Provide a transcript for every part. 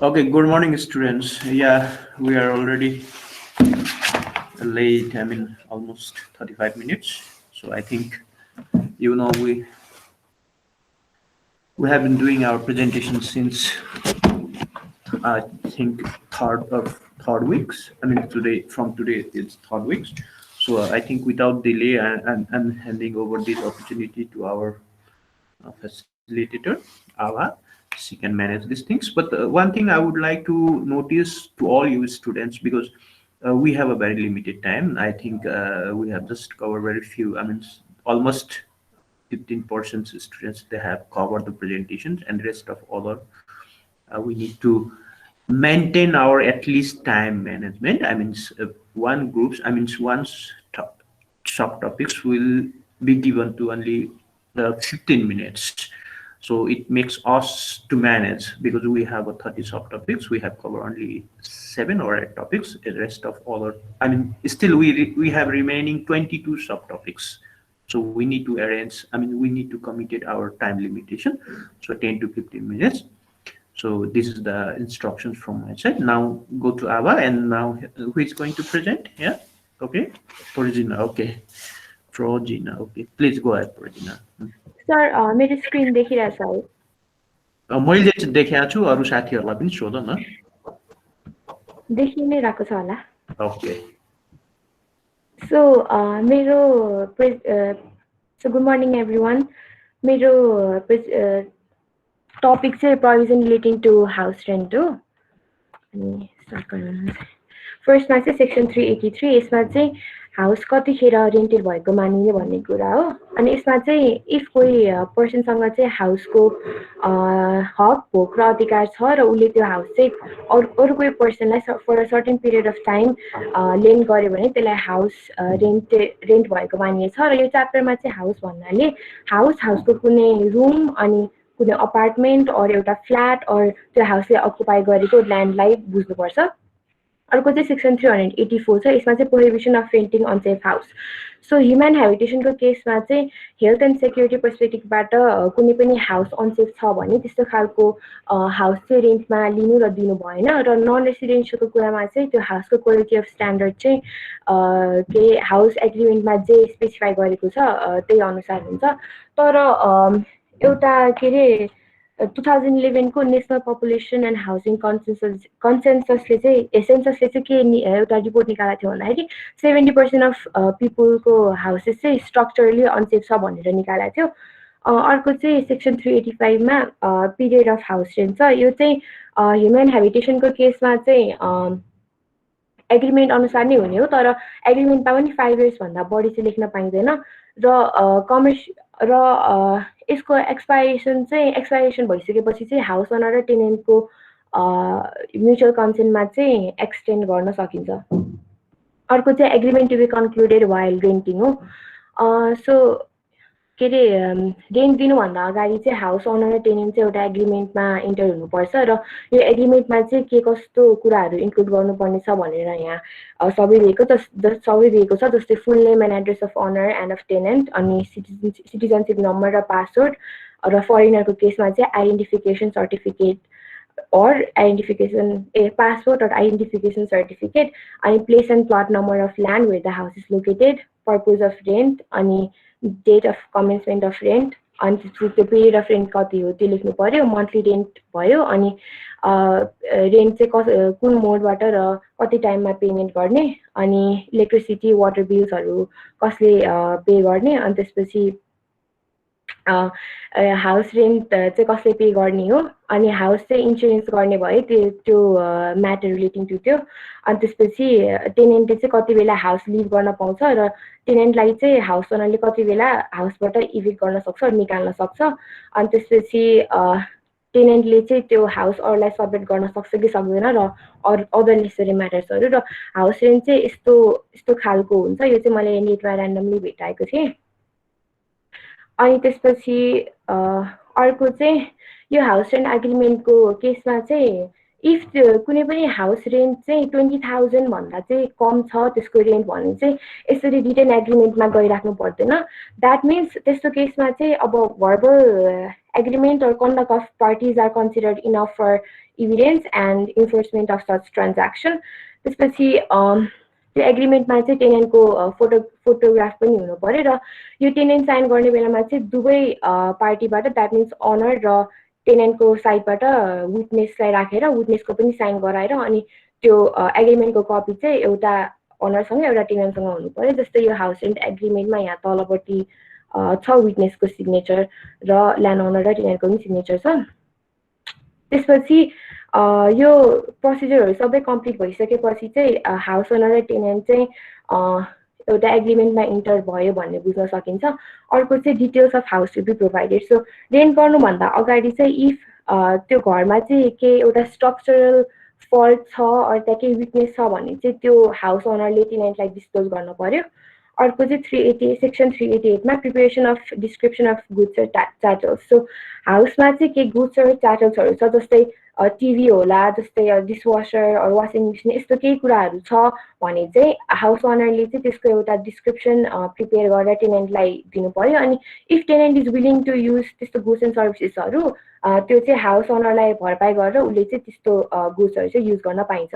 Okay, good morning, students. Yeah, we are already late. I mean, almost 35 minutes. So I think we have been doing our presentation since I think third weeks. I mean, today it's third weeks. So I think without delay, I'm handing over this opportunity to our facilitator, Ava. She can manage these things. But one thing I would like to notice to all you students, because we have a very limited time. I think we have just covered very few. I mean, almost 15% students they have covered the presentations, and rest of other we need to maintain our at least time management. I mean, one groups. I mean, sub topics will be given to only 15 minutes. So it makes us to manage because we have a 30 subtopics. We have covered only 7 or 8 topics. The rest of other, I mean, still we have remaining 22 subtopics. So we need to arrange. I mean, we need to commit our time limitation. So 10 to 15 minutes. So this is the instructions from my side. Now go to Ava, and now who is going to present? Yeah. Okay. Progina. Okay. Progina. Okay. Please go ahead, Progina. Sir मेरो screen देखिरहेछ है मैले चाहिँ देखाएको छु, अरू साथीहरूलाई पनि सोध न। देखि नै रहेको छ होला ओके। सो मेरो सो गुड मर्निङ एभ्रीवान मेरो टपिक चाहिँ provision relating to house rent हो अनि स्टार्ट गर्नुहुन्छ फर्स्टमा चाहिँ सेक्सन 383 यसमा चाहिँ हाउस कतिखेर रेन्टेड भएको मानिने भन्ने कुरा हो अनि यसमा चाहिँ इफ कोही पर्सनसँग चाहिँ हाउसको हक भोक र अधिकार छ र उसले त्यो हाउस चाहिँ अरू कोही पर्सनलाई for a certain period of time lend गर्यो भने त्यसलाई हाउस रेन्ट भएको मानिनेछ र यो च्याप्टरमा चाहिँ हाउस भन्नाले हाउसको कुनै रुम अनि कुनै अपार्टमेन्ट अर एउटा फ्ल्याट अर त्यो हाउसले अकुपाई गरेको ल्यान्डलाई बुझ्नुपर्छ अर्को चाहिँ सेक्सन 384 छ यसमा चाहिँ prohibition of renting unsafe house so human हेबिटेसनको केसमा चाहिँ हेल्थ एन्ड सेक्युरिटी पर्सपेक्टिभबाट कुनै पनि हाउस अनसेफ छ भने त्यस्तो खालको हाउस चाहिँ रेन्टमा लिनु र दिनु भएन र नन रेसिडेन्सियलको कुरामा चाहिँ त्यो हाउसको क्वालिटी अफ स्ट्यान्डर्ड चाहिँ के हाउस एग्रिमेन्टमा जे स्पेसिफाई गरेको छ त्यही अनुसार हुन्छ तर एउटा के अरे 2011 को नेसनल पपुलेसन एन्ड हाउसिङ कन्सेन्ससले चाहिँ सेन्ससले चाहिँ के एउटा रिपोर्ट निकालेको थियो भन्दाखेरि 70% अफ पिपुलको हाउसेस चाहिँ स्ट्रक्चरली अनसेफ छ भनेर निकालेको थियो अर्को चाहिँ सेक्सन 385 मा पिरियड अफ हाउस रेन्ट छ यो चाहिँ ह्युमन हेबिटेसनको केसमा चाहिँ एग्रिमेन्ट अनुसार नै हुने हो तर एग्रिमेन्टमा पनि 5 इयर्स भन्दा बढी चाहिँ लेख्न पाइँदैन र यसको एक्सपायरेसन भइसकेपछि चाहिँ हाउस ओनर र टेनेन्टको म्युचुअल कन्सेन्टमा चाहिँ एक्सटेन्ड गर्न सकिन्छ अर्को चाहिँ agreement to be concluded while renting हो सो के अरे रेन्ट दिनुभन्दा अगाडि चाहिँ हाउस ओनर र टेनेन्ट चाहिँ एउटा एग्रिमेन्टमा इन्टर हुनुपर्छ र यो एग्रिमेन्टमा चाहिँ के कस्तो कुराहरू इन्क्लुड गर्नुपर्ने छ भनेर यहाँ सबै दिएको छ जस्तै full name and address of owner and of tenant अनि सिटिजनसिप नम्बर र पासवर्ड र फरेनरको केसमा चाहिँ identification certificate passport or identification certificate अनि place and plot number of land where the house is located, purpose of rent अनि date of commencement of rent अनि त्यो period of rent कति हो त्यो लेख्नु पर्यो monthly rent भयो अनि रेन्ट चाहिँ कुन मोडबाट र कति टाइममा पेमेन्ट गर्ने अनि इलेक्ट्रिसिटी वाटर बिल्सहरू कसले पे गर्ने अनि त्यसपछि हाउस रेन्ट चाहिँ कसले पे गर्ने हो अनि हाउस चाहिँ इन्सुरेन्स गर्ने भयो त्यो म्याटर रिलेटिङ टु त्यो अनि त्यसपछि टेनेन्टले चाहिँ कति बेला हाउस लिभ गर्न पाउँछ र टेनेन्टलाई चाहिँ हाउस ओनरले कति बेला हाउसबाट इभिक्ट गर्न सक्छ निकाल्न सक्छ अनि त्यसपछि टेनेन्टले चाहिँ त्यो हाउस अरूलाई सबमिट गर्न सक्छ कि सक्दैन र अदर नेसेसरी म्याटर्सहरू र हाउस रेन्ट चाहिँ यस्तो खालको हुन्छ यो चाहिँ मैले नेटमा ऱ्यान्डमली भेटाएको थिएँ अनि त्यसपछि अर्को चाहिँ यो हाउस रेन्ट एग्रिमेन्टको केसमा चाहिँ इफ कुनै पनि हाउस रेन्ट चाहिँ 20,000 भन्दा चाहिँ कम छ त्यसको रेन्ट भने चाहिँ यसरी रिटन एग्रिमेन्टमा गइराख्नु पर्दैन द्याट मिन्स त्यस्तो केसमा चाहिँ अब verbal agreement or conduct of parties are considered enough for evidence and enforcement of such transaction त्यसपछि त्यो एग्रिमेन्टमा चाहिँ टेनेन्टको फोटोग्राफ पनि हुनु पर्यो र यो टेनेन्ट साइन गर्ने बेलामा चाहिँ दुवै पार्टीबाट द्याट मिन्स अनर र टेनेन्टको साइडबाट विटनेसलाई राखेर विटनेसको पनि साइन गराएर अनि त्यो एग्रिमेन्टको कपी चाहिँ एउटा अनरसँग एउटा टेनेन्टसँग हुनु पर्यो जस्तै यो हाउस रेन्ट एग्रिमेन्टमा यहाँ तलपट्टि छ विटनेसको सिग्नेचर र ल्यान्ड ओनर र टेनेन्टको पनि सिग्नेचर छ त्यसपछि यो प्रोसिजरहरू सबै कम्प्लिट भइसकेपछि चाहिँ हाउस ओनर र टेनेन्ट चाहिँ एउटा एग्रिमेन्टमा इन्टर भयो भन्ने बुझ्न सकिन्छ अर्को चाहिँ details of house to be provided so rent गर्नुभन्दा अगाडि चाहिँ इफ त्यो घरमा चाहिँ केही एउटा स्ट्रक्चरल फल्ट छ अरू त्यहाँ केही विकनेस छ भने चाहिँ त्यो हाउस ओनरले टेनेन्टलाई डिस्क्लोज गर्नु पर्यो अर्को चाहिँ 388 सेक्सन 388 मा preparation of description of goods र च्याटल्स सो हाउसमा चाहिँ केही गुड्स र च्याटल्सहरू छ जस्तै टिभी होला जस्तै डिसवासर अर वासिङ मेसिन यस्तो केही कुराहरू छ भने चाहिँ हाउस ओनरले चाहिँ त्यसको एउटा डिस्क्रिप्सन प्रिपेयर गरेर टेनेन्टलाई दिनु पर्यो अनि if tenant is willing to use त्यस्तो गुड्स एन्ड सर्भिसेसहरू त्यो चाहिँ हाउस ओनरलाई भरपाई गरेर उसले चाहिँ त्यस्तो गुड्सहरू चाहिँ युज गर्न पाइन्छ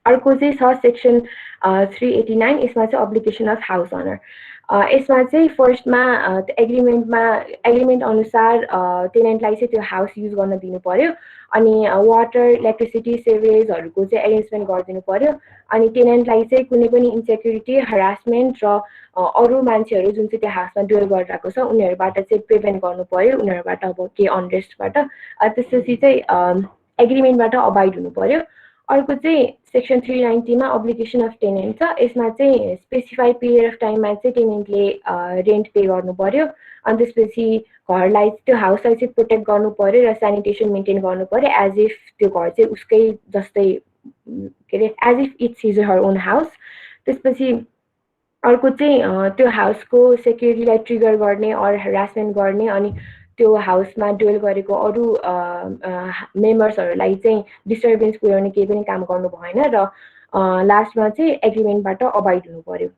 अर्को चाहिँ छ सेक्सन 389 यसमा चाहिँ अब्लिगेसन अफ हाउस ओनर यसमा चाहिँ फर्स्टमा एग्रिमेन्ट अनुसार टेनेन्टलाई चाहिँ त्यो हाउस युज गर्न दिनु पर्यो अनि वाटर इलेक्ट्रिसिटी सेवेजहरूको चाहिँ एरेन्जमेन्ट गरिदिनु पर्यो अनि टेनेन्टलाई चाहिँ कुनै पनि इन्सेक्युरिटी हरासमेन्ट र अरू मान्छेहरू जुन चाहिँ त्यो हाउसमा डुवेल गरिरहेको छ उनीहरूबाट चाहिँ प्रिभेन्ट गर्नु पर्यो उनीहरूबाट अब केही अनरेस्टबाट त्यसपछि चाहिँ एग्रिमेन्टबाट अबाइड हुनु पर्यो अर्को चाहिँ सेक्सन 390 मा अब्लिगेसन अफ टेनेन्ट छ यसमा चाहिँ स्पेसिफाइड पिरियड अफ टाइममा चाहिँ टेनेन्टले रेन्ट पे गर्नु पर्यो अनि त्यसपछि घरलाई त्यो हाउसलाई चाहिँ प्रोटेक्ट गर्नु पर्यो र सेनिटेसन मेन्टेन गर्नु पर्यो एज इफ त्यो घर चाहिँ उसकै जस्तै के अरे as if it's his her own house त्यसपछि अर्को चाहिँ त्यो हाउसको सेक्युरिटीलाई ट्रिगर गर्ने अर हरासमेन्ट गर्ने अनि त्यो हाउसमा डुवेल गरेको अरू मेम्बर्सहरूलाई चाहिँ डिस्टर्बेन्स पुर्याउने केही पनि काम गर्नु भएन र लास्टमा चाहिँ एग्रिमेन्टबाट अबाइड हुनु पर्यो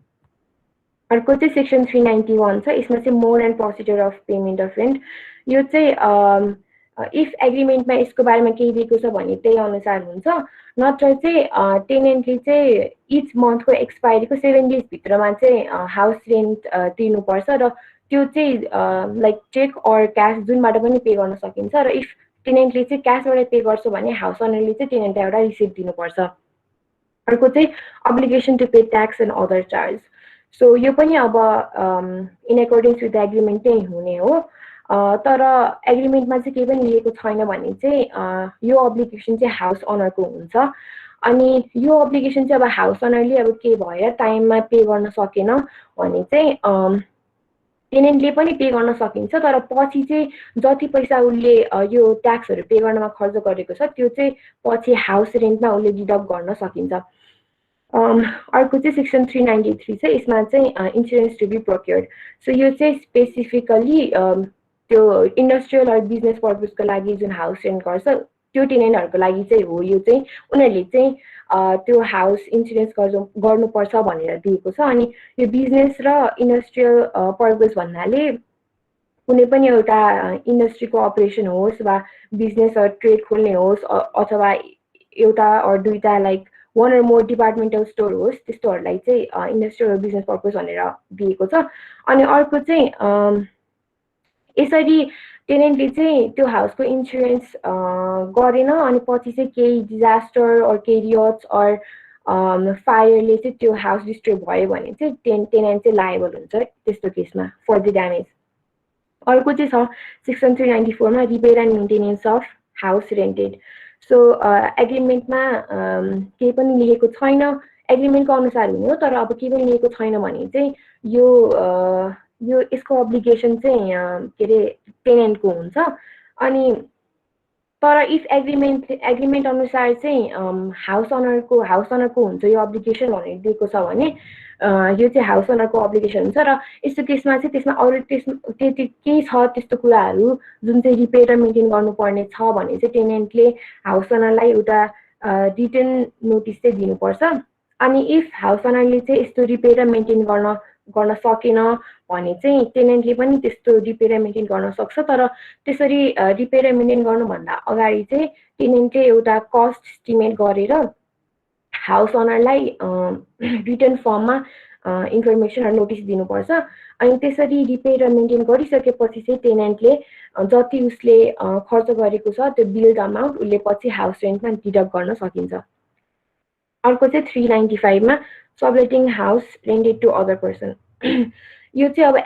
अर्को चाहिँ सेक्सन 391 छ यसमा चाहिँ mode and procedure of payment of rent यो चाहिँ इफ एग्रिमेन्टमा यसको बारेमा केही दिएको छ भने त्यही अनुसार हुन्छ नत्र चाहिँ टेनेन्टले चाहिँ इच मन्थको एक्सपायरीको 7 डेज भित्रमा चाहिँ हाउस रेन्ट तिर्नुपर्छ र त्यो चाहिँ लाइक चेक अर क्यास जुनबाट पनि पे गर्न सकिन्छ र इफ टेनेन्टले चाहिँ क्यासबाट पे गर्छ भने हाउस ओनरले चाहिँ टेनेन्टलाई एउटा रिसिप्ट दिनुपर्छ अर्को चाहिँ obligation to pay tax and other charge so यो पनि अब in accordance with the agreement नै हुने हो तर एग्रिमेन्टमा चाहिँ केही पनि लेखेको छैन भने चाहिँ यो अब्लिगेसन चाहिँ हाउस ओनरको हुन्छ अनि यो अब्लिगेसन चाहिँ अब हाउस ओनरले अब के भएर टाइममा पे गर्न सकेन भने चाहिँ टेनेन्टले पनि पे गर्न सकिन्छ तर पछि चाहिँ जति पैसा उसले यो ट्याक्सहरू पे गर्नमा खर्च गरेको छ त्यो चाहिँ पछि हाउस रेन्टमा उसले डिडक्ट गर्न सकिन्छ अर्को चाहिँ सेक्सन 393 छ यसमा चाहिँ insurance to be procured so यो चाहिँ स्पेसिफिकली त्यो इन्डस्ट्रियल अर बिजनेस पर्पजको लागि जुन हाउस रेन्ट गर्छ त्यो टेनेन्टहरूको लागि चाहिँ हो यो चाहिँ उनीहरूले चाहिँ त्यो हाउस इन्सुरेन्स गर्नुपर्छ भनेर दिएको छ अनि यो बिजनेस र इन्डस्ट्रियल पर्पज भन्नाले कुनै पनि एउटा इन्डस्ट्रीको अपरेसन होस् वा बिजनेस अर ट्रेड खोल्ने होस् अथवा एउटा अर दुईटा like one or more departmental store होस् त्यस्तोहरूलाई चाहिँ इन्डस्ट्रियल र बिजनेस पर्पज भनेर दिएको छ अनि अर्को चाहिँ यसरी टेनेन्टले चाहिँ त्यो हाउसको इन्सुरेन्स गरेन अनि पछि चाहिँ केही डिजास्टर अर केही रियट्स अर फायरले चाहिँ त्यो हाउस डिस्ट्रोय भयो भने चाहिँ टेनेन्ट चाहिँ लायबल हुन्छ त्यस्तो केसमा फर द ड्यामेज अर्को चाहिँ छ सेक्सन 394 मा repair and maintenance of house rented so एग्रिमेन्टमा केही पनि लेखेको छैन एग्रिमेन्टको अनुसार हुने हो तर अब केही पनि लेखेको छैन भने चाहिँ यो यसको अब्लिगेसन चाहिँ के अरे टेनेन्टको हुन्छ अनि तर इफ एग्रिमेन्ट अनुसार चाहिँ हाउस ओनरको हुन्छ यो अब्लिगेसन भनेर दिएको छ भने यो चाहिँ हाउस ओनरको अब्लिगेसन हुन्छ र यस्तो केसमा चाहिँ त्यसमा अरू त्यति केही छ त्यस्तो कुराहरू जुन चाहिँ रिपेयर र मेन्टेन गर्नुपर्ने छ भने चाहिँ टेनेन्टले हाउस ओनरलाई एउटा रिटन नोटिस चाहिँ दिनुपर्छ अनि इफ हाउस ओनरले चाहिँ यस्तो रिपेयर र मेन्टेन गर्न सकेन भने चाहिँ टेनेन्टले पनि त्यस्तो रिपेयर र मेन्टेन गर्न सक्छ तर त्यसरी रिपेयर र मेन्टेन गर्नुभन्दा अगाडि चाहिँ टेनेन्टले एउटा कस्ट इस्टिमेट गरेर हाउस ओनरलाई रिटर्न फर्ममा इन्फर्मेसन र नोटिस दिनुपर्छ अनि त्यसरी रिपेयर र मेन्टेन गरिसकेपछि चाहिँ टेनेन्टले जति उसले खर्च गरेको छ त्यो बिल्ड अमाउन्ट उसले पछि हाउस रेन्टमा डिडक्ट गर्न सकिन्छ अर्को चाहिँ 395 मा subletting house rented to other person यो चाहिँ अब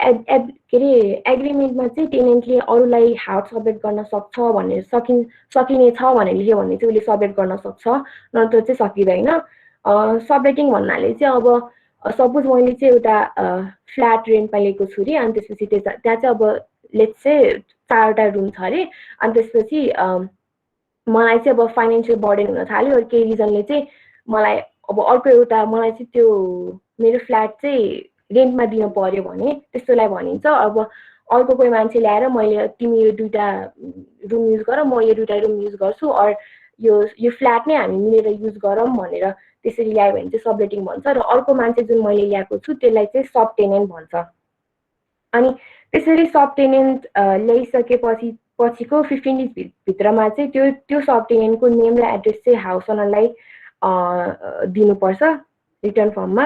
के अरे एग्रिमेन्टमा चाहिँ टेनेन्टले अरूलाई हाउस सबलेट गर्न सक्छ भनेर सकिने छ भनेर लेख्यो भने चाहिँ उसले सबलेट गर्न सक्छ नत्र चाहिँ सकिँदैन सबलेटिङ भन्नाले चाहिँ अब सपोज मैले चाहिँ एउटा फ्ल्याट रेन्टमा लिएको छु अरे अनि त्यसपछि त्यहाँ चाहिँ अब लेट्स चाहिँ 4वटा रुम छ अरे अनि त्यसपछि मलाई चाहिँ अब फाइनेन्सियल बर्डन हुन थाल्यो अरू केही रिजनले चाहिँ मलाई अब अर्को एउटा मलाई चाहिँ त्यो मेरो फ्ल्याट चाहिँ रेन्टमा दिन पर्यो भने त्यस्तोलाई भनिन्छ अब अर्को कोही मान्छे ल्याएर मैले तिमी यो 2टा रुम युज गर म यो 2टा रुम युज गर्छु अर यो फ्ल्याट नै हामी मिलेर युज गरौँ भनेर त्यसरी ल्यायो भने चाहिँ सबलेटिङ भन्छ र अर्को मान्छे जुन मैले ल्याएको छु त्यसलाई चाहिँ सब टेनेन्ट भन्छ अनि त्यसरी सब टेनेन्ट ल्याइसकेपछि पछिको 15 डेज भित्रमा चाहिँ त्यो सब टेनेन्टको नेम र एड्रेस चाहिँ हाउस ओनरलाई दिनुपर्छ रिटर्न फर्ममा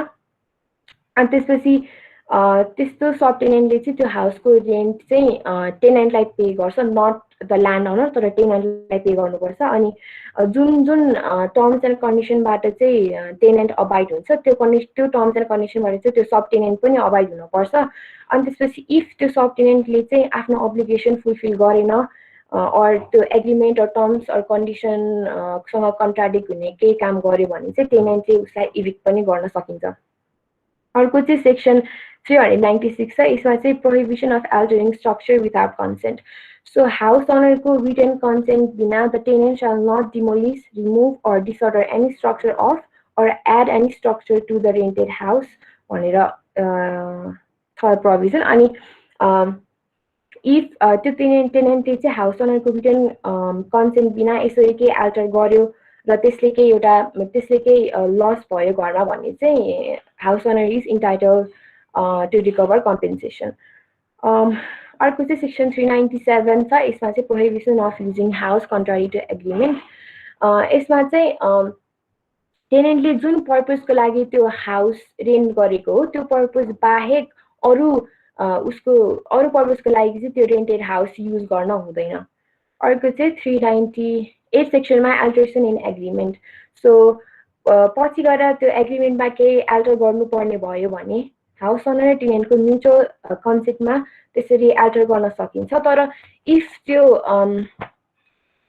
अनि त्यसपछि त्यस्तो सब टेनेन्टले चाहिँ त्यो हाउसको रेन्ट चाहिँ टेनेन्टलाई पे गर्छ नट द ल्यान्ड ओनर तर टेनेन्टलाई पे गर्नुपर्छ अनि जुन टर्म्स एन्ड कन्डिसनबाट चाहिँ टेनेन्ट अबाइड हुन्छ त्यो टर्म्स एन्ड कन्डिसनबाट चाहिँ त्यो सब टेनेन्ट पनि अबाइड हुनुपर्छ अनि त्यसपछि इफ त्यो सब टेनेन्टले चाहिँ आफ्नो अब्लिगेसन फुलफिल गरेन अर त्यो एग्रिमेन्ट अर टर्म्स अर कन्डिसनसँग कन्ट्राडिक्ट हुने केही काम गर्यो भने चाहिँ टेनेन्टले उसलाई इभिक्ट पनि गर्न सकिन्छ अर्को चाहिँ सेक्सन 396 छ यसमा चाहिँ prohibition of altering structure without consent so house ओनरको रिटन कन्सेन्ट बिना the tenant shall not demolish, remove or disorder any structure of or add any structure to the rented house भनेर थर्ड प्रोभिजन अनि if त्यो टेनेन्टले चाहिँ house ओनरको written consent बिना यसरी केही अल्टर गर्यो र त्यसले केही लस भयो घरमा भने चाहिँ house owner is entitled to recover compensation अर्को चाहिँ सेक्सन 397 छ यसमा चाहिँ prohibition of using house contrary to agreement यसमा चाहिँ टेनेन्टले जुन पर्पजको लागि त्यो हाउस रेन्ट गरेको हो त्यो पर्पज बाहेक अरू पर्पजको लागि चाहिँ त्यो रेन्टेड हाउस युज गर्न हुँदैन अर्को चाहिँ 398 सेक्सनमा अल्टरेसन इन एग्रिमेन्ट सो पछि गएर त्यो एग्रिमेन्टमा केही अल्टर गर्नुपर्ने भयो भने हाउस ओनर र टेनेन्टको म्युचुअल कन्सेप्टमा त्यसरी अल्टर गर्न सकिन्छ तर इफ त्यो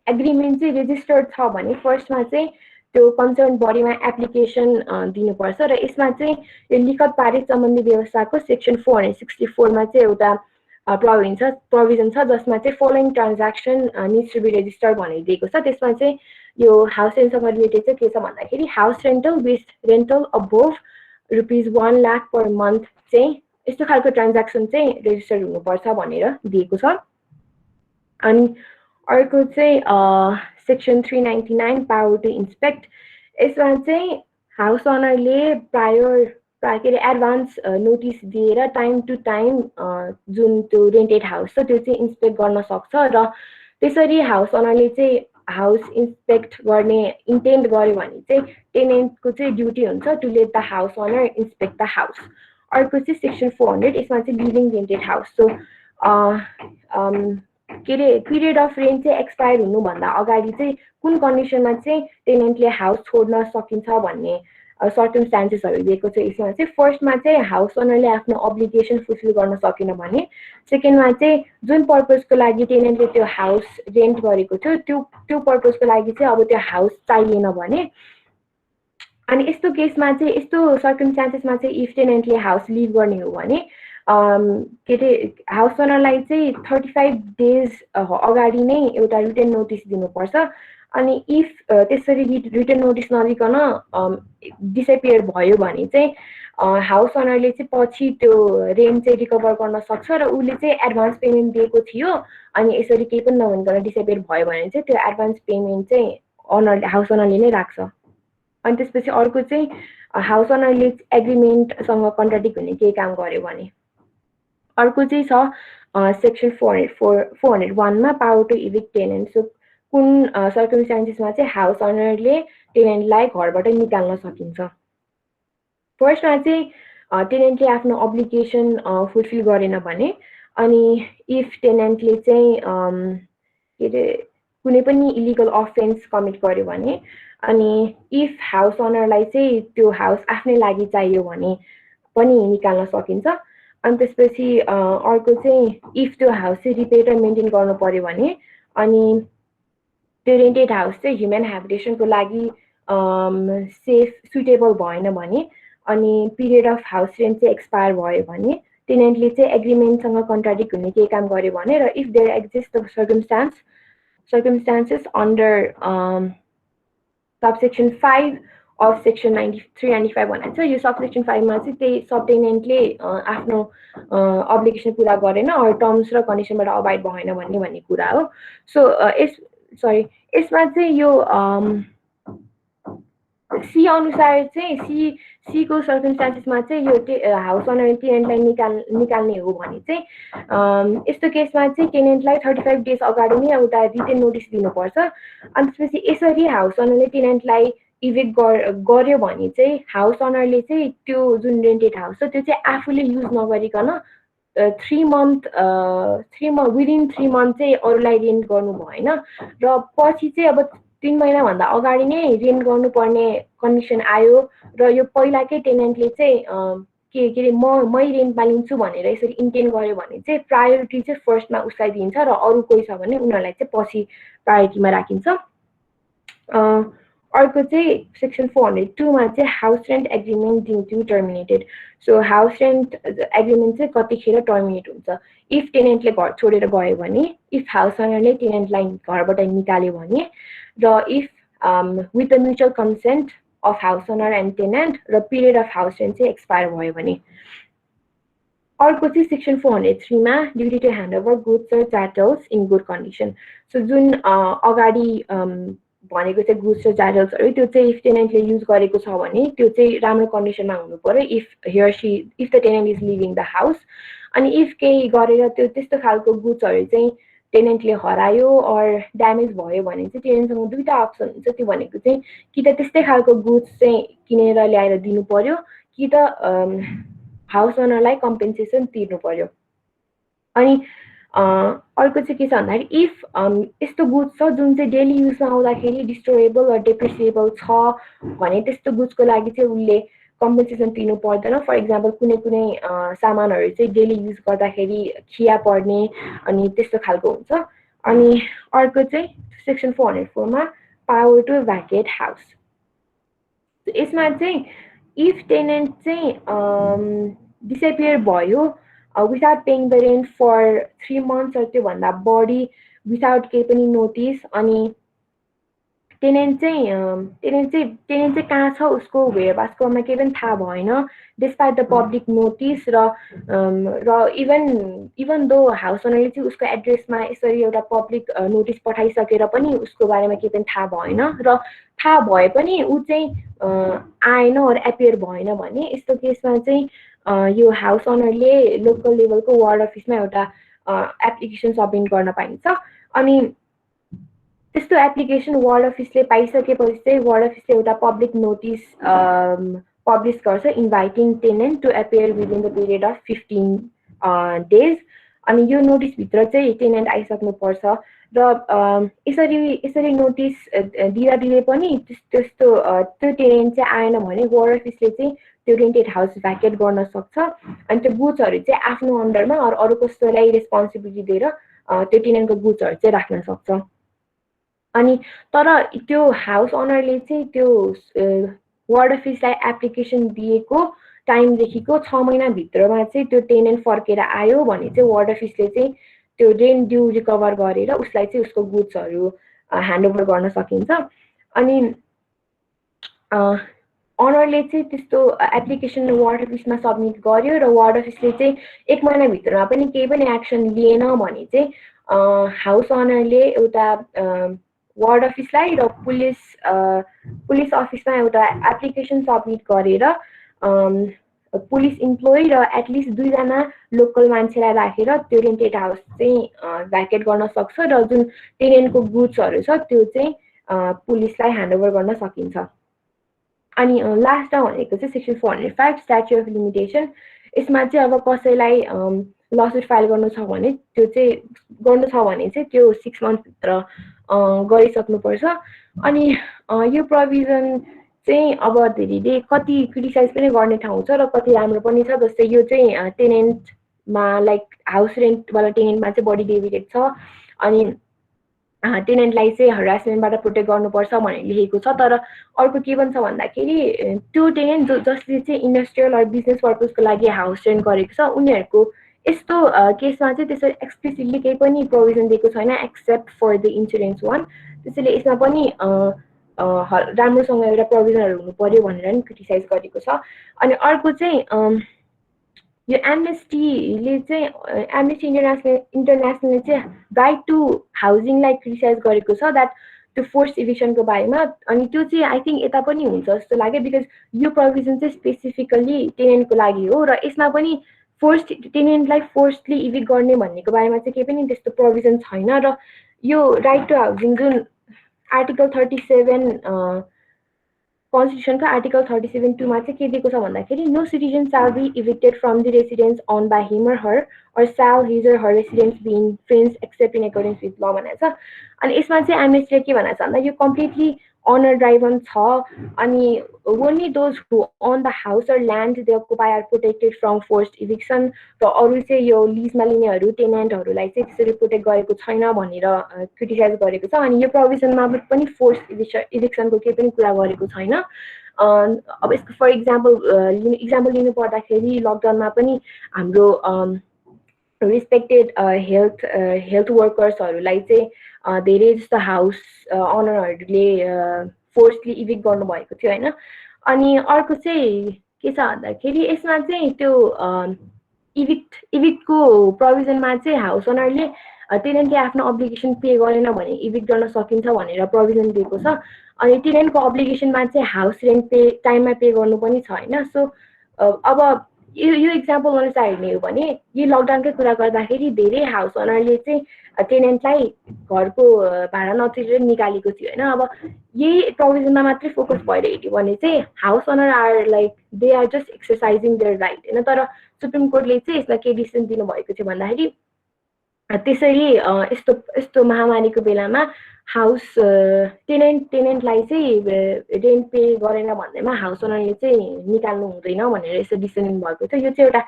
एग्रिमेन्ट चाहिँ रेजिस्टर्ड छ भने फर्स्टमा चाहिँ त्यो कन्सर्न बडीमा एप्लिकेसन दिनुपर्छ र यसमा चाहिँ यो लिखत पारित सम्बन्धी व्यवस्थाको सेक्सन 464 मा चाहिँ एउटा प्रोभिजन छ जसमा चाहिँ following transaction needs to be registered भनेर दिएको छ त्यसमा चाहिँ यो हाउस रेन्टसँग रिलेटेड चाहिँ के छ भन्दाखेरि house rental with rental above ₹1 lakh per month चाहिँ यस्तो खालको ट्रान्ज्याक्सन चाहिँ रेजिस्टर हुनुपर्छ भनेर दिएको छ अनि अर्को चाहिँ सेक्सन 399 पावर टु इन्स्पेक्ट यसमा चाहिँ हाउस ओनरले के अरे एडभान्स नोटिस दिएर टाइम टु टाइम जुन त्यो रेन्टेड हाउस छ त्यो चाहिँ इन्स्पेक्ट गर्न सक्छ र त्यसरी हाउस ओनरले चाहिँ हाउस इन्स्पेक्ट गर्ने इन्टेन्ट गर्यो भने चाहिँ टेनेन्टको चाहिँ ड्युटी हुन्छ to let the house owner inspect the house अर्को चाहिँ सेक्सन 400 यसमा चाहिँ लिभिङ रेन्टेड हाउस सो के अरे पिरियड अफ रेन्ट चाहिँ एक्सपायर हुनुभन्दा अगाडि चाहिँ कुन कन्डिसनमा चाहिँ टेनेन्टले हाउस छोड्न सकिन्छ भन्ने सर्कमस्टान्सेसहरू दिएको छ यसमा चाहिँ फर्स्टमा चाहिँ हाउस ओनरले आफ्नो अब्लिगेसन फुलफिल गर्न सकेन भने सेकेन्डमा चाहिँ जुन पर्पजको लागि टेनेन्टले त्यो हाउस रेन्ट गरेको थियो त्यो पर्पजको लागि चाहिँ अब त्यो हाउस चाहिएन भने अनि यस्तो केसमा चाहिँ यस्तो सर्कमस्टान्सेसमा चाहिँ इफ टेनेन्टले हाउस लिभ गर्ने हो भने के अरे हाउस ओनरलाई चाहिँ 35 डेज अगाडि नै एउटा रिटन नोटिस दिनुपर्छ अनि इफ त्यसरी रिटर्न नोटिस नदिकन डिसएपियर भयो भने चाहिँ हाउस ओनरले चाहिँ पछि त्यो रेन्ट चाहिँ रिकभर गर्न सक्छ र उसले चाहिँ एडभान्स पेमेन्ट दिएको थियो अनि यसरी केही पनि नभनिकन डिसएपियर भयो भने चाहिँ त्यो एडभान्स पेमेन्ट चाहिँ हाउस ओनरले नै राख्छ। अनि त्यसपछि अर्को चाहिँ हाउस ओनरले एग्रिमेन्टसँग कन्ट्राडिक्ट हुने केही काम गर्यो भने। अर्को चाहिँ छ सेक्सन 401 मा पावर टु इभिक्ट टेनेन्ट। सो कुन सर्कमस्टान्सेसमा चाहिँ हाउस ओनरले टेनेन्टलाई घरबाट निकाल्न सकिन्छ। फर्स्टमा चाहिँ टेनेन्टले आफ्नो अब्लिगेसन फुलफिल गरेन भने अनि इफ टेनेन्टले चाहिँ के अरे कुनै पनि इलिगल अफेन्स कमिट गर्यो भने अनि इफ हाउस ओनरलाई चाहिँ त्यो हाउस आफ्नै लागि चाहियो भने पनि निकाल्न सकिन्छ। अनि त्यसपछि अर्को चाहिँ इफ त्यो हाउस चाहिँ रिपेयर र मेन्टेन गर्नु पर्यो भने अनि त्यो रेन्टेड हाउस चाहिँ ह्युमन हेबिटेसनको लागि सेफ सुटेबल भएन भने अनि पिरियड अफ हाउस रेन्ट चाहिँ एक्सपायर भयो भने टेनेन्टले चाहिँ एग्रिमेन्टसँग कन्ट्राडिक्ट हुने केही काम गर्यो भने र if there exist the circumstances under subsection 5 of section 9395 भनेको छ। यो सबसेक्सन 5 मा चाहिँ त्यही सबटेनेन्टले आफ्नो अब्लिगेसन पुरा गरेन अर टर्म्स र कन्डिसनबाट अबाइड भएन भन्ने कुरा हो। सो यसमा चाहिँ यो सी अनुसार चाहिँ सी को सर्कमस्टान्सेसमा चाहिँ यो हाउस ओनरले टेनेन्टलाई निकाल्ने हो भने चाहिँ यस्तो केसमा चाहिँ टेनेन्टलाई 35 डेज अगाडि नै एउटा रिटेन नोटिस दिनुपर्छ। अनि त्यसपछि यसरी हाउस ओनरले टेनेन्टलाई इभिक्ट गर्यो भने चाहिँ हाउस ओनरले चाहिँ त्यो जुन रेन्टेड हाउस छ त्यो चाहिँ आफूले युज नगरिकन 3 मन्थ विदिन 3 मन्थ चाहिँ अरूलाई रेन्ट गर्नु भएन र पछि चाहिँ अब 3 महिनाभन्दा अगाडि नै रेन्ट गर्नुपर्ने कन्डिसन आयो र यो पहिलाकै टेनेन्टले चाहिँ के अरे मै रेन्टमा लिन्छु भनेर यसरी इन्टेन्ड गर्यो भने चाहिँ प्रायोरिटी चाहिँ फर्स्टमा उसलाई दिन्छ र अरू कोही छ भने उनीहरूलाई चाहिँ पछि प्रायोरिटीमा राखिन्छ। अर्को चाहिँ सेक्सन 402 मा चाहिँ house rent agreement due to terminated. So house rent agreement चाहिँ कतिखेर टर्मिनेट हुन्छ इफ टेनेन्टले घर छोडेर गयो भने, इफ हाउस ओनरले टेनेन्टलाई घरबाट निकाल्यो भने र if with the mutual consent of house owner and tenant र पिरियड अफ हाउस रेन्ट चाहिँ एक्सपायर भयो भने। अर्को चाहिँ सेक्सन 403 मा duty to hand over goods र chattels in good condition. So जुन अगाडि भनेको चाहिँ गुड्स र च्याटल्सहरू त्यो चाहिँ इफ टेनेन्टले युज गरेको छ भने त्यो चाहिँ राम्रो कन्डिसनमा हुनु पर्यो if the tenant is living the house. अनि इफ केही गरेर त्यो त्यस्तो खालको गुड्सहरू चाहिँ टेनेन्टले हरायो अर ड्यामेज भयो भने चाहिँ टेनेन्टसँग दुईटा अप्सन हुन्छ। त्यो भनेको चाहिँ कि त त्यस्तै खालको गुड्स चाहिँ किनेर ल्याएर दिनु पर्यो कि त हाउस ओनरलाई कम्पेन्सेसन तिर्नु पर्यो। अनि अर्को चाहिँ के छ भन्दाखेरि इफ यस्तो गुड्स छ जुन चाहिँ डेली युजमा आउँदाखेरि डिस्ट्रोएबल र डेप्रिसिएबल छ भने त्यस्तो गुड्सको लागि चाहिँ उसले कम्पेन्सेसन तिर्नु पर्दैन। फर इक्जाम्पल कुनै सामानहरू चाहिँ डेली युज गर्दाखेरि खिया पर्ने अनि त्यस्तो खालको हुन्छ। अनि अर्को चाहिँ सेक्सन 404 मा पावर टु भ्याकेट हाउस। यसमा चाहिँ इफ टेनेन्ट चाहिँ डिसएपियर भयो without paying the rent for 3 months र त्योभन्दा बढी विदाउट केही पनि नोटिस अनि टेनेन्ट चाहिँ कहाँ छ उसको वेयरबासकोमा केही पनि थाहा भएन डिस्पाइट द पब्लिक नोटिस र इभन दो हाउस ओनरले चाहिँ उसको एड्रेसमा यसरी एउटा पब्लिक नोटिस पठाइसकेर पनि उसको बारेमा केही पनि थाहा भएन र थाहा भए पनि ऊ चाहिँ आएन अर एपियर भएन भने यस्तो केसमा चाहिँ यो हाउस ओनरले लोकल लेभलको वार्ड अफिसमा एउटा एप्लिकेसन सबमिट गर्न पाइन्छ। अनि त्यस्तो एप्लिकेसन वार्ड अफिसले पाइसकेपछि चाहिँ वार्ड अफिसले एउटा पब्लिक नोटिस पब्लिस गर्छ inviting tenant to appear within the period of 15 days. अनि यो नोटिसभित्र चाहिँ टेनेन्ट आइसक्नुपर्छ र यसरी नोटिस दिँदै पनि त्यो टेनेन्ट चाहिँ आएन भने वार्ड अफिसले चाहिँ त्यो रेन्टेड हाउस भ्याकेट गर्न सक्छ। अनि त्यो गुड्सहरू चाहिँ आफ्नो अन्डरमा अरू कसैलाई रेस्पोन्सिबिलिटी दिएर त्यो टेनेन्टको गुड्सहरू चाहिँ राख्न सक्छ। अनि तर त्यो हाउस ओनरले चाहिँ त्यो वार्ड अफिसलाई एप्लिकेसन दिएको टाइमदेखिको 6 महिनाभित्रमा चाहिँ त्यो टेनेन्ट फर्केर आयो भने चाहिँ वार्ड अफिसले चाहिँ त्यो रेन्ट ड्यू रिकभर गरेर उसलाई चाहिँ उसको गुड्सहरू ह्यान्डओभर गर्न सकिन्छ। अनि अनरले चाहिँ त्यस्तो एप्लिकेसन वार्ड अफिसमा सब्मिट गर्यो र वार्ड अफिसले चाहिँ 1 महिनाभित्रमा पनि केही पनि एक्सन लिएन भने चाहिँ हाउस अनरले एउटा वार्ड अफिसलाई र पुलिस अफिसमा एउटा एप्लिकेसन सब्मिट गरेर पुलिस इम्प्लोइ र एटलिस्ट 2 जना लोकल मान्छेलाई राखेर त्यो रेन्टेड हाउस चाहिँ भ्याकेट गर्न सक्छ र जुन टेनेन्टको गुड्सहरू छ त्यो चाहिँ पुलिसलाई ह्यान्डओभर गर्न सकिन्छ। अनि लास्टमा भनेको चाहिँ सेक्सन 405 स्ट्याच्यु अफ लिमिटेसन। यसमा चाहिँ अब कसैलाई लसुट फाइल गर्नु छ भने त्यो 6 मन्थभित्र गरिसक्नुपर्छ। अनि यो प्रोभिजन चाहिँ अब धेरैले कति क्रिटिसाइज पनि गर्ने ठाउँ छ र कति राम्रो पनि छ। जस्तै यो चाहिँ टेनेन्टमा लाइक हाउस रेन्टवाला टेनेन्टमा चाहिँ बढी डेभिडेड छ। अनि टेनेन्टलाई चाहिँ हरासमेन्टबाट प्रोटेक्ट गर्नुपर्छ भनेर लेखेको छ। तर अर्को के भन्छ भन्दाखेरि त्यो टेनेन्ट जसले चाहिँ इन्डस्ट्रियल अर बिजनेस पर्पजको लागि हाउस रेन्ट गरेको छ उनीहरूको यस्तो केसमा चाहिँ त्यसरी एक्सप्लिसिटली केही पनि प्रोभिजन दिएको छैन except for the insurance one. त्यसैले यसमा पनि राम्रोसँग एउटा प्रोभिजनहरू हुनु पर्यो भनेर नि क्रिटिसाइज गरेको छ। अनि अर्को चाहिँ यो एमनेस्टीले चाहिँ एमनेस्टी इन्टरनेसनलले चाहिँ राइट टु हाउसिङलाई क्रिटिसाइज गरेको छ द्याट त्यो फोर्स इभिक्सनको बारेमा। अनि त्यो चाहिँ आई थिङ्क यता पनि हुन्छ जस्तो लाग्यो बिकज यो प्रोभिजन चाहिँ स्पेसिफिकल्ली टेनेन्टको लागि हो र यसमा पनि टेनेन्टलाई फोर्सली इभिक्ट गर्ने भन्नेको बारेमा चाहिँ केही पनि त्यस्तो प्रोभिजन छैन। र यो राइट टु हाउसिङ जुन आर्टिकल 37 कन्स्टिट्युसनको आर्टिकल 37(2) चाहिँ के दिएको छ भन्दाखेरि no citizen shall be evicted from the residence owned by him or her or shall his or her residence be in fenced except in accordance with law भनेको छ। अनि यसमा चाहिँ एमनेस्टीले के भनेको छ भन्दा यो कम्प्लिटली अनर ड्राइभन छ। अनि only those who own the house or land they occupy are protected from forced eviction। र अरू चाहिँ यो लिजमा लिनेहरू टेनेन्टहरूलाई चाहिँ त्यसरी प्रोटेक्ट गरेको छैन भनेर क्रिटिसाइज गरेको छ। अनि यो प्रोभिजनमा पनि फोर्स इभिक्सनको केही पनि कुरा गरेको छैन। अब यसको फर इक्जाम्पल लिनु पर्दाखेरि लकडाउनमा पनि हाम्रो रिस्पेक्टेड हेल्थ वर्कर्सहरूलाई चाहिँ धेरै जस्तो हाउस अनरहरूले फोर्सली इभिक्ट गर्नुभएको थियो होइन। अनि अर्को चाहिँ के छ भन्दाखेरि यसमा चाहिँ त्यो इभिक्टको प्रोभिजनमा चाहिँ हाउस ओनरले टेनेन्टले आफ्नो अब्लिगेसन पे गरेन भने इभिक्ट गर्न सकिन्छ भनेर प्रोभिजन दिएको छ। अनि टेनेन्टको अब्लिगेसनमा चाहिँ हाउस रेन्ट टाइममा पे गर्नु पनि छ होइन। सो अब यो इक्जाम्पल अनुसार हेर्ने हो भने यो लकडाउनकै कुरा गर्दाखेरि धेरै हाउस ओनरले चाहिँ टेनेन्टलाई घरको भाडा नतिरेर निकालेको थियो होइन। अब यही प्रोभिजनमा मात्रै फोकस भएर हेऱ्यो भने चाहिँ house owner are like they are just exercising their right होइन। तर सुप्रिम कोर्टले चाहिँ यसमा के डिसिसन दिनुभएको थियो भन्दाखेरि त्यसरी यस्तो महामारीको बेलामा हाउस टेनेन्टलाई चाहिँ रेन्ट पे गरेन भन्दैमा हाउस ओनरले चाहिँ निकाल्नु हुँदैन भनेर यसो डिसिसन लिनुभएको थियो। यो चाहिँ एउटा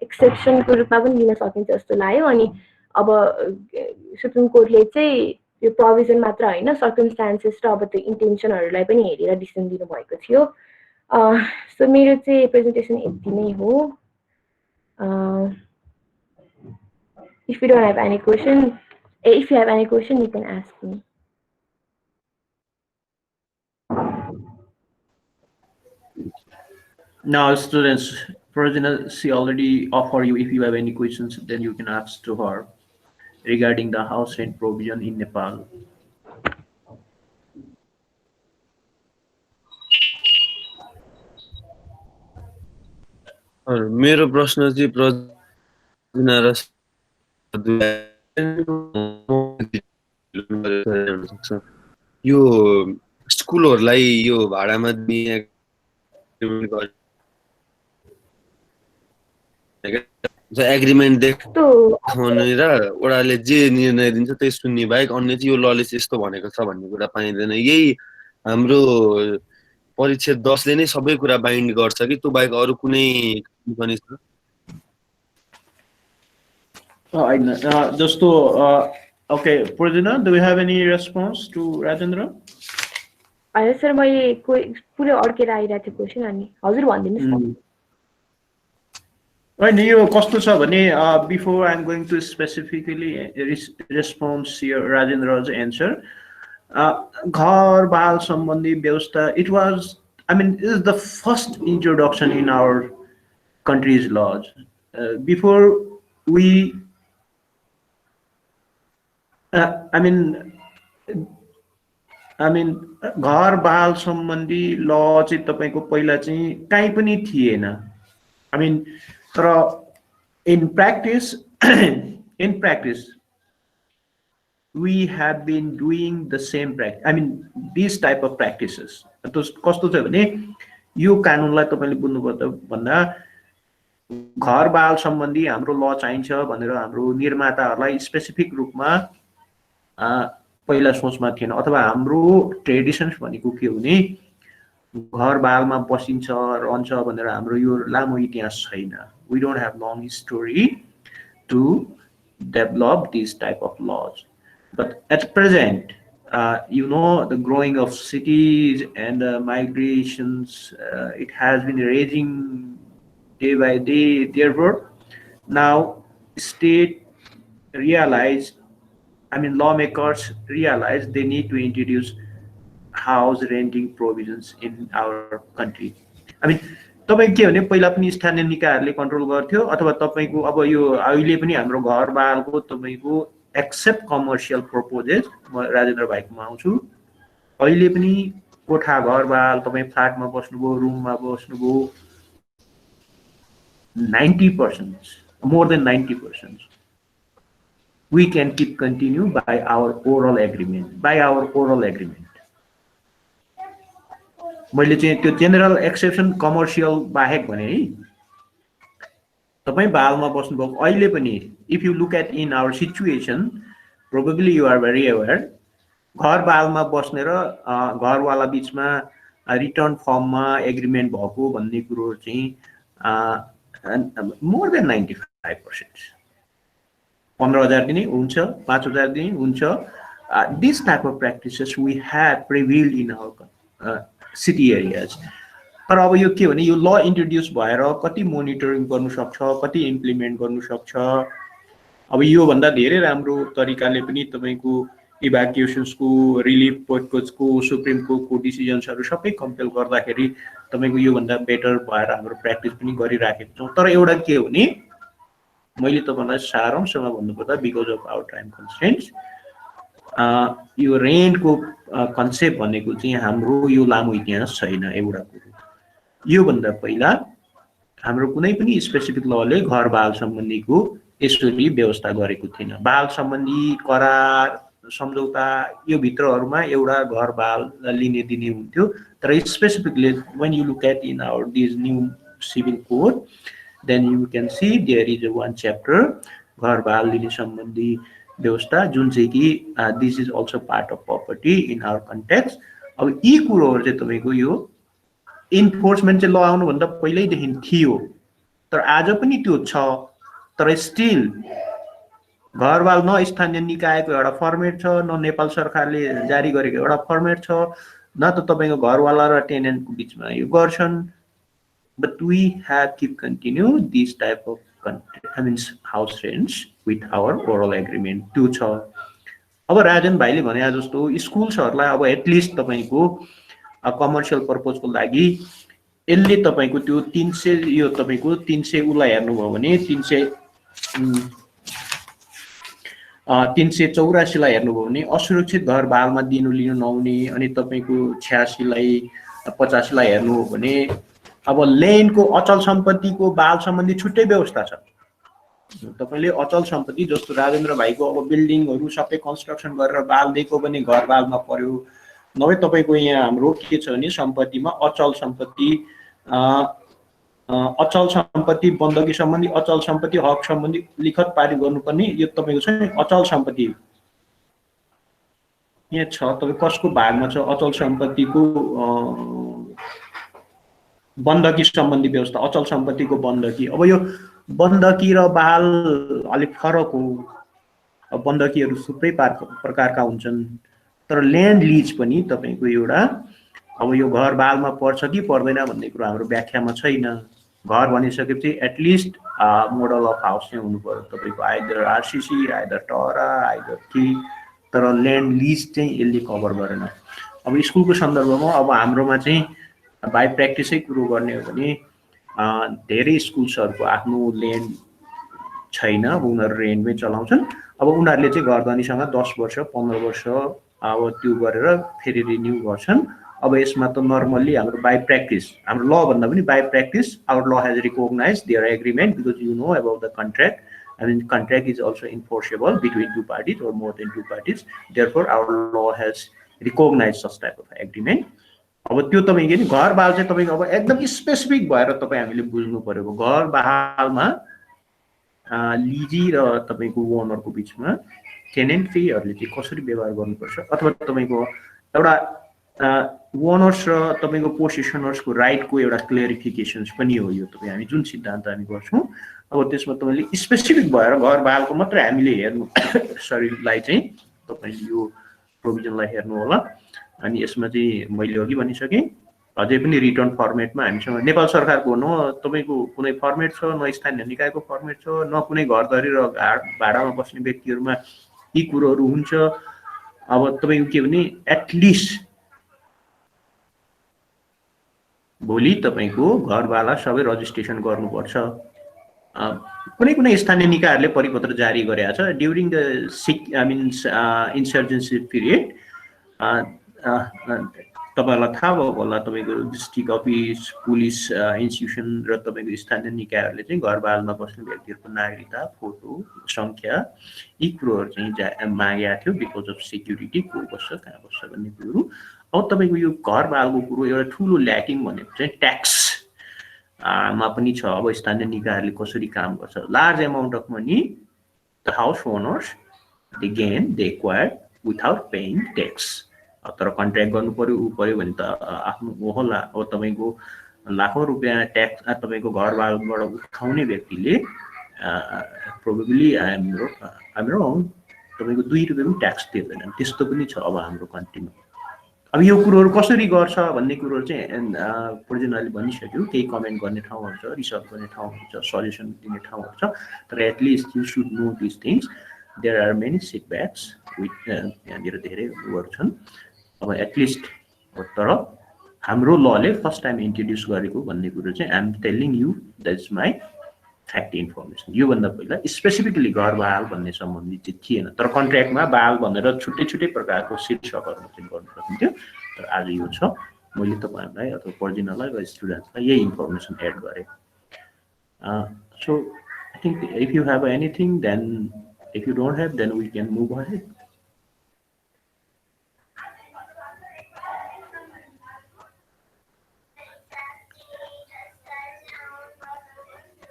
एक्सेप्सनको रूपमा पनि लिन सकिन्छ जस्तो लाग्यो। अनि अब सुप्रिम कोर्टले चाहिँ यो प्रोभिजन मात्र होइन सर्कमस्टान्सेस र अब त्यो इन्टेन्सनहरूलाई पनि हेरेर डिसिसन दिनुभएको थियो। सो मेरो चाहिँ प्रेजेन्टेसन यति नै हो। If you don't have any question, if you have any question, you can ask me. Now, students, Prajna, she already offered you. If you have any questions, then you can ask to her regarding the house rent provision in Nepal. मेरो प्रश्न चाहिँ प्रजना र यो स्कुलहरूलाई यो भाडामा दिने agreement देखाउने र वडाले जे निर्णय दिन्छ त्यही सुन्ने बाहेक अन्य चाहिँ यो लले चाहिँ यस्तो भनेको छ भन्ने कुरा पाइँदैन। यही हाम्रो परिच्छेद 10 ले नै सबै कुरा बाइन्ड गर्छ कि त्यो बाहेक अरू कुनै पनि छ? जस्तो okay, Prajna, do you have any response to Rajendra? होइन सर मैले पुरै अड्केर आइरहेको थियो क्वेसन अनि हजुर भनिदिनुहोस् न। होइन यो कस्तो छ भने before I am going to specifically response here Rajendra's answer, घर बाल सम्बन्धी व्यवस्था, it was, I mean, it is the first introduction in our country's laws. Before we, I mean, घर बाल सम्बन्धी ल चाहिँ तपाईको पहिला चाहिँ कहीँ पनि थिएन. I mean, तर in practice, in practice, we have been doing the same practice. I mean, these type of practices. कस्तो छ भने यो कानुनलाई तपाईले बुझ्नुपर्दा भन्दा घर बाल सम्बन्धी हाम्रो ल चाहिन्छ भनेर हाम्रो निर्माताहरूलाई स्पेसिफिक रूपमा पहिला सोचमा थिएन. अथवा हाम्रो ट्रेडिसन्स भनेको के हो भने घर बालमा बसिन्छ रहन्छ भनेर हाम्रो यो लामो इतिहास छैन. We don't have long history to develop these type of laws. But at present, the growing of cities and migrations, it has been raising day by day. Therefore, now state realized, lawmakers realize they need to introduce house renting provisions in our country. तपाईको के भने पहिला पनि स्थानीय निकायहरूले control गर्थ्यो अथवा तपाईको अब यो अहिले पनि हाम्रो घर बालको तपाईको एक्सेप्ट कमर्शियल प्रपोजेस, म राजेन्द्र भाइकोमा आउँछु. अहिले पनि कोठा घर बाल तपाई फ्ल्याटमा बस्नुभयो, रुममा बस्नुभयो, 90%, more than 90%, we can keep continue by our oral agreement. मैले चाहिँ त्यो जेनरल एक्सेप्सन कमर्शियल बाहेक भने है, तपाई बालमा बस्नुभयो अहिले पनि, if you look at in our situation, probably you are very aware, घर बालमा बस्ने र घरवाला बीचमा रिटर्न फर्ममा एग्रीमेन्ट भएको भन्ने कुरो चाहिँ मोर देन 95%. 15,000 दिने हुन्छ, 5,000 दिने हुन्छ. This type of practices we have prevailed in our city areas. तर अब यो के भने यो ल इन्ट्रोड्युस भएर कति मोनिटरिङ गर्नु सक्छ, कति इम्प्लिमेन्ट गर्नु सक्छ. अब यो भन्दा धेरै राम्रो तरिकाले पनि तपाईको इभ्याकुएसन्सको, रिलिफ पोर्टको, सुप्रिम कोर्टको डिसिजन्सहरु सबै कम्पेल गर्दाखेरि तपाईको यो भन्दा बेटर भएर हाम्रो प्र्याक्टिस पनि गरिराखेको छौं. तर एउटा के हो भने मैले तपाईलाई सारांशमा भन्नुपर्दा because of our time constraints, यो रेन्टको कन्सेप्ट भनेको चाहिँ हाम्रो यो लामो इतिहास छैन. एउटा कुरो यो भन्दा पहिला हाम्रो कुनै पनि स्पेसिफिक लले घर बाल सम्बन्धीको यसरी व्यवस्था गरेको थिएन. बाल सम्बन्धी करार, सम्झौता यो भित्रहरुमा एउटा घर बाल लिने दिने हुन्थ्यो. तर specifically when you look at in our these new civil code, then you can see there is a one chapter घर बाल लिने सम्बन्धी व्यवस्था, जुन चाहिँ कि this is also part of property in our context. अब यी कुरोहरु चाहिँ तपाईको यो इन्फोर्समेन्ट चाहिँ ल आउनु भन्दा पहिल्यैदेखि थियो, तर आज पनि त्यो छ. तर स्टिल घरबाल न स्थानीय निकायको एउटा फर्मेट छ, न नेपाल सरकारले जारी गरेको एउटा फर्मेट छ, न त तपाईको घरवाला र टेनेन्टको बीचमा यो गर्छन्. But we have keep continue this type of house rents with our oral agreement. त्यो छ. अब राजन भाइले भने जस्तो स्कुल्सहरुलाई अब एटलिस्ट तपाईको कमर्शियल पर्पजको लागि यसले तपाईको त्यो 300 यो तपाईको 300 उलाई हेर्नु भयो भने 384 लाई हेर्नु भयो भने असुरक्षित घर बालमा दिनु लिनु नहुने, अनि तपाईको 86 लाई 85 लाई हेर्नु हो भने अब ल्यान्डको अचल सम्पत्तिको बाल सम्बन्धी छुट्टै व्यवस्था छ. तपाईले अचल सम्पत्ति जस्तो राजेन्द्र भाइको अब बिल्डिङहरु सबै कन्स्ट्रक्सन गरेर बाल दिएको भने घर बालमा पर्यो. नभए तपाईको यहाँ हाम्रो के छ भने सम्पत्तिमा अचल सम्पत्ति बन्दकी सम्बन्धी, अचल सम्पत्ति हक सम्बन्धी लिखत पारित गर्नुपर्ने यो तपाईको छ नि. अचल सम्पत्ति यहाँ छ, तपाई कसको भागमा छ अचल सम्पत्तिको बन्दकी सम्बन्धी व्यवस्था, अचल सम्पत्तिको बन्दकी. अब यो बन्दकी र बाल अलिक फरक हो. अब बन्दकीहरु थुप्रै प्रकारका हुन्छन्, तर ल्यान्ड लिज पनि तपाईको एउटा अब यो घर बालमा पर्छ कि पर्दैन भन्ने कुरा हाम्रो व्याख्यामा छैन. घर भनिसकेपछि एटलिस्ट मोडल अफ हाउस चाहिँ हुनु पर्यो. तपाईको either RCC, either ta-ra, either के तर ल्यान्ड लिज चाहिँ यसले कभर गरेन। अब स्कुलको सन्दर्भमा अब हाम्रोमा चाहिँ बाई प्र्याक्टिसै कुरो गर्ने हो भने धेरै स्कुल्सहरूको आफ्नो ल्यान्ड छैन, अब उनीहरू रेन्टमै चलाउँछन्। अब उनीहरूले चाहिँ घरधनीसँग 10 वर्ष 15 वर्ष अब त्यो गरेर फेरि रिन्यू गर्छन्। अब यसमा त नर्मल्ली हाम्रो बाई प्र्याक्टिस, हाम्रो ल भन्दा पनि by practice our law has recognize their agreement because you know about the contract. I mean, contract is also enforceable between two parties or more than two parties. Therefore, our law has recognized such type of agreement. अब त्यो तपाईँको नि घर बाल चाहिँ तपाईँको अब एकदम स्पेसिफिक भएर तपाईँ हामीले बुझ्नु पर्यो। घर बालमा लिजी र तपाईँको ओनरको बिचमा टेनेन्ट फेहरूले चाहिँ कसरी व्यवहार गर्नुपर्छ, अथवा तपाईँको एउटा ओनर्स र तपाईँको पोसेसनर्सको राइटको एउटा क्लियरिफिकेसन्स पनि हो यो तपाईँ हामी जुन सिद्धान्त हामी गर्छौँ। अब त्यसमा तपाईँले स्पेसिफिक भएर घर बालको मात्रै हामीले हेर्नु शरीरलाई चाहिँ तपाईँले यो प्रोभिजनलाई हेर्नु होला। अनि यसमा चाहिँ मैले अघि भनिसकेँ अझै पनि रिटर्न फर्मेटमा हामीसँग नेपाल सरकारको न तपाईँको कुनै फर्मेट छ, न स्थानीय निकायको फर्मेट छ, न कुनै घरधरी र भाडामा बस्ने व्यक्तिहरूमा यी कुरोहरू हुन्छ। अब तपाईँको के भने एटलिस्ट भोलि तपाईँको घरवाला सबै रजिस्ट्रेसन गर्नुपर्छ। कुनै कुनै स्थानीय निकायहरूले परिपत्र जारी गरेका छ ड्युरिङ द इन्सर्जेन्सी पिरियड। तपाईँलाई थाहा भएको होला, तपाईँको डिस्ट्रिक्ट अफिस पुलिस इन्स्टिट्युसन र तपाईँको स्थानीय निकायहरूले चाहिँ घरबालमा बस्ने व्यक्तिहरूको नागरिकता, फोटो, सङ्ख्या यी कुरोहरू चाहिँ मागेका थियो बिकज अफ सेक्युरिटी, को बस्छ कहाँ बस्छ भन्ने कुरोहरू। अब तपाईँको यो घरबालको कुरो एउटा ठुलो ल्याकिङ भनेको चाहिँ ट्याक्स मा पनि छ। अब स्थानीय निकायहरूले कसरी काम गर्छ, large amount of money the house owners they gain they acquire without paying tax. तर कन्ट्र्याक्ट गर्नु पर्यो ऊ पर्यो भने त आफ्नो होला। अब तपाईँको लाखौँ रुपियाँ ट्याक्स तपाईँको घरबालबाट उठाउने व्यक्तिले प्रोबेबली हाम्रो तपाईँको 2 रुपियाँ पनि ट्याक्स तिर्दैन, त्यस्तो पनि छ अब हाम्रो कन्ट्रीमा। अब यो कुरोहरू कसरी गर्छ भन्ने कुरोहरू चाहिँ प्रयोजनले भनिसक्यो। केही कमेन्ट गर्ने ठाउँहरू छ, रिसर्च गर्ने ठाउँहरू छ, सजेसन दिने ठाउँहरू छ, तर at least you should know this things. There are many setbacks with यहाँनिर धेरै उयोहरू छन्। अब एटलिस्ट तर हाम्रो लले फर्स्ट टाइम इन्ट्रोड्युस गरेको भन्ने कुरो चाहिँ I am telling you that's my fact information. योभन्दा पहिला स्पेसिफिकली घर बाल भन्ने सम्बन्धी चाहिँ थिएन, तर कन्ट्र्याक्टमा बाल भनेर छुट्टै छुट्टै प्रकारको शीर्षकहरू चाहिँ गर्नु सकिन्थ्यो। तर आज यो छ। मैले तपाईँहरूलाई अथवा पर्जिनलाई वा स्टुडेन्ट्सलाई यही इन्फर्मेसन एड गरेँ। So I think if you have anything then, if you don't have then we can move ahead.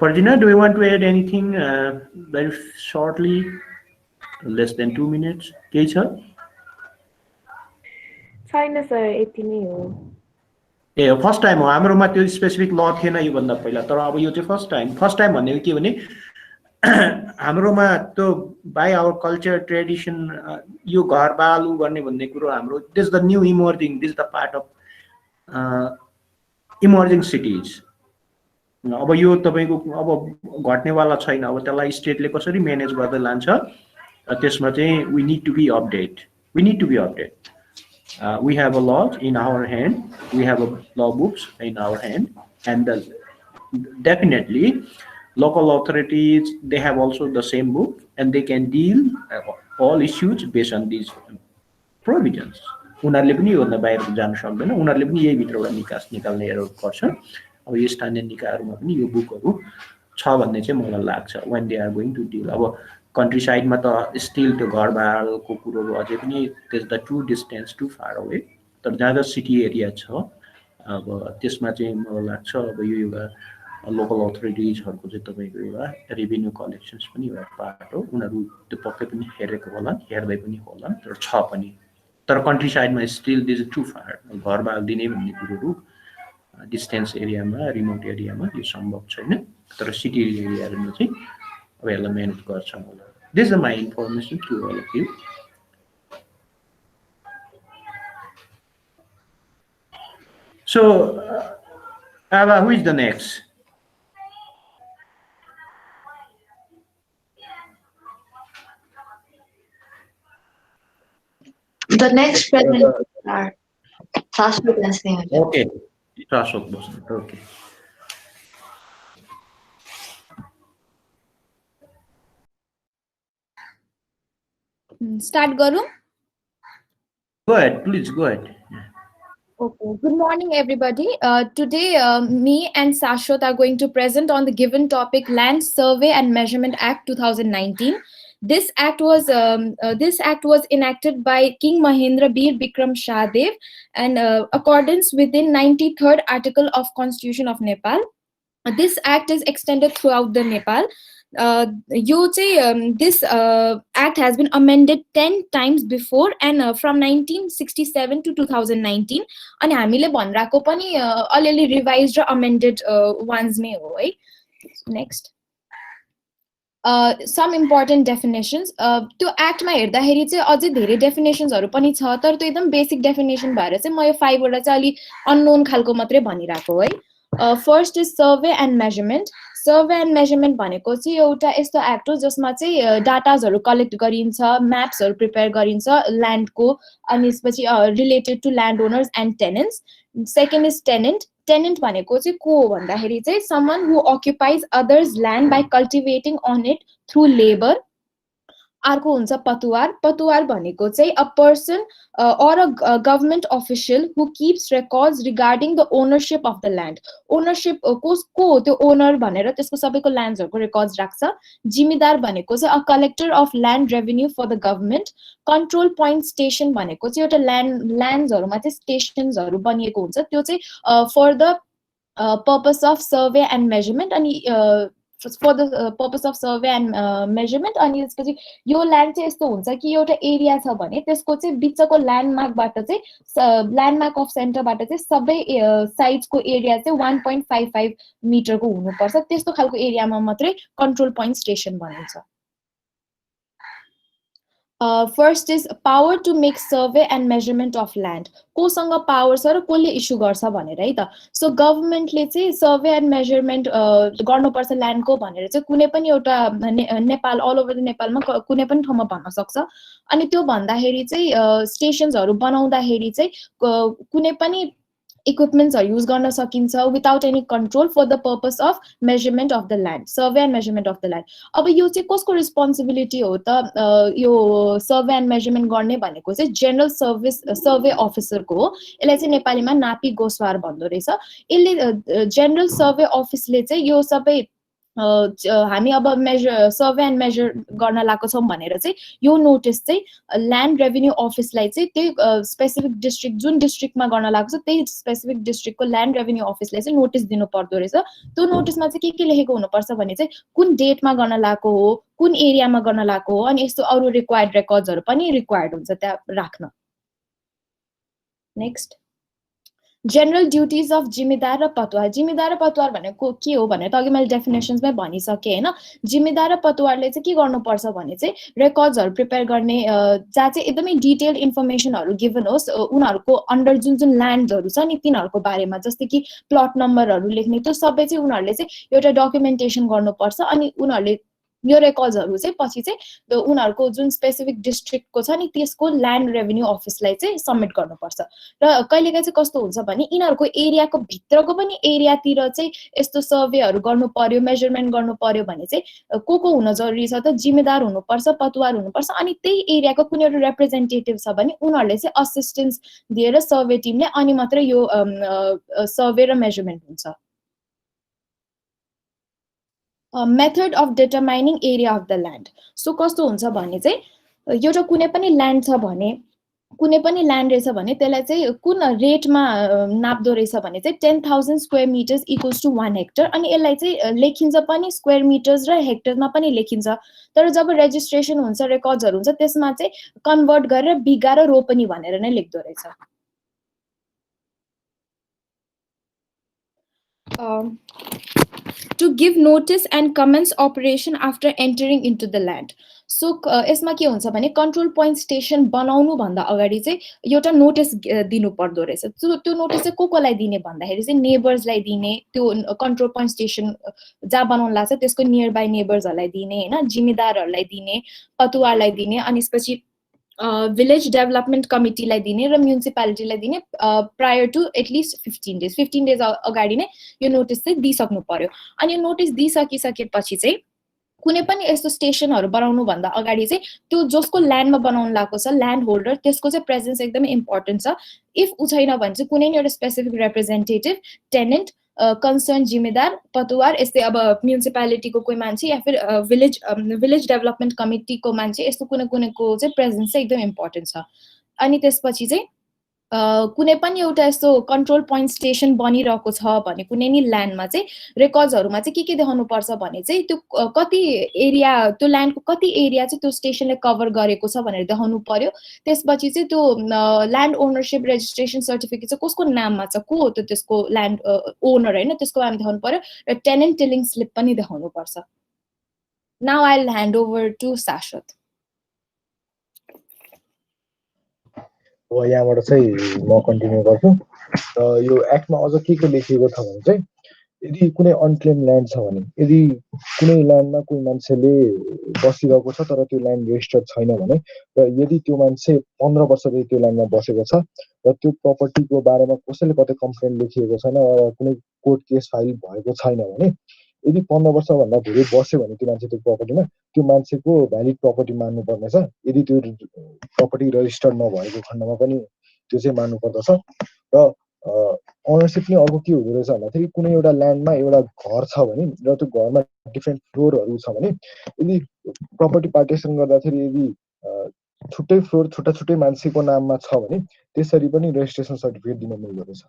Parjina, do you want to add anything very shortly? Less than 2 minutes. केही छ? छैन sir, यति नै हो। ए first time हो हाम्रोमा त्यो specific ल थिएन योभन्दा पहिला, तर अब यो चाहिँ फर्स्ट टाइम भनेको के भने हाम्रोमा त्यो बाई आवर कल्चर ट्रेडिसन यो घर बालु गर्ने भन्ने कुरो हाम्रो this the new emerging, this the part of emerging cities. अब यो तपाईँको अब घट्नेवाला छैन। अब त्यसलाई स्टेटले कसरी म्यानेज गर्दै लान्छ त्यसमा चाहिँ we need to be update. We have a law in our hand, we have a law books in our hand, and definitely local authorities, they have also the same book and they can deal all issues based on these provisions. उनीहरूले पनि योभन्दा बाहिर जान सक्दैन, उनीहरूले पनि यही भित्रबाट निकाल्ने गर्छ। अब यो स्थानीय निकायहरूमा पनि यो बुकहरू छ भन्ने चाहिँ मलाई लाग्छ when they are going to deal। अब कन्ट्री साइडमा त स्टिल त्यो घरबालको कुरोहरू अझै पनि त्यस the to distance to far away, तर जहाँ जहाँ सिटी एरिया छ अब त्यसमा चाहिँ मलाई लाग्छ अब यो एउटा लोकल अथोरिटिजहरूको चाहिँ तपाईँको एउटा रेभिन्यू कलेक्सन्स पनि एउटा पार्ट हो। उनीहरू त्यो पक्कै पनि हेरेको होला, हेर्दै पनि होला, तर छ पनि। तर कन्ट्री साइडमा still this is too far. घरबाल दिने भन्ने कुरोहरू डिस्टेन्स एरियामा, रिमोट एरियामा यो सम्भव छैन, तर सिटी एरियाहरूमा चाहिँ अब यसलाई म्यानेज गर्छौँ होला। This is my information to all of you. So Ava, who is the next? The next presenters are Shashwat and Sneha. Okay. Shashwat Bosant. Okay. Start Garu. Go ahead, please go ahead. Okay. Good morning, everybody. Today, me and Shashwat are going to present on the given topic, Land Survey and Measurement Act 2019. This act was enacted by King Mahendra Bir Bikram Shahdev and accordance within 93rd article of Constitution of Nepal. This act is extended throughout the Nepal. This act has been amended 10 times before and from 1967 to 2019 अनि हामीले भनिराको पनि अलिअलि revised र अमेन्डेड once नै हो है next some important definitions त्यो एक्टमा हेर्दाखेरि चाहिँ अझै धेरै डेफिनेसन्सहरु पनि छ तर त्यो एकदम बेसिक डेफिनेसन भएर चाहिँ म यो 5 वटा चाहिँ अलि अननोन खालको मात्रै भनिराको है first is survey and measurement survey and measurement भनेको चाहिँ एउटा यस्तो एक्ट हो जसमा चाहिँ डाटाजहरु कलेक्ट गरिन्छ म्याप्सहरु प्रिपेयर गरिन्छ ल्यान्डको अनि त्यसपछि related to land owners and tenants second is tenant tenant भनेको चाहिँ को हो भन्दाखेरि चाहिँ someone who occupies others land by cultivating on it through labour अर्को हुन्छ पतुवार पतुवार भनेको चाहिँ a person or a government official who keeps records regarding the ownership of the land ownership को हो त्यो ओनर भनेर त्यसको सबैको ल्यान्ड्सहरुको रेकर्ड्स राख्छ जिम्मेदार भनेको चाहिँ a collector of land revenue for the government control point station भनेको चाहिँ एउटा ल्यान्ड्सहरुमा चाहिँ स्टेशन्सहरु बनिएको हुन्छ त्यो चाहिँ for the purpose of survey and measurement अनि for the purpose of survey and measurement अनि त्यसपछि यो ल्यान्ड चाहिँ यस्तो हुन्छ कि एउटा एरिया छ भने त्यसको चाहिँ बिचको ल्यान्डमार्कबाट चाहिँ ल्यान्डमार्क अफ सेन्टरबाट चाहिँ सबै साइड्सको एरिया चाहिँ 1.55 मिटरको हुनुपर्छ त्यस्तो खालको एरियामा मात्रै कन्ट्रोल पोइन्ट स्टेसन भनिन्छ first is power to make survey and measurement of land कोसँग पावर छ र कसले इस्यु गर्छ भनेर है त सो गभर्नमेन्टले चाहिँ सर्वे एन्ड मेजरमेन्ट गर्नुपर्छ ल्यान्डको भनेर चाहिँ कुनै पनि एउटा नेपाल अल ओभर द नेपालमा कुनै पनि ठाउँमा भन्न सक्छ अनि त्यो भन्दाखेरि चाहिँ स्टेशन्सहरु बनाउँदाखेरि चाहिँ कुनै पनि इक्विपमेन्ट्सहरु युज गर्न सकिन्छ without any control for the purpose of measurement of the land survey and measurement of the land अब यो चाहिँ कसको रिस्पोन्सिबिलिटी हो त यो सर्वे एन्ड मेजरमेन्ट गर्ने भनेको चाहिँ जेनरल सर्वे अफिसरको हो यसलाई चाहिँ नेपालीमा नापी गोसवार भन्दो रहेछ यसले जेनरल सर्वे अफिसले चाहिँ यो सबै हामी अब सर्वे एन्ड मेजर गर्न लागेको छौं भनेर चाहिँ यो नोटिस चाहिँ ल्यान्ड रेभेन्यू अफिसलाई चाहिँ त्यही स्पेसिफिक डिस्ट्रिक्ट जुन डिस्ट्रिक्टमा गर्न लागेको छ त्यही स्पेसिफिक डिस्ट्रिक्टको ल्यान्ड रेभेन्यू अफिसलाई चाहिँ नोटिस दिनु पर्दो रहेछ त्यो नोटिसमा चाहिँ के लेखेको हुनुपर्छ भने चाहिँ कुन डेटमा गर्न लागेको हो कुन एरियामा गर्न लागेको हो अनि यस्तो अरु रिक्वायर्ड रेकर्ड्सहरु पनि रिक्वायर्ड हुन्छ त्यहाँ राख्न नेक्स्ट general duties of जिम्मेदार र पतवार भनेको के हो भने त अघि मैले डेफिनेसन्समै भनिसके हैन जिम्मेदार र पतवारले चाहिँ के गर्नुपर्छ भने चाहिँ रेकर्ड्सहरु प्रिपेयर गर्ने जहाँ चाहिँ एकदमै डिटेल्ड इन्फर्मेसनहरु गिभन होस् उनीहरुको अन्डर जुन ल्यान्डहरु छ नि तिनीहरुको बारेमा जस्तै कि प्लट नम्बरहरु लेख्ने त्यो सबै चाहिँ उनीहरुले चाहिँ एउटा डकुमेन्टेसन गर्नुपर्छ अनि उनीहरुले यो रेकर्ड्सहरु चाहिँ पछि चाहिँ उनीहरुको जुन स्पेसिफिक डिस्ट्रिक्टको छ नि त्यसको ल्यान्ड रेभेन्यू अफिसलाई चाहिँ सबमिट गर्नुपर्छ र कहिलेकाहीँ चाहिँ कस्तो हुन्छ भने यिनीहरुको एरियाको भित्रको पनि एरियातिर चाहिँ यस्तो सर्वेहरु गर्नु पर्यो मेजरमेन्ट गर्नु पर्यो भने चाहिँ को हुन जरुरी छ त जिम्मेदार हुनुपर्छ पतवार हुनुपर्छ अनि त्यही एरियाको कुनै एउटा रिप्रेजेन्टेटिभ छ भने उनीहरुले चाहिँ असिस्टेन्स दिएर सर्वे टिमले अनि मात्र यो सर्वे र मेजरमेन्ट हुन्छ method of determining area of the land so कस्तो हुन्छ भने चाहिँ एउटा कुनै पनि ल्यान्ड छ भने कुनै पनि ल्यान्ड रहेछ भने त्यसलाई चाहिँ कुन रेटमा नाप्दो रहेछ भने चाहिँ 10,000 square metres equals to 1 hectare अनि यसलाई चाहिँ लेखिन्छ पनि स्क्वायर मिटर्स र हेक्टरमा पनि लेखिन्छ तर जब रेजिस्ट्रेसन हुन्छ रेकर्ड्सहरु हुन्छ त्यसमा चाहिँ कन्भर्ट गरेर बिघा र रोपनी भनेर नै लेख्दो रहेछ to give notice and commence operation after entering into the land. So यसमा के हुन्छ भने कन्ट्रोल पोइन्ट स्टेसन बनाउनु भन्दा अगाडि चाहिँ एउटा नोटिस दिनु पर्दो रहेछ त्यो नोटिस चाहिँ कोलाई दिने भन्दाखेरि चाहिँ नेबर्सलाई दिने त्यो कन्ट्रोल पोइन्ट स्टेसन जहाँ बनाउन लाग्छ त्यसको नियर बाइ नेबर्सहरुलाई दिने हैन जिम्मेदारहरुलाई दिने पतुवारलाई दिने अनि त्यसपछि village development committee लाई दिने र municipality लाई दिने prior to at least 15 days 15 days अगाडि नै यो नोटिस चाहिँ दिइसक्नु पर्यो अनि यो नोटिस दिइसकिसकेपछि चाहिँ कुनै पनि यस्तो स्टेशनहरु बनाउनु भन्दा अगाडि चाहिँ त्यो जसको ल्यान्डमा बनाउन लागेको छ ल्यान्ड होल्डर त्यसको चाहिँ प्रेजेन्स एकदमै इम्पोर्टेन्ट छ इफ उ छैन भने चाहिँ कुनै एउटा स्पेसिफिक रिप्रेजेन्टेटिभ टेनेन्ट कन्सर्न जिम्मेदार पतवार यस्तै अब म्युनिसिपालिटीको कोही मान्छे या फिर विलेज डेभलपमेन्ट कमिटीको मान्छे यस्तो कुनैको चाहिँ प्रेजेन्स चाहिँ एकदम इम्पोर्टेन्ट छ अनि त्यसपछि चाहिँ कुनै पनि एउटा यस्तो कन्ट्रोल पोइन्ट स्टेसन बनिरहेको छ भने कुनै नि ल्यान्डमा चाहिँ रेकर्ड्सहरुमा चाहिँ के देखाउनु पर्छ भने चाहिँ त्यो कति एरिया त्यो ल्यान्डको कति एरिया चाहिँ त्यो स्टेसनले कभर गरेको छ भनेर देखाउनु पर्यो त्यसपछि चाहिँ त्यो ल्यान्ड ओनरशिप रेजिस्ट्रेसन सर्टिफिकेट चाहिँ कसको नाममा छ को हो त्यो त्यसको ल्यान्ड ओनर हैन त्यसको नाम देखाउनु पर्यो र टेनेन्ट टेलिङ स्लिप पनि देखाउनु पर्छ now I will hand over to Shashwat अब यहाँबाट चाहिँ म कन्टिन्यू गर्छु र यो एक्टमा अझ के लेखिएको छ भने चाहिँ यदि कुनै अनक्लेम ल्यान्ड छ भने यदि कुनै ल्यान्डमा कुनै मान्छेले बसिरहेको छ तर त्यो ल्यान्ड रेजिस्टर्ड छैन भने र यदि त्यो मान्छे 15 वर्षदेखि त्यो ल्यान्डमा बसेको छ र त्यो प्रपर्टीको बारेमा कसैले कतै कम्प्लेन लेखिएको छैन र कुनै कोर्ट केस फाइल भएको छैन भने यदि 15 वर्षभन्दा धेरै बस्यो भने त्यो मान्छे त्यो प्रपर्टीमा त्यो मान्छेको भ्यालिड प्रपर्टी मान्नु पर्नेछ यदि त्यो प्रपर्टी रजिस्टर्ड नभएको खण्डमा पनि त्यो चाहिँ मान्नु पर्दछ र ओनरशिप पनि अर्को के हुँदो रहेछ भन्दाखेरि कुनै एउटा ल्यान्डमा एउटा घर छ भने र त्यो घरमा डिफ्रेन्ट फ्लोरहरू छ भने यदि प्रपर्टी पार्टिसन गर्दाखेरि यदि छुट्टै फ्लोर छुट्टा छुट्टै मान्छेको नाममा छ भने त्यसरी पनि रेजिस्ट्रेसन सर्टिफिकेट दिन मिल्दो रहेछ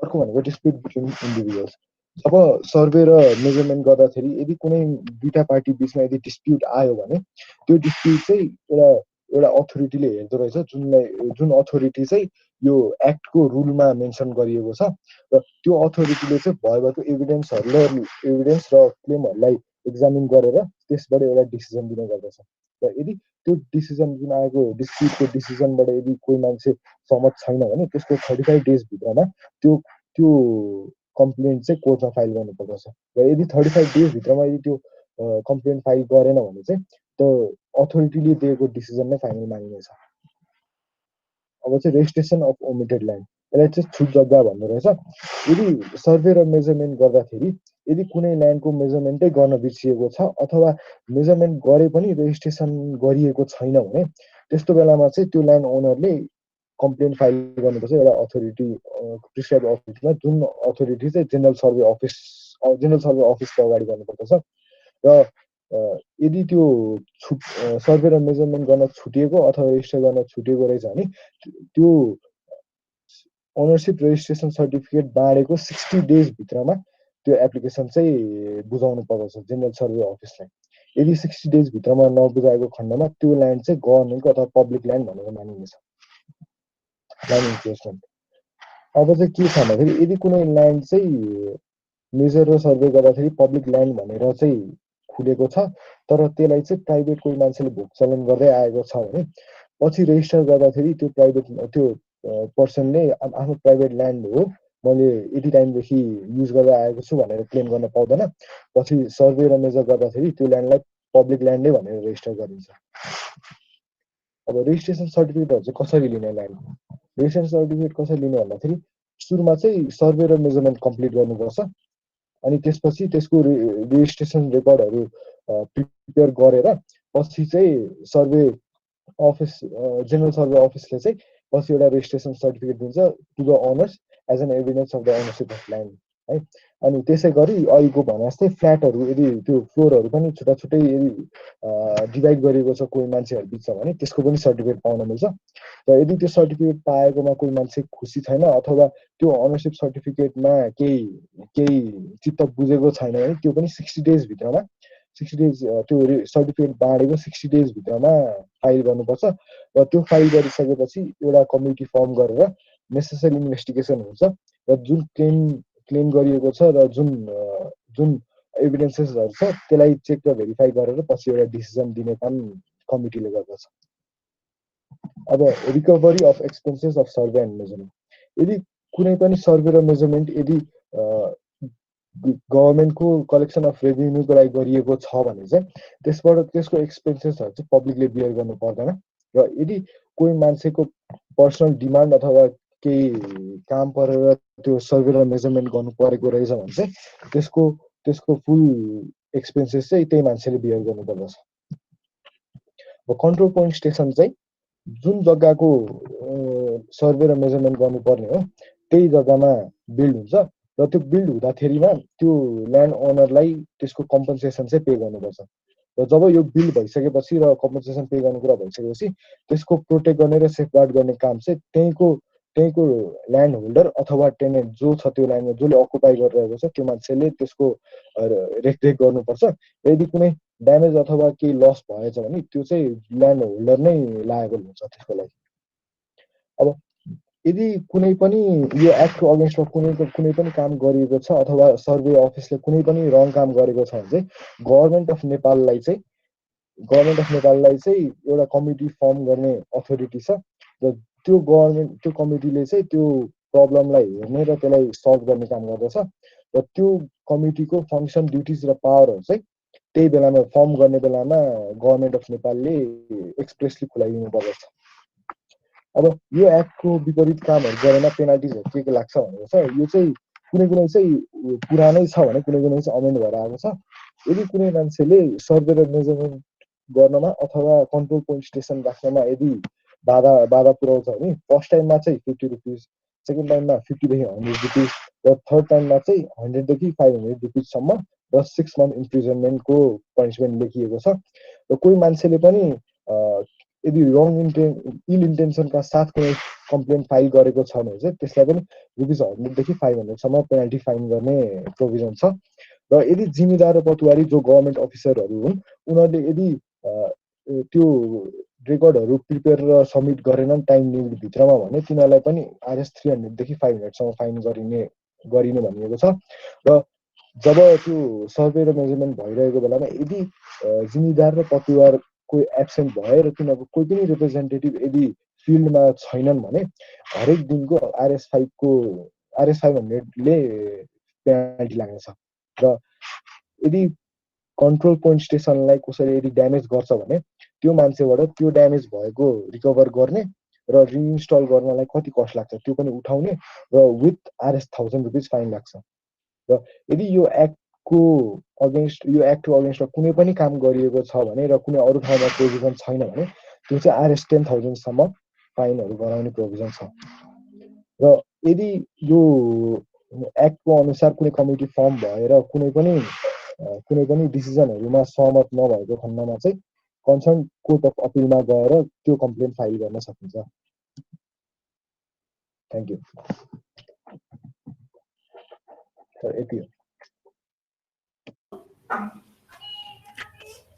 अर्को भनेको डिस्प्युट बिट्विन इन्डिभिजुअल्स जब सर्वे र मेजरमेन्ट गर्दाखेरि यदि कुनै दुईटा पार्टी बिचमा यदि डिस्प्युट आयो भने त्यो डिस्प्युट चाहिँ एउटा अथोरिटीले हेर्दो रहेछ जुन अथोरिटी चाहिँ यो एक्टको रुलमा मेन्सन गरिएको छ र त्यो अथोरिटीले चाहिँ भएको एभिडेन्स र क्लेमहरूलाई एक्जामिन गरेर त्यसबाट एउटा डिसिजन दिने गर्दछ र यदि त्यो डिसिजन जुन आएको डिस्प्युटको डिसिजनबाट यदि कोही मान्छे सहमत छैन भने त्यसको 35 डेज भित्रमा त्यो कम्प्लेन्ट चाहिँ कोर्टमा फाइल गर्नुपर्दछ र यदि 35 डेज भित्रमा यदि त्यो कम्प्लेन्ट फाइल गरेन भने चाहिँ त्यो अथोरिटीले दिएको डिसिजन नै फाइनल मानिनेछ अब चाहिँ रेजिस्ट्रेसन अफ ओमिटेड ल्यान्ड यसलाई चाहिँ छुट जग्गा भन्दो रहेछ यदि सर्वे र मेजरमेन्ट गर्दाखेरि यदि कुनै ल्यान्डको मेजरमेन्टै गर्न बिर्सिएको छ अथवा मेजरमेन्ट गरे पनि रेजिस्ट्रेसन गरिएको छैन भने त्यस्तो बेलामा चाहिँ त्यो ल्यान्ड ओनरले कम्प्लेन फाइल गर्नुपर्छ एउटा अथोरिटी प्रिस्क्राइब अथोरिटीमा जुन अथोरिटी चाहिँ जेनरल सर्वे अफिसको अगाडि गर्नुपर्दछ र यदि त्यो सर्वे र मेजरमेन्ट गर्न छुटिएको अथवा रेजिस्टर गर्न छुटिएको रहेछ भने त्यो ओनरशिप रेजिस्ट्रेसन सर्टिफिकेट बाँडेको 60 डेज भित्रमा त्यो एप्लिकेसन चाहिँ बुझाउनु पर्दछ जेनरल सर्वे अफिसलाई यदि 60 डेज भित्रमा नबुझाएको खण्डमा त्यो ल्यान्ड चाहिँ गभर्नमेन्टको अथवा पब्लिक ल्यान्ड भनेर मानिनेछ ल्यान्ड इन्क्रोचमेन्ट अब चाहिँ के छ भन्दाखेरि यदि कुनै ल्यान्ड चाहिँ मेजर र सर्वे गर्दाखेरि पब्लिक ल्यान्ड भनेर चाहिँ खुलेको छ तर त्यसलाई चाहिँ प्राइभेट कोही मान्छेले भोगचलन गर्दै आएको छ भने पछि रेजिस्टर गर्दाखेरि त्यो पर्सनले आफ्नो प्राइभेट ल्यान्ड हो मैले यति टाइमदेखि युज गर्दै आएको छु भनेर क्लेम गर्न पाउँदैन पछि सर्वे र मेजर गर्दाखेरि त्यो ल्यान्डलाई पब्लिक ल्यान्डै भनेर रेजिस्टर गरिन्छ अब रेजिस्ट्रेसन सर्टिफिकेटहरू चाहिँ कसरी लिने ल्यान्डको रेजिस्ट्रेसन सर्टिफिकेट कसरी लिने भन्दाखेरि सुरुमा चाहिँ सर्वे र मेजरमेन्ट कम्प्लिट गर्नुपर्छ अनि त्यसपछि त्यसको रेजिस्ट्रेसन रेकर्डहरू प्रिपेयर गरेर पछि चाहिँ सर्वे अफिस जेनरल सर्वे अफिसले चाहिँ पछि एउटा रेजिस्ट्रेसन सर्टिफिकेट दिन्छ to the owners as an evidence of the ownership of land है अनि त्यसै गरी अहिलेको भने जस्तै फ्ल्याटहरू यदि त्यो फ्लोरहरू पनि छुट्टा छुट्टै यदि डिभाइड गरिएको छ कोही मान्छेहरू बिच छ भने त्यसको पनि सर्टिफिकेट पाउन मिल्छ र यदि त्यो सर्टिफिकेट पाएकोमा कोही मान्छे खुसी छैन अथवा त्यो ओनरसिप सर्टिफिकेटमा केही चित्त बुझेको छैन भने त्यो पनि 60 डेज भित्रमा 60 डेज त्यो सर्टिफिकेट बाँडेको 60 डेज भित्रमा फाइल गर्नुपर्छ र त्यो फाइल गरिसकेपछि एउटा कमिटी फर्म गरेर नेसेसरी इन्भेस्टिगेसन हुन्छ र जुन क्लेम गरिएको छ र जुन एभिडेन्सेसहरू छ त्यसलाई चेक र भेरिफाई गरेर पछि एउटा डिसिजन दिने काम कमिटीले गर्दछ अब recovery of expenses of survey and measurement यदि कुनै पनि सर्वे र मेजरमेन्ट यदि गभर्नमेन्टको कलेक्सन अफ रेभिन्यूको लागि गरिएको छ भने चाहिँ त्यसबाट त्यसको एक्सपेन्सेसहरू चाहिँ पब्लिकले बियर गर्नु पर्दैन र यदि कोही मान्छेको पर्सनल डिमान्ड अथवा केही काम परेर त्यो सर्वे र मेजरमेन्ट गर्नु परेको रहेछ भने चाहिँ त्यसको फुल एक्सपेन्सेस चाहिँ त्यही मान्छेले बियर गर्नुपर्दछ। अब कन्ट्रोल पोइन्ट स्टेसन चाहिँ जुन जग्गाको सर्वे र मेजरमेन्ट गर्नुपर्ने हो त्यही जग्गामा बिल्ड हुन्छ र त्यो बिल्ड हुँदाखेरिमा त्यो ल्यान्ड ओनरलाई त्यसको कम्पन्सेसन चाहिँ पे गर्नुपर्छ। र जब यो बिल्ड भइसकेपछि र कम्पन्सेसन पे गर्ने कुरा भइसकेपछि त्यसको प्रोटेक्ट गर्ने र सेफगार्ड गर्ने काम चाहिँ त्यहीँको ल्यान्ड होल्डर अथवा टेनेन्ट जो छ त्यो ल्यान्डमा जसले अकुपाई गरिरहेको छ त्यो मान्छेले त्यसको रेखदेख गर्नुपर्छ। यदि कुनै ड्यामेज अथवा केही लस भएछ भने त्यो चाहिँ ल्यान्ड होल्डर नै लायबल हुन्छ त्यसको लागि। अब यदि कुनै पनि यो एक्टको अगेन्स्टमा कुनै पनि काम गरिएको छ अथवा सर्वे अफिसले कुनै पनि रङ काम गरेको छ भने चाहिँ गभर्मेन्ट अफ नेपाललाई चाहिँ एउटा कमिटी फर्म गर्ने अथोरिटी छ र त्यो कमिटीले चाहिँ त्यो प्रब्लमलाई हेर्ने र त्यसलाई सल्भ गर्ने काम गर्दछ र त्यो कमिटीको फङ्सन ड्युटिज र पावरहरू चाहिँ त्यही बेलामा फर्म गर्ने बेलामा गभर्मेन्ट अफ नेपालले एक्सप्रेसली खुलाइदिनु पर्दछ। अब यो एक्टको विपरीत कामहरू गरेमा पेनाल्टिजहरू के लाग्छ भनेको छ। यो चाहिँ कुनै चाहिँ पुरानै छ भने कुनै चाहिँ अमेन्ड भएर आएको छ। यदि कुनै मान्छेले सर्वे र मेजरमेन्ट गर्नमा अथवा कन्ट्रोल पोइन्ट स्टेसन राख्नमा यदि बाधा पुऱ्याउँछ भने फर्स्ट टाइममा चाहिँ 50 रुपिस, सेकेन्ड टाइममा 50देखि 100 रुपिस र थर्ड टाइममा चाहिँ 100देखि 500 रुपिससम्म र 6 मन्थ इम्प्रिजनमेन्टको पनिसमेन्ट लेखिएको छ। र कोही मान्छेले पनि यदि इल इन्टेन्सनका साथ कुनै कम्प्लेन फाइल गरेको छ भने चाहिँ त्यसलाई पनि ₹100देखि 500सम्म पेनाल्टी फाइन गर्ने प्रोभिजन छ। र यदि जिम्मेदार र पटुवारी जो गभर्मेन्ट अफिसरहरू हुन् उनीहरूले यदि त्यो रेकर्डहरू प्रिपेयर र सबमिट गरेनन् टाइम लिमिट भित्रमा भने तिनीहरूलाई पनि RS 300देखि 500सम्म फाइन गरिने भनिएको छ। र जब त्यो सर्वे र मेजरमेन्ट भइरहेको बेलामा यदि जिम्मेदार र पटुवार कोही एब्सेन्ट भए र तिनीहरूको कोही पनि रिप्रेजेन्टेटिभ यदि फिल्डमा छैनन् भने हरेक दिनको RS 500ले पेनाल्टी लाग्नेछ। र यदि कन्ट्रोल पोइन्ट स्टेसनलाई कसैले यदि ड्यामेज गर्छ भने त्यो मान्छेबाट त्यो ड्यामेज भएको रिकभर गर्ने र रिइन्स्टल गर्नलाई कति कस्ट लाग्छ त्यो पनि उठाउने र विथ RS 1000 रुपिस फाइन लाग्छ। र यदि यो एक्टको अगेन्स्टमा कुनै पनि काम गरिएको छ भने र कुनै अरू ठाउँमा प्रोभिजन छैन भने त्यो चाहिँ RS 10,000सम्म फाइनहरू गराउने प्रोभिजन छ। र यदि यो एक्टको अनुसार कुनै कमिटी फर्म भएर कुनै पनि डिसिजनहरूमा सहमत नभएको खण्डमा चाहिँ कन्सर्न कोर्ट अफ अपिलमा गएर त्यो कम्प्लेन फाइल गर्न सकिन्छ। Thank you. यति हो।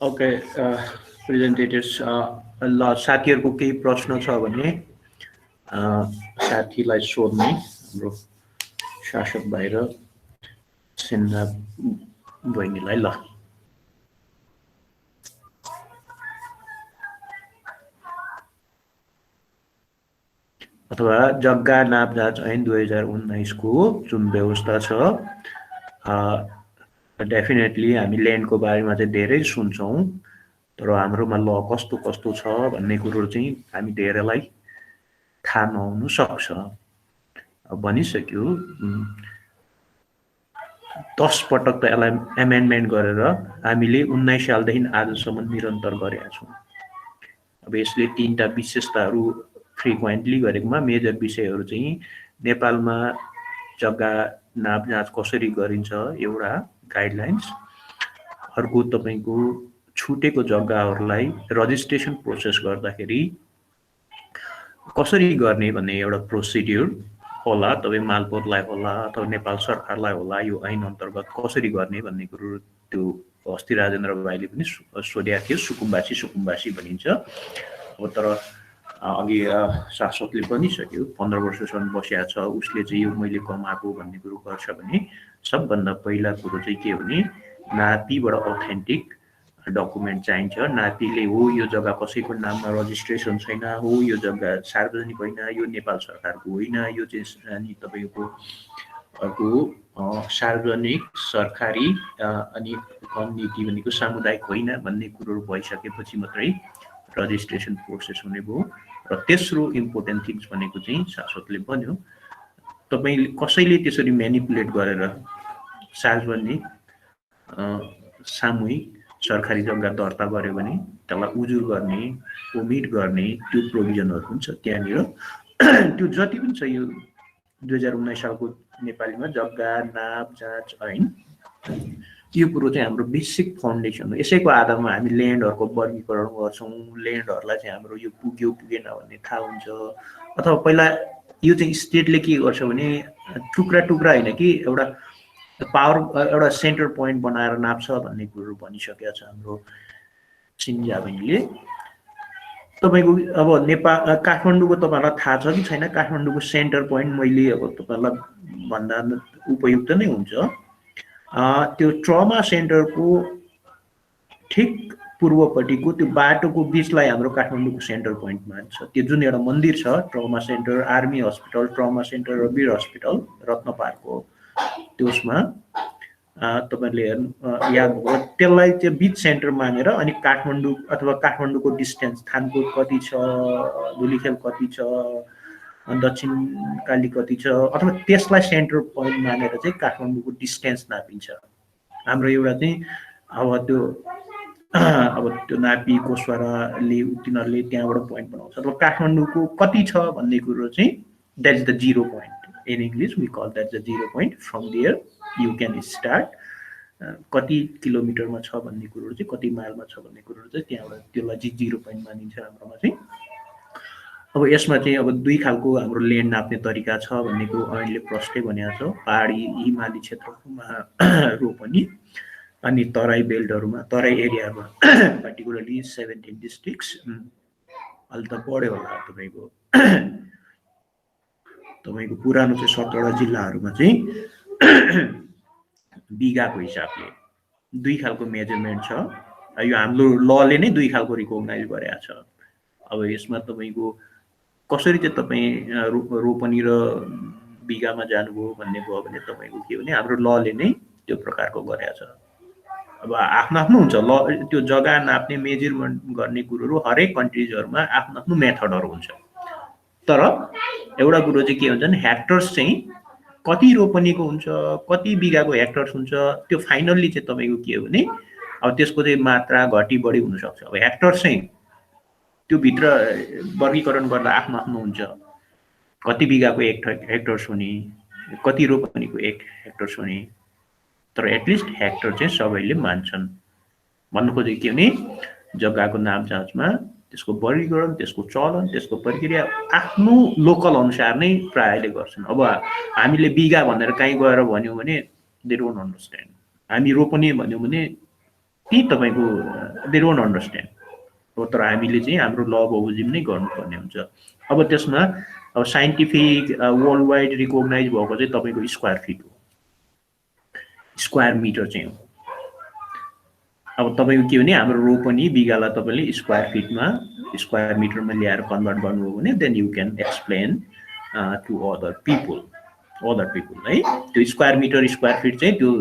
ओके प्रेजेन्टेटर्स, ल साथीहरूको केही प्रश्न छ भने साथीलाई सोध्ने हाम्रो शासक भाइ र सिन्हा बहिनीलाई। ल अथवा जग्गा नापजाँच ऐन 2019 को जुन व्यवस्था छ डेफिनेटली हामी ल्यान्डको बारेमा चाहिँ धेरै सुन्छौँ तर हाम्रोमा ल कस्तो छ भन्ने कुरो चाहिँ हामी धेरैलाई थाहा नहुन सक्छ। भनिसक्यो 10 पटक त यसलाई एमेन्डमेन्ट गरेर हामीले 19 सालदेखि आजसम्म निरन्तर गरेका छौँ। अब यसले तीनटा विशेषताहरू फ्रिक्वेन्टली गरेकोमा मेजर विषयहरू चाहिँ नेपालमा जग्गा नापजाँच कसरी गरिन्छ एउटा गाइडलाइन्स, अर्को तपाईको छुटेको जग्गाहरूलाई रजिस्ट्रेसन प्रोसेस गर्दाखेरि कसरी गर्ने भन्ने एउटा प्रोसिड्युर होला, तपाईँ मालपोतलाई होला अथवा नेपाल सरकारलाई होला यो ऐन अन्तर्गत कसरी गर्ने भन्ने कुरो त्यो अस्ति राजेन्द्र भाइले पनि सोधेका थियो। सुकुम्बासी भनिन्छ। अब तर अघि शासकले पनि सक्यो 15 वर्षसम्म बसिया छ उसले चाहिँ यो मैले कमाएको भन्ने कुरो गर्छ भने सबभन्दा पहिला कुरो चाहिँ के भने नापीबाट अथेन्टिक डकुमेन्ट चाहिन्छ। नापीले हो यो जग्गा कसैको नाममा रजिस्ट्रेसन छैन, हो यो जग्गा सार्वजनिक होइन, यो नेपाल सरकारको होइन, यो चाहिँ अनि तपाईँको अर्को सार्वजनिक सरकारी अनि कम्युनिटी भनेको सामुदायिक होइन भन्ने कुरो भइसकेपछि मात्रै रजिस्ट्रेसन प्रोसेस हुने भयो र तेस्रो इम्पोर्टेन्ट थिङ्स भनेको चाहिँ शाश्वतले भन्यो तपाईले कसैले त्यसरी म्यानिपुलेट गरेर सार्वजनिक सामूहिक सरकारी जग्गा दर्ता गर्यो भने त्यसलाई उजुर गर्ने ओमिट गर्ने त्यो प्रोभिजनहरू हुन्छ त्यहाँनिर त्यो जति पनि छ यो 2019 सालको नेपालीमा जग्गा नाप जाँच ऐन यो कुरो चाहिँ हाम्रो बेसिक फाउन्डेसन हो यसैको आधारमा हामी ल्यान्डहरूको वर्गीकरण गर्छौँ ल्यान्डहरूलाई चाहिँ हाम्रो यो पुग्यो पुगेन भन्ने थाहा हुन्छ अथवा पहिला यो चाहिँ स्टेटले के गर्छ भने टुक्रा टुक्रा होइन कि एउटा पावर एउटा सेन्टर पोइन्ट बनाएर नाप्छ भन्ने कुरो भनिसकेको छ हाम्रो सिन्जा बहिनीले तपाईको अब नेपाल काठमाडौँको तपाईहरुलाई थाहा छ कि छैन काठमाडौँको सेन्टर पोइन्ट मैले अब तपाईहरुलाई भन्दा उपयुक्त नै हुन्छ त्यो ट्रमा सेन्टरको ठिक पूर्वपट्टिको त्यो बाटोको बीचलाई हाम्रो काठमाडौँको सेन्टर पोइन्ट मान्छ त्यो जुन एउटा मन्दिर छ trauma centre army hospital trauma centre र वीर हस्पिटल रत्न पार्कको त्यसमा तपाईले याद भयो त्यसलाई चाहिँ बीच सेन्टर मानेर अनि काठमाडौँ अथवा काठमाडौँको डिस्टेन्स थानकोट कति छ धुलीखेल कति छ दक्षिण काली कति छ अथवा त्यसलाई सेन्टर पोइन्ट मानेर चाहिँ काठमाडौँको डिस्टेन्स नापिन्छ हाम्रो एउटा चाहिँ अब त्यो नापी कोसवाराले तिनीहरूले त्यहाँबाट पोइन्ट बनाउँछ अथवा काठमाडौँको कति छ भन्ने कुरो चाहिँ that is the zero point in English we call that the zero point from there you can start कति किलोमिटरमा छ भन्ने कुरो चाहिँ कति माइलमा छ भन्ने कुरो चाहिँ त्यहाँबाट त्यसलाई चाहिँ जिरो पोइन्ट मानिन्छ हाम्रोमा चाहिँ अब यसमा चाहिँ अब दुई खालको हाम्रो ल्यान्ड नाप्ने तरिका छ भन्ने कुरो अहिले प्रष्टै भनेको छ पहाडी हिमाली क्षेत्रहरूमा रोपनी अनि तराई बेल्टहरूमा तराई एरियामा पार्टिकुलरली 17 डिस्ट्रिक्ट्स अहिले त बढ्यो होला तपाईको पुरानो चाहिँ 17वटा जिल्लाहरूमा चाहिँ बिगाको हिसाबले दुई खालको मेजरमेन्ट छ यो हाम्रो लले नै दुई खालको रिकग्नाइज गरेको छ अब यसमा तपाईको कसरी चाहिँ तपाई रोपनी र बिगामा जानुभयो भन्ने भयो भने तपाईको के भने हाम्रो लले नै त्यो प्रकारको गरेको छ अब आफ्नो आफ्नो हुन्छ ल त्यो जग्गा नाप्ने मेजरमेन्ट गर्ने कुरोहरू हरेक कन्ट्रिजहरुमा आफ्नो आफ्नो मेथडहरु हुन्छ तर एउटा कुरो चाहिँ के हुन्छ भने हेक्टर्स चाहिँ कति रोपनीको हुन्छ कति बिगाको हेक्टर्स हुन्छ त्यो फाइनल्ली चाहिँ तपाईको के हो भने अब त्यसको चाहिँ मात्रा घटी बढी हुन सक्छ अब हेक्टर्स चाहिँ त्यो भित्र वर्गीकरण गर्दा आफ्नो आफ्नो हुन्छ कति बिगाको एक हेक्टर्स हुने कति रोपनीको एक हेक्टर्स हुने तर एटलिस्ट हेक्टर चाहिँ सबैले मान्छन् भन्नु खोजेको के भने जग्गाको नाप जाँचमा त्यसको वर्गीकरण त्यसको चलन त्यसको प्रक्रिया आफ्नो लोकल अनुसार नै प्रायले गर्छन् अब हामीले बिगा भनेर कहीँ गएर भन्यौ भने दे डोन्ट अन्डरस्ट्यान्ड हामी रोपनी भन्यौ भने ती तपाईको दे डोन्ट अन्डरस्ट्यान्ड तर हामीले चाहिँ हाम्रो ल बमोजिम नै गर्नुपर्ने हुन्छ अब त्यसमा अब साइन्टिफिक वर्ल्ड वाइड रिकग्नाइज भएको चाहिँ तपाईको स्क्वायर फिट हो स्क्वायर मिटर चाहिँ हो अब तपाईको के भने हाम्रो रोपनी बिगाला तपाईले स्क्वायर फिटमा स्क्वायर मिटरमा ल्याएर कन्भर्ट गर्नुभयो भने then you can explain to other people है त्यो स्क्वायर मिटर स्क्वायर फिट चाहिँ त्यो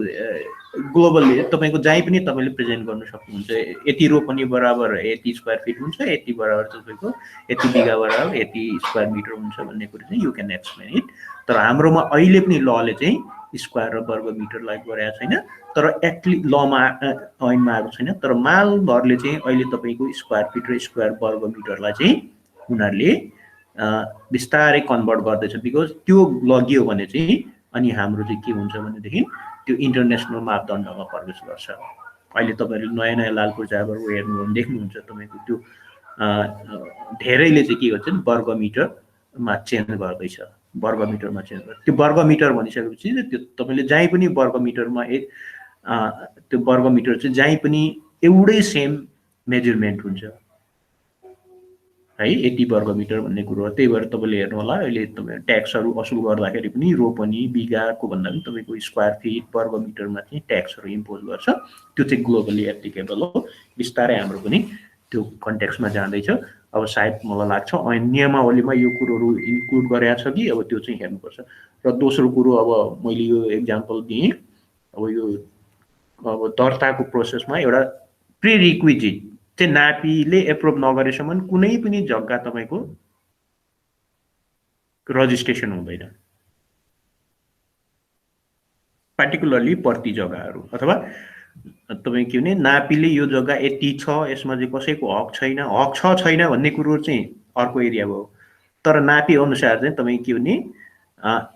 ग्लोबली तपाईको जहाँ पनि तपाईले प्रेजेन्ट गर्न सक्नुहुन्छ यति रोपनी बराबर यति स्क्वायर फिट हुन्छ यति बराबर तपाईको यति बिगा बराबर यति स्क्वायर मिटर हुन्छ भन्ने कुरा चाहिँ यु क्यान एक्सप्लेन इट तर हाम्रोमा अहिले पनि लले चाहिँ स्क्वायर र वर्ग मिटरलाई गरेको छैन तर एटली लमा ऐनमा आएको छैन तर मालभरले चाहिँ अहिले तपाईको स्क्वायर फिट र स्क्वायर वर्ग मिटरलाई चाहिँ उनीहरूले बिस्तारै कन्भर्ट गर्दैछ बिकज त्यो लगियो भने चाहिँ अनि हाम्रो चाहिँ के हुन्छ भनेदेखि त्यो इन्टरनेसनल मापदण्डमा प्रवेश गर्छ अहिले तपाईहरुले नयाँ नयाँ लालपुर जाबर हेर्नु देख्नुहुन्छ तपाईको त्यो धेरैले चाहिँ के गर्छ वर्ग मिटरमा चेन्ज गर्दैछ वर्ग मिटरमा चेन्ज गर्छ त्यो वर्ग मिटर भनिसकेपछि त्यो तपाईले जहाँ पनि वर्ग मिटरमा त्यो वर्ग मिटर चाहिँ जहाँ पनि एउटै सेम मेजरमेन्ट हुन्छ है 80 वर्ग मिटर भन्ने कुरो त्यही भएर तपाईले हेर्नु होला अहिले तपाई ट्याक्सहरु असुल गर्दाखेरि पनि रोपनी बिगाको भन्दा पनि तपाईको स्क्वायर फिट वर्ग मिटरमा चाहिँ ट्याक्सहरु इम्पोज गर्छ त्यो चाहिँ ग्लोबली एप्लिकेबल हो बिस्तारै हाम्रो पनि त्यो कन्टेक्स्टमा जाँदैछ अब सायद मलाई लाग्छ ऐन नियमावलीमा यो कुरोहरु इन्क्लुड गरेको छ कि अब त्यो चाहिँ हेर्नुपर्छ र दोस्रो कुरो अब मैले यो एक्जाम्पल दिएँ अब यो अब दर्ताको प्रोसेसमा एउटा प्रिरिक्विजिट चाहिँ नापीले एप्रुभ नगरेसम्म कुनै पनि जग्गा तपाईको रजिस्ट्रेसन हुँदैन, पार्टिकुलरली पर्ती जग्गाहरू। अथवा तपाईँ के भने नापीले यो जग्गा यति छ, यसमा चाहिँ कसैको हक छैन, हक छ छैन भन्ने कुरो चाहिँ अर्को एरिया भयो। तर नापी अनुसार चाहिँ तपाईँ के भने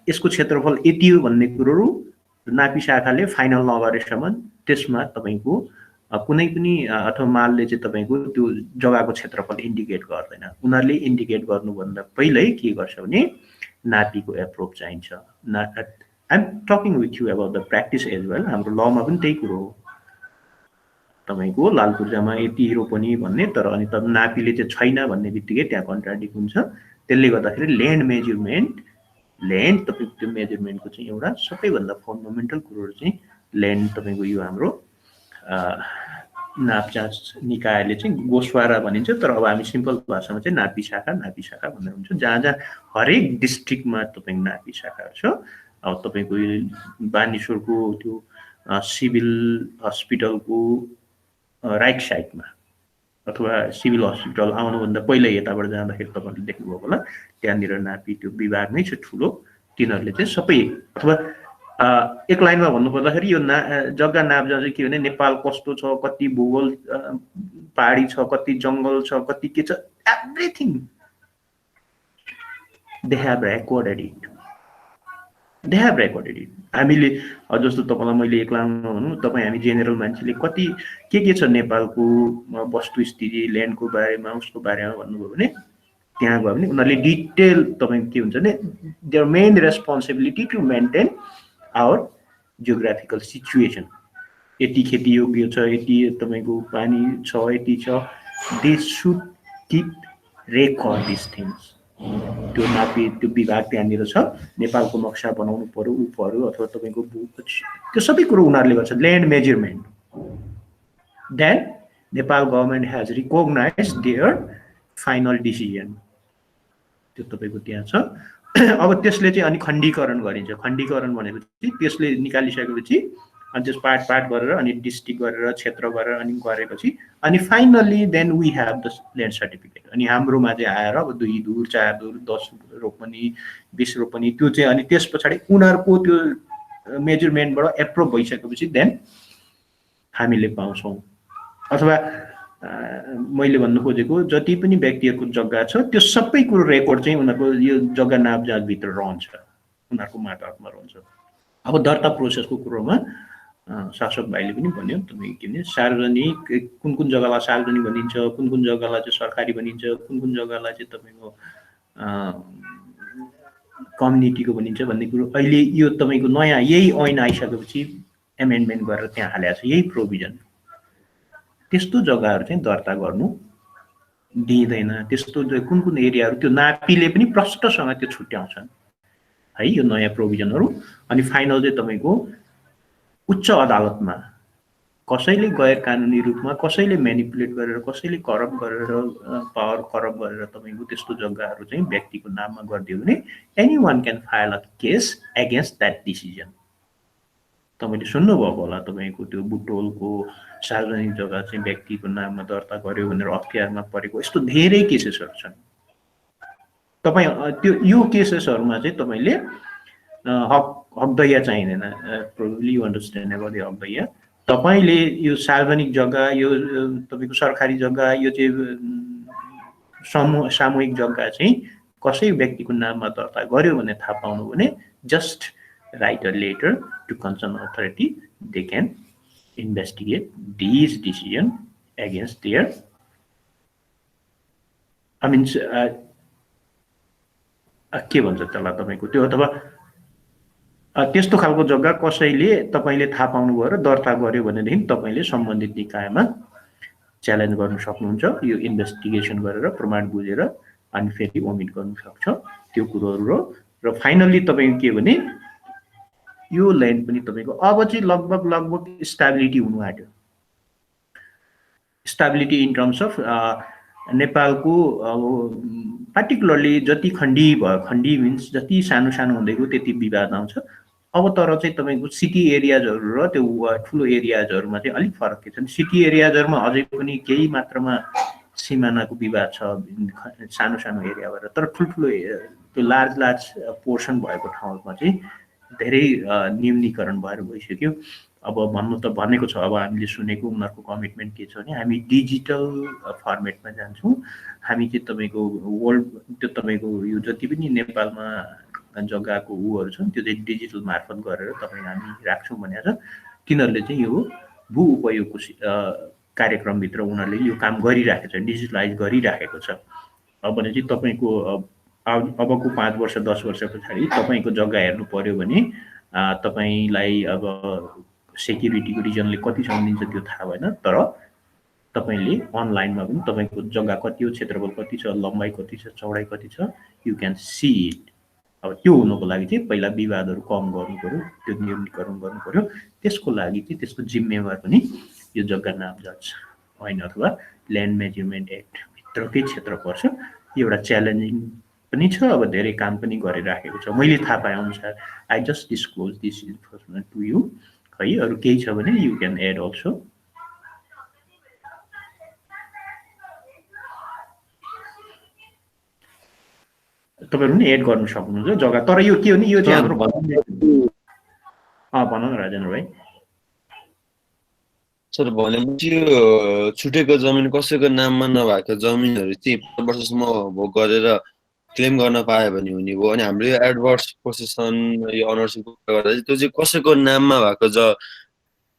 यसको क्षेत्रफल यति हो भन्ने कुरोहरू नापी शाखाले फाइनल नगरेसम्म त्यसमा तपाईको कुनै पनि अथवा मालले चाहिँ तपाईको त्यो जग्गाको क्षेत्रफल इन्डिकेट गर्दैन। उनीहरूले इन्डिकेट गर्नुभन्दा पहिल्यै के गर्छ भने नापीको एप्रुभ चाहिन्छ। I'm talking with you about the practice as well. हाम्रो लमा पनि त्यही कुरो हो, तपाईको लालपूर्जामा यति रोपनी भन्ने, तर अनि त नापीले चाहिँ छैन भन्ने बित्तिकै त्यहाँ कन्ट्राडिक्ट हुन्छ। त्यसले गर्दाखेरि ल्यान्ड मेजरमेन्ट, ल्यान्ड तपाईँको त्यो मेजरमेन्टको चाहिँ एउटा सबैभन्दा फन्डामेन्टल कुरोहरू चाहिँ ल्यान्ड तपाईँको यो हाम्रो नापजाँच निकायले चाहिँ गोसवारा भनिन्छ, तर अब हामी सिम्पल भाषामा चाहिँ नापी शाखा भनेर हुन्छ। जहाँ जहाँ हरेक डिस्ट्रिक्टमा तपाईँको नापी शाखाहरू छ। अब तपाईँको बानेश्वरको त्यो सिभिल हस्पिटलको राइट साइडमा अथवा सिभिल हस्पिटल आउनुभन्दा पहिल्यै यताबाट जाँदाखेरि तपाईँहरूले देख्नुभएको होला, त्यहाँनिर नापी त्यो विभाग नै छ ठुलो। तिनीहरूले चाहिँ सबै अथवा एक लाइनमा भन्नुपर्दाखेरि यो जग्गा नापजाँच चाहिँ के भने नेपाल कस्तो छ, कति भूगोल पहाडी छ, कति जङ्गल छ, कति के छ, everything they have recorded it, they have recorded it. हामीले जस्तो तपाईँलाई मैले एक लाइनमा भनौँ, तपाईँ हामी जेनरल मान्छेले कति के छ नेपालको वस्तुस्थिति ल्यान्डको बारेमा उसको बारेमा भन्नुभयो भने त्यहाँ गयो भने उनीहरूले डिटेल तपाईँको के हुन्छ भने their main responsibility to maintain our geographical situation. यति खेती योग्य छ, यति तपाईँको पानी छ, यति छ, they should keep record this things. त्यो नापी त्यो विभाग त्यहाँनिर छ, नेपालको नक्सा बनाउनु पर्यो, ऊ पर्यो, अथवा तपाईँको त्यो सबै कुरो उनीहरूले गर्छ, land measurement. Then Nepal government has recognize their final decision, त्यो तपाईँको त्यहाँ छ। अब त्यसले चाहिँ अनि खण्डीकरण गरिन्छ। खण्डीकरण भनेपछि त्यसले निकालिसकेपछि अनि त्यस पार्ट गरेर अनि डिस्ट्रिक्ट गरेर क्षेत्र गरेर अनि गरेपछि अनि finally then we have the land certificate. अनि हाम्रोमा चाहिँ आएर अब 2 धुर 4 धुर 10 रोपनी 20 रोपनी त्यो चाहिँ अनि त्यस पछाडि उनीहरूको त्यो मेजरमेन्टबाट एप्रुभ भइसकेपछि देन हामीले पाउँछौँ। अथवा मैले भन्नु खोजेको जति पनि व्यक्तिहरूको जग्गा छ त्यो सबै कुरो रेकर्ड चाहिँ उनीहरूको यो जग्गा नापजाँचभित्र रहन्छ, उनीहरूको मार्फतमा रहन्छ। अब दर्ता प्रोसेसको कुरोमा शासक भाइले पनि भन्यो, तपाईँ के भने सार्वजनिक कुन कुन जग्गालाई सार्वजनिक भनिन्छ, कुन कुन जग्गालाई चाहिँ सरकारी भनिन्छ, कुन कुन जग्गालाई चाहिँ तपाईँको कम्युनिटीको भनिन्छ भन्ने कुरो अहिले यो तपाईँको नयाँ यही ऐन आइसकेपछि एमेन्डमेन्ट गरेर त्यहाँ हालेको छ यही प्रोभिजन। त्यस्तो जग्गाहरू चाहिँ दर्ता गर्नु दिँदैन। त्यस्तो कुन कुन एरियाहरू त्यो नापीले पनि प्रष्टसँग त्यो छुट्याउँछन् है यो नयाँ प्रोभिजनहरू। अनि फाइनल चाहिँ तपाईँको उच्च अदालतमा कसैले गैर कानुनी रूपमा कसैले म्यानिपुलेट गरेर कसैले करप्ट गरेर पावर करप्ट गरेर तपाईँको त्यस्तो जग्गाहरू चाहिँ व्यक्तिको नाममा गरिदियो भने any one can file a case against that decision. तपाईँले सुन्नुभएको होला तपाईँको त्यो बुटोलको सार्वजनिक जग्गा चाहिँ व्यक्तिको नाममा दर्ता गर्यो भनेर अख्तियारमा परेको यस्तो धेरै केसेसहरू छन्। तपाईँ त्यो यो केसेसहरूमा चाहिँ तपाईँले हकदैया चाहिँदैन। Probably you understand about the हकदैया। तपाईँले यो सार्वजनिक जग्गा यो तपाईँको सरकारी जग्गा यो चाहिँ सामूहिक जग्गा चाहिँ कसै व्यक्तिको नाममा दर्ता गर्यो भने थाहा पाउनु भने just write a letter to concerned authority, they can investigate these decision against their के भन्छ त्यसलाई तपाईँको त्यो अथवा त्यस्तो खालको जग्गा कसैले तपाईँले थाहा पाउनुभयो र दर्ता गर्यो भनेदेखि तपाईँले सम्बन्धित निकायमा च्यालेन्ज गर्न सक्नुहुन्छ। यो इन्भेस्टिगेसन गरेर प्रमाण बुझेर अनि फेरि ओमिट गर्न सक्छ त्यो कुरोहरू। र फाइनल्ली तपाईँको के भने यो ल्यान्ड पनि तपाईँको अब चाहिँ लगभग स्टेबिलिटी हुनु आँट्यो। स्टेबिलिटी इन टर्म्स अफ नेपालको अब पार्टिकुलरली जति खण्डी भयो, खण्डी मिन्स जति सानो सानो हुँदै गयो त्यति विवाद आउँछ। अब तर चाहिँ तपाईँको सिटी एरियाजहरू र त्यो ठुलो एरियाजहरूमा चाहिँ अलिक फरक के छ भने सिटी एरियाजहरूमा अझै पनि केही मात्रामा सिमानाको विवाद छ सानो सानो एरियाबाट, तर ठुल्ठुलो त्यो लार्ज पोर्सन भएको ठाउँमा चाहिँ धेरै न्यूनीकरण भएर गइसक्यो। अब भन्नु त भनेको छ, अब हामीले सुनेको उनीहरूको कमिटमेन्ट के छ भने हामी डिजिटल फर्मेटमा जान्छौँ, हामी चाहिँ तपाईँको वर्ल्ड त्यो तपाईँको यो जति पनि नेपालमा जग्गाको उहरू छन् त्यो चाहिँ डिजिटल मार्फत गरेर तपाईँ हामी राख्छौँ भनेर तिनीहरूले चाहिँ यो भू उपयोगको कार्यक्रमभित्र उनीहरूले यो काम गरिराखेको छ, डिजिटलाइज गरिराखेको छ। अब भने चाहिँ तपाईँको अबको 5 वर्ष 10 वर्ष पछाडि तपाईँको जग्गा हेर्नु पर्यो भने तपाईँलाई अब सेक्युरिटीको रिजनले कतिसम्म दिन्छ त्यो थाहा भएन, तर तपाईँले अनलाइनमा पनि तपाईँको जग्गा कति हो, क्षेत्रफल कति छ, लम्बाइ कति छ, चौडाइ कति छ, यु क्यान सी इट। अब त्यो हुनुको लागि चाहिँ पहिला विवादहरू कम गर्नु पर्यो, त्यो न्यूनीकरण गर्नु पर्यो। त्यसको लागि चाहिँ त्यसको जिम्मेवार पनि यो जग्गा नामजात ऐन अथवा ल्यान्ड मेजरमेन्ट एक्ट भित्रकै क्षेत्र पर्छ। यो एउटा च्यालेन्जिङ पनि छ, अब धेरै काम पनि गरिराखेको छ मैले थाहा पाए अनुसार। I just disclose this information to you. है अरू केही छ भने यु क्यान एड अल्सो। तपाईँहरू पनि एड गर्न सक्नुहुन्छ जग्गा, तर यो के हो भने यो चाहिँ हाम्रो भनौँ न राजेन्द्र भाइ। सर भनेपछि यो छुटेको जमिन कसैको नाममा नभएको जमिनहरू चाहिँ 5 वर्षसम्म भोग गरेर क्लेम गर्न पायो भने हुने भयो। अनि हाम्रो यो एडभर्स पोसेसन यो अनरसिपको गर्दा चाहिँ त्यो चाहिँ कसैको नाममा भएको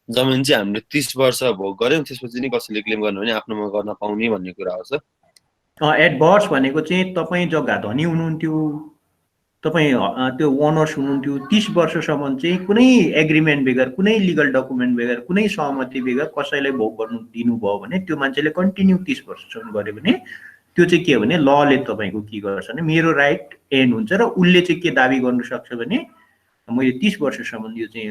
जमिन चाहिँ हामीले 30 वर्ष भोग गऱ्यौँ, त्यसपछि नि कसैले क्लेम गर्नु भने आफ्नोमा गर्न पाउने भन्ने कुरा हो सर। एडभर्स भनेको चाहिँ तपाईँ जग्गा धनी हुनुहुन्थ्यो, तपाईँ त्यो ओनर्स हुनुहुन्थ्यो, 30 वर्षसम्म चाहिँ कुनै एग्रिमेन्ट बेगर, कुनै लिगल डकुमेन्ट बेगर, कुनै सहमति बेगर कसैलाई भोग गर्नु दिनुभयो भने त्यो मान्छेले कन्टिन्यू 30 वर्षसम्म गर्यो भने त्यो चाहिँ के हो भने लले तपाईँको के गर्छ भने मेरो राइट एन्ड हुन्छ र उसले चाहिँ के दाबी गर्नु सक्छ भने मैले 30 वर्षसम्म यो चाहिँ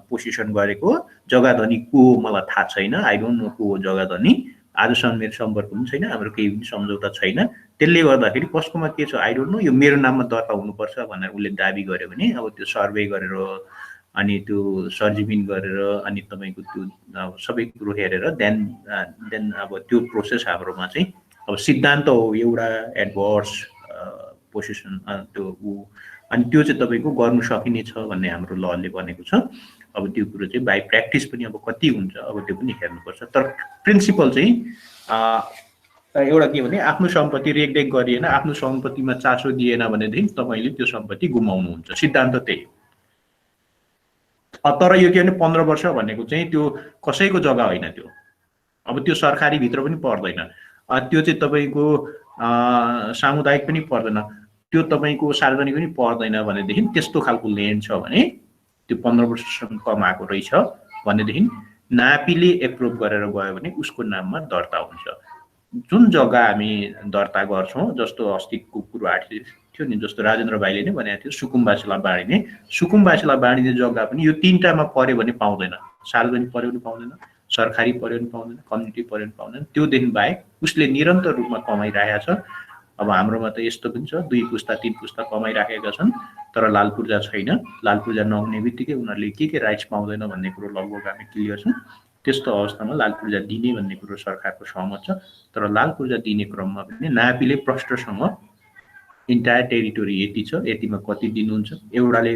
पोसिसन गरेको जग्गा धनी को मलाई थाहा छैन, आई डोन्ट नो को हो जग्गा धनी, आजसम्म मेरो सम्पर्क पनि छैन, हाम्रो केही पनि सम्झौता छैन, त्यसले गर्दाखेरि कसकोमा के छ आई डोन्ट नो, यो मेरो नाममा दर्ता हुनुपर्छ भनेर उसले दाबी गर्यो भने अब त्यो सर्वे गरेर अनि त्यो सर्जिमिन गरेर अनि तपाईँको त्यो सबै कुरो हेरेर देन अब त्यो प्रोसेस हाम्रोमा चाहिँ अब सिद्धान्त हो एउटा एडभर्स पोसिसन त्यो अनि त्यो चाहिँ तपाईँको गर्नु सकिने छ भन्ने हाम्रो लले भनेको छ। अब त्यो कुरो चाहिँ बाई प्र्याक्टिस पनि अब कति हुन्छ अब त्यो पनि हेर्नुपर्छ, तर प्रिन्सिपल चाहिँ एउटा के भने आफ्नो सम्पत्ति रेखदेख गरिएन, आफ्नो सम्पत्तिमा चासो दिएन भनेदेखि तपाईँले त्यो सम्पत्ति गुमाउनुहुन्छ, सिद्धान्त त्यही हो। तर यो के भने 15 वर्ष भनेको चाहिँ त्यो कसैको जग्गा होइन, त्यो अब त्यो सरकारी भित्र पनि पर्दैन, त्यो चाहिँ तपाईँको सामुदायिक पनि पर्दैन, त्यो तपाईँको सार्वजनिक पनि पर्दैन भनेदेखि त्यस्तो खालको ल्यान्ड छ भने त्यो 15 वर्षसम्म कमाएको रहेछ भनेदेखि नापीले एप्रुभ गरेर गयो भने उसको नाममा दर्ता हुन्छ। जुन जग्गा हामी दर्ता गर्छौँ जस्तो अस्तिको कुरो आएको थियो नि, जस्तो राजेन्द्र भाइले नै भनेको थियो सुकुम्बासीलाई बाँडिने, सुकुम्बासीलाई बाँडिने जग्गा पनि यो 3टामा पर्यो भने पाउँदैन, सार्वजनिक पर्यो भने पाउँदैन, सरकारी पर्यो भने पाउँदैन, कम्युनिटी पर्यो भने पाउँदैन, त्योदेखि बाहेक उसले निरन्तर रूपमा कमाइरहेको छ। अब हाम्रोमा त यस्तो पनि छ 2 पुस्ता 3 पुस्ता कमाइराखेका छन् तर लाल पूर्जा छैन, लाल पूर्जा नहुने बित्तिकै उनीहरूले के राइट्स पाउँदैन भन्ने कुरो लगभग हामी क्लियर छौँ। त्यस्तो अवस्थामा लाल पूर्जा दिने भन्ने कुरो सरकारको सहमत छ, तर लाल पूर्जा दिने क्रममा पनि नापीले प्रष्टसँग इन्टायर टेरिटोरी यति छ, यतिमा कति दिनुहुन्छ, एउटाले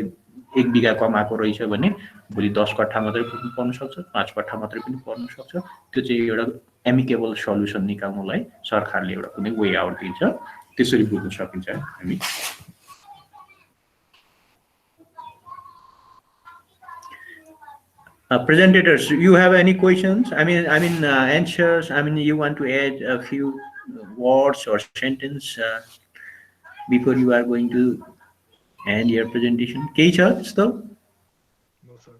1 बिघा कमाएको रहेछ भने भोलि 10 कट्ठा मात्रै पर्न सक्छ, 5 कट्ठा मात्रै पनि पर्न सक्छ। त्यो चाहिँ एउटा एमिकेबल सल्युसन निकाल्नुलाई सरकारले एउटा कुनै वे आउट दिन्छ, त्यसरी बुझ्न सकिन्छ हामी। Presentators, you have any questions? I mean answers. I mean, you want to add a few words or sentence before you are going to end your presentation? Kehi cha त्यस्तो? No sir.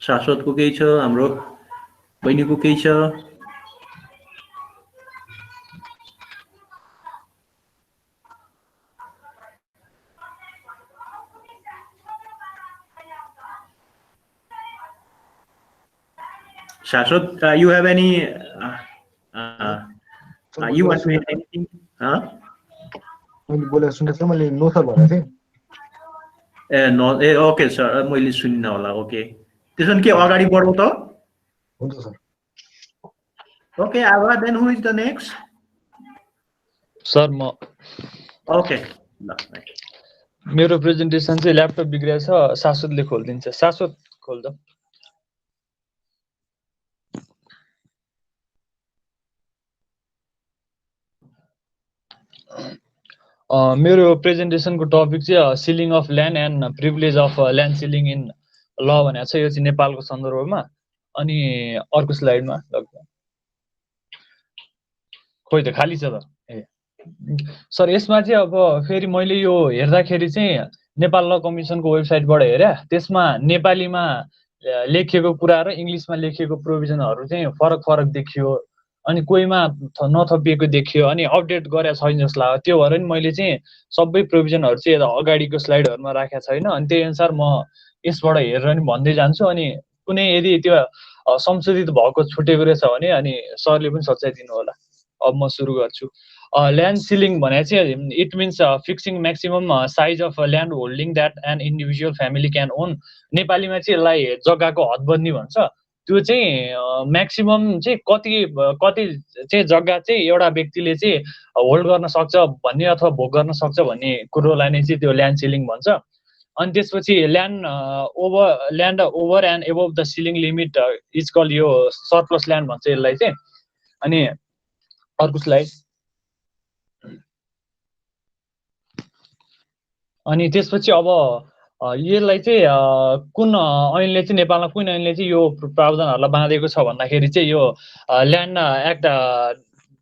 शाश्वतको केही छ, हाम्रो बहिनीको केही छ? Shashwat, you have any? You want to add anything? Huh? मैले बोलेको सुनेको थिएँ, मैले नो सर भनेको थिएँ। ओके सर, मैले सुनिनँ होला। ओके, त्यसो भने के अगाडि बढौँ त? हुन्छ sir. Okay, Abha, then who is the next? Sir म ओके, ल मेरो प्रेजेन्टेसन चाहिँ ल्यापटप बिग्रेछ, शाश्वतले खोलिदिन्छ। शाश्वत खोल्दा। मेरो प्रेजेन्टेसनको टपिक चाहिँ ceiling of land and privilege of land ceiling in ल भनेको छ। यो चाहिँ नेपालको सन्दर्भमा। अनि अर्को स्लाइडमा खोइ त खाली छ त। ए सर, यसमा चाहिँ अब फेरि मैले यो हेर्दाखेरि चाहिँ नेपाल ल कमिसनको वेबसाइटबाट हेरेँ, त्यसमा नेपालीमा लेखिएको कुरा र इङ्ग्लिसमा लेखिएको प्रोभिजनहरू चाहिँ फरक फरक देखियो, अनि कोहीमा नथपिएको देखियो, अनि अपडेट गरेको छैन जस्तो लाग्यो। त्यो भएर नि मैले चाहिँ सबै प्रोभिजनहरू चाहिँ अगाडिको स्लाइडहरूमा राखेको छैन, अनि त्यही अनुसार म यसबाट हेरेर नि भन्दै जान्छु। अनि कुनै यदि त्यो संशोधित भएको छुटेको रहेछ भने अनि सरले पनि सच्याइदिनु होला। अब म सुरु गर्छु। ल्यान्ड सिलिङ भने चाहिँ it means fixing maximum size of land holding that an individual family can own. नेपालीमा चाहिँ यसलाई जग्गाको हदबन्दी भन्छ। त्यो चाहिँ म्याक्सिमम चाहिँ कति चाहिँ जग्गा चाहिँ एउटा व्यक्तिले चाहिँ होल्ड गर्न सक्छ भन्ने अथवा भोग गर्न सक्छ भन्ने कुरोलाई नै चाहिँ त्यो ल्यान्ड सिलिङ भन्छ। अनि त्यसपछि land over and above the ceiling limit is call, यो सरप्लस ल्यान्ड भन्छ यसलाई चाहिँ। अनि अर्को स्लाइड। अनि त्यसपछि अब यसलाई चाहिँ कुन ऐनले चाहिँ नेपालमा कुन ऐनले चाहिँ यो प्रावधानहरूलाई बाँधेको छ भन्दाखेरि चाहिँ यो ल्यान्ड एक्ट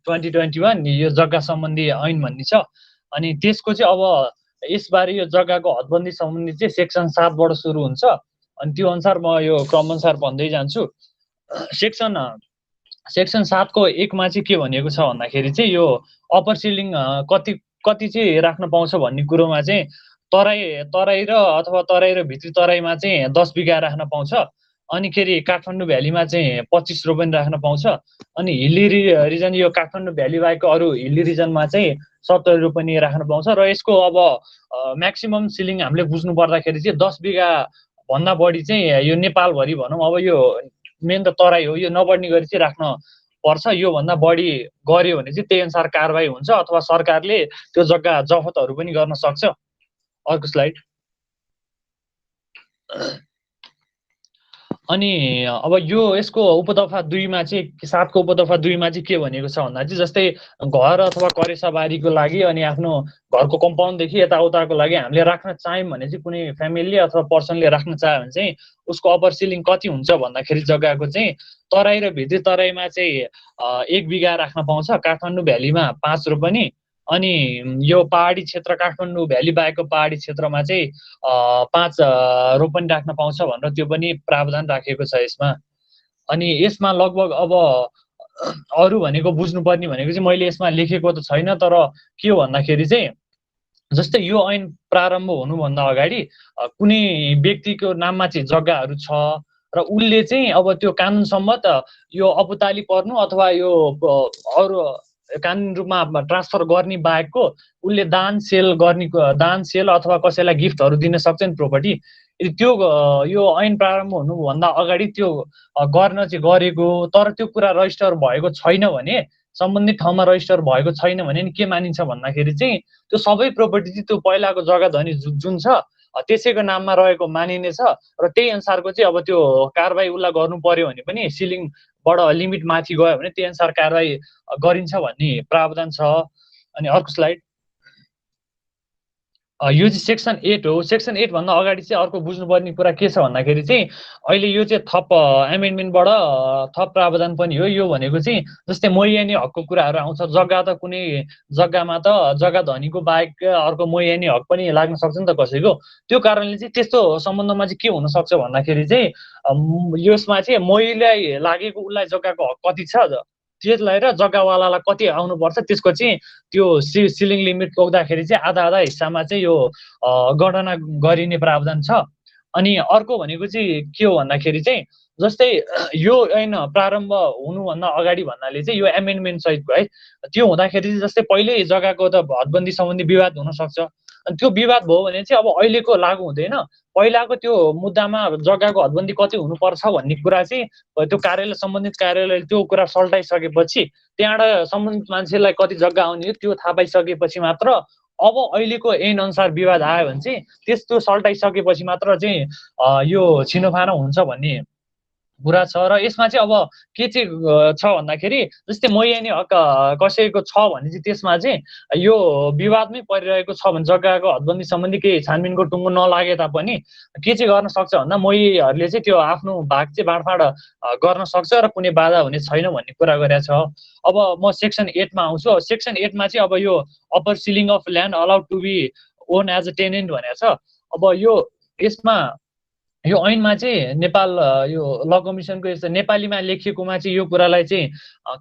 2021 यो जग्गा सम्बन्धी ऐन भन्ने छ। अनि त्यसको चाहिँ अब यसबारे यो जग्गाको हदबन्दी सम्बन्धी चाहिँ सेक्सन 7बाट सुरु हुन्छ। अनि त्यो अनुसार म यो क्रमअनुसार भन्दै जान्छु। सेक्सन 7को 1मा चाहिँ के भनिएको छ भन्दाखेरि चाहिँ यो अप्पर सिलिङ कति चाहिँ राख्न पाउँछ भन्ने कुरोमा चाहिँ तराई र अथवा तराई र भित्री तराईमा चाहिँ 10 बिघा राख्न पाउँछ। अनि खेरि काठमाडौँ भ्यालीमा चाहिँ 25 रोपनी राख्न पाउँछ। अनि हिल्ली रिजन, यो काठमाडौँ भ्याली बाहेकको अरू हिल्ली रिजनमा चाहिँ 70 रोपनी राख्न पाउँछ। र यसको अब म्याक्सिमम सिलिङ हामीले बुझ्नु पर्दाखेरि चाहिँ 10 बिघा भन्दा बढी चाहिँ यो नेपालभरि भनौँ, अब यो मेन त तराई हो, यो नबढ्ने गरी चाहिँ राख्न पर्छ। योभन्दा बढी गर्यो भने चाहिँ त्यही अनुसार कारबाही हुन्छ, अथवा सरकारले त्यो जग्गा जफतहरू पनि गर्न सक्छ। अर्को स्लाइड। अनि अब यो यसको उपदफा 2मा चाहिँ 7को उपदफा 2मा चाहिँ के भनेको छ भन्दा चाहिँ जस्तै घर अथवा करेसाबारीको लागि अनि आफ्नो घरको कम्पाउन्डदेखि यताउताको लागि हामीले राख्न चाह्यौँ भने चाहिँ कुनै फ्यामिलीले अथवा पर्सनले राख्न चाह्यो भने चाहिँ उसको अप्पर सिलिङ कति हुन्छ भन्दाखेरि जग्गाको चाहिँ तराई र भित्री तराईमा चाहिँ 1 बिघा राख्न पाउँछ, काठमाडौँ भ्यालीमा 5 रोपनी, अनि यो पहाडी क्षेत्र काठमाडौँ भ्याली बाहेकको पहाडी क्षेत्रमा चाहिँ 5 रोपनी राख्न पाउँछ भनेर त्यो पनि प्रावधान राखेको छ यसमा। अनि यसमा लगभग अब अरू भनेको बुझ्नुपर्ने भनेको चाहिँ मैले यसमा लेखेको त छैन, तर के हो भन्दाखेरि चाहिँ जस्तै यो ऐन प्रारम्भ हुनुभन्दा अगाडि कुनै व्यक्तिको नाममा चाहिँ जग्गाहरू छ र उसले चाहिँ अब त्यो कानुन सम्मत यो अपुताली पर्नु अथवा यो अरू कानुनी रूपमा ट्रान्सफर गर्ने बाहेकको उसले दान सेल अथवा कसैलाई गिफ्टहरू दिन सक्छ नि प्रोपर्टी। यदि त्यो यो ऐन प्रारम्भ हुनुभन्दा अगाडि त्यो गर्न चाहिँ गरेको, तर त्यो कुरा रजिस्टर भएको छैन भने, सम्बन्धित ठाउँमा रजिस्टर भएको छैन भने नि के मानिन्छ भन्दाखेरि चाहिँ त्यो सबै प्रोपर्टी चाहिँ त्यो पहिलाको जग्गा धनी जुन छ त्यसैको नाममा रहेको मानिनेछ। र त्यही अनुसारको चाहिँ अब त्यो कारबाही उसलाई गर्नु पर्यो भने पनि सिलिङबाट लिमिट माथि गयो भने त्यही अनुसार कारबाही गरिन्छ भन्ने प्रावधान छ। अनि अर्को स्लाइड। यो चाहिँ सेक्सन 8 हो। सेक्सन 8 भन्दा अगाडि चाहिँ अर्को बुझ्नुपर्ने कुरा के छ भन्दाखेरि चाहिँ अहिले यो चाहिँ थप एमेन्डमेन्टबाट थप प्रावधान पनि हो। यो भनेको चाहिँ जस्तै मोयानी हकको कुराहरू आउँछ। जग्गा त कुनै जग्गामा त जग्गा धनीको बाहेक अर्को मोयानी हक पनि लाग्न सक्छ नि त कसैको। त्यो कारणले चाहिँ त्यस्तो सम्बन्धमा चाहिँ के हुनसक्छ भन्दाखेरि चाहिँ यसमा चाहिँ मोहीलाई लागेको उसलाई जग्गाको हक कति छ त्यसलाई र जग्गावालालाई कति आउनुपर्छ त्यसको चाहिँ त्यो सिलिङ लिमिट तोक्दाखेरि चाहिँ आधा हिस्सामा चाहिँ यो गणना गरिने प्रावधान छ। अनि अर्को भनेको चाहिँ के हो भन्दाखेरि चाहिँ जस्तै यो ऐन प्रारम्भ हुनुभन्दा अगाडि भन्नाले चाहिँ यो एमेन्डमेन्ट सहितको है, त्यो हुँदाखेरि चाहिँ जस्तै पहिल्यै जग्गाको त हदबन्दी सम्बन्धी विवाद हुनसक्छ। अनि त्यो विवाद भयो भने चाहिँ अब अहिलेको लागु हुँदैन, पहिलाको त्यो मुद्दामा जग्गाको हदबन्दी कति हुनुपर्छ भन्ने कुरा चाहिँ त्यो कार्यालय सम्बन्धित कार्यालयले त्यो कुरा सल्टाइसकेपछि त्यहाँबाट सम्बन्धित मान्छेलाई कति जग्गा आउने त्यो थाहा पाइसकेपछि मात्र अब अहिलेको ऐन अनुसार विवाद आयो भने चाहिँ त्यस्तो सल्टाइसकेपछि मात्र चाहिँ यो छिनोफानो हुन्छ भन्ने कुरा छ। र यसमा चाहिँ अब के चाहिँ छ भन्दाखेरि जस्तै मैयानी हक कसैको छ भने चाहिँ त्यसमा चाहिँ यो विवादमै परिरहेको छ भने जग्गाको हदबन्दी सम्बन्धी केही छानबिनको टुङ्गो नलागे तापनि के चाहिँ गर्न सक्छ भन्दा मैहरूले चाहिँ त्यो आफ्नो भाग चाहिँ बाँडफाँड गर्न सक्छ र कुनै बाधा हुने छैन भन्ने कुरा गरेको छ। अब म सेक्सन 8 मा आउँछु। सेक्सन 8 मा चाहिँ अब यो upper ceiling of land allowed to be own as a tenant भनेको छ। अब यो यसमा यो ऐनमा चाहिँ नेपाल यो ल कमिसनको यस्तो नेपालीमा लेखिएकोमा चाहिँ यो कुरालाई चाहिँ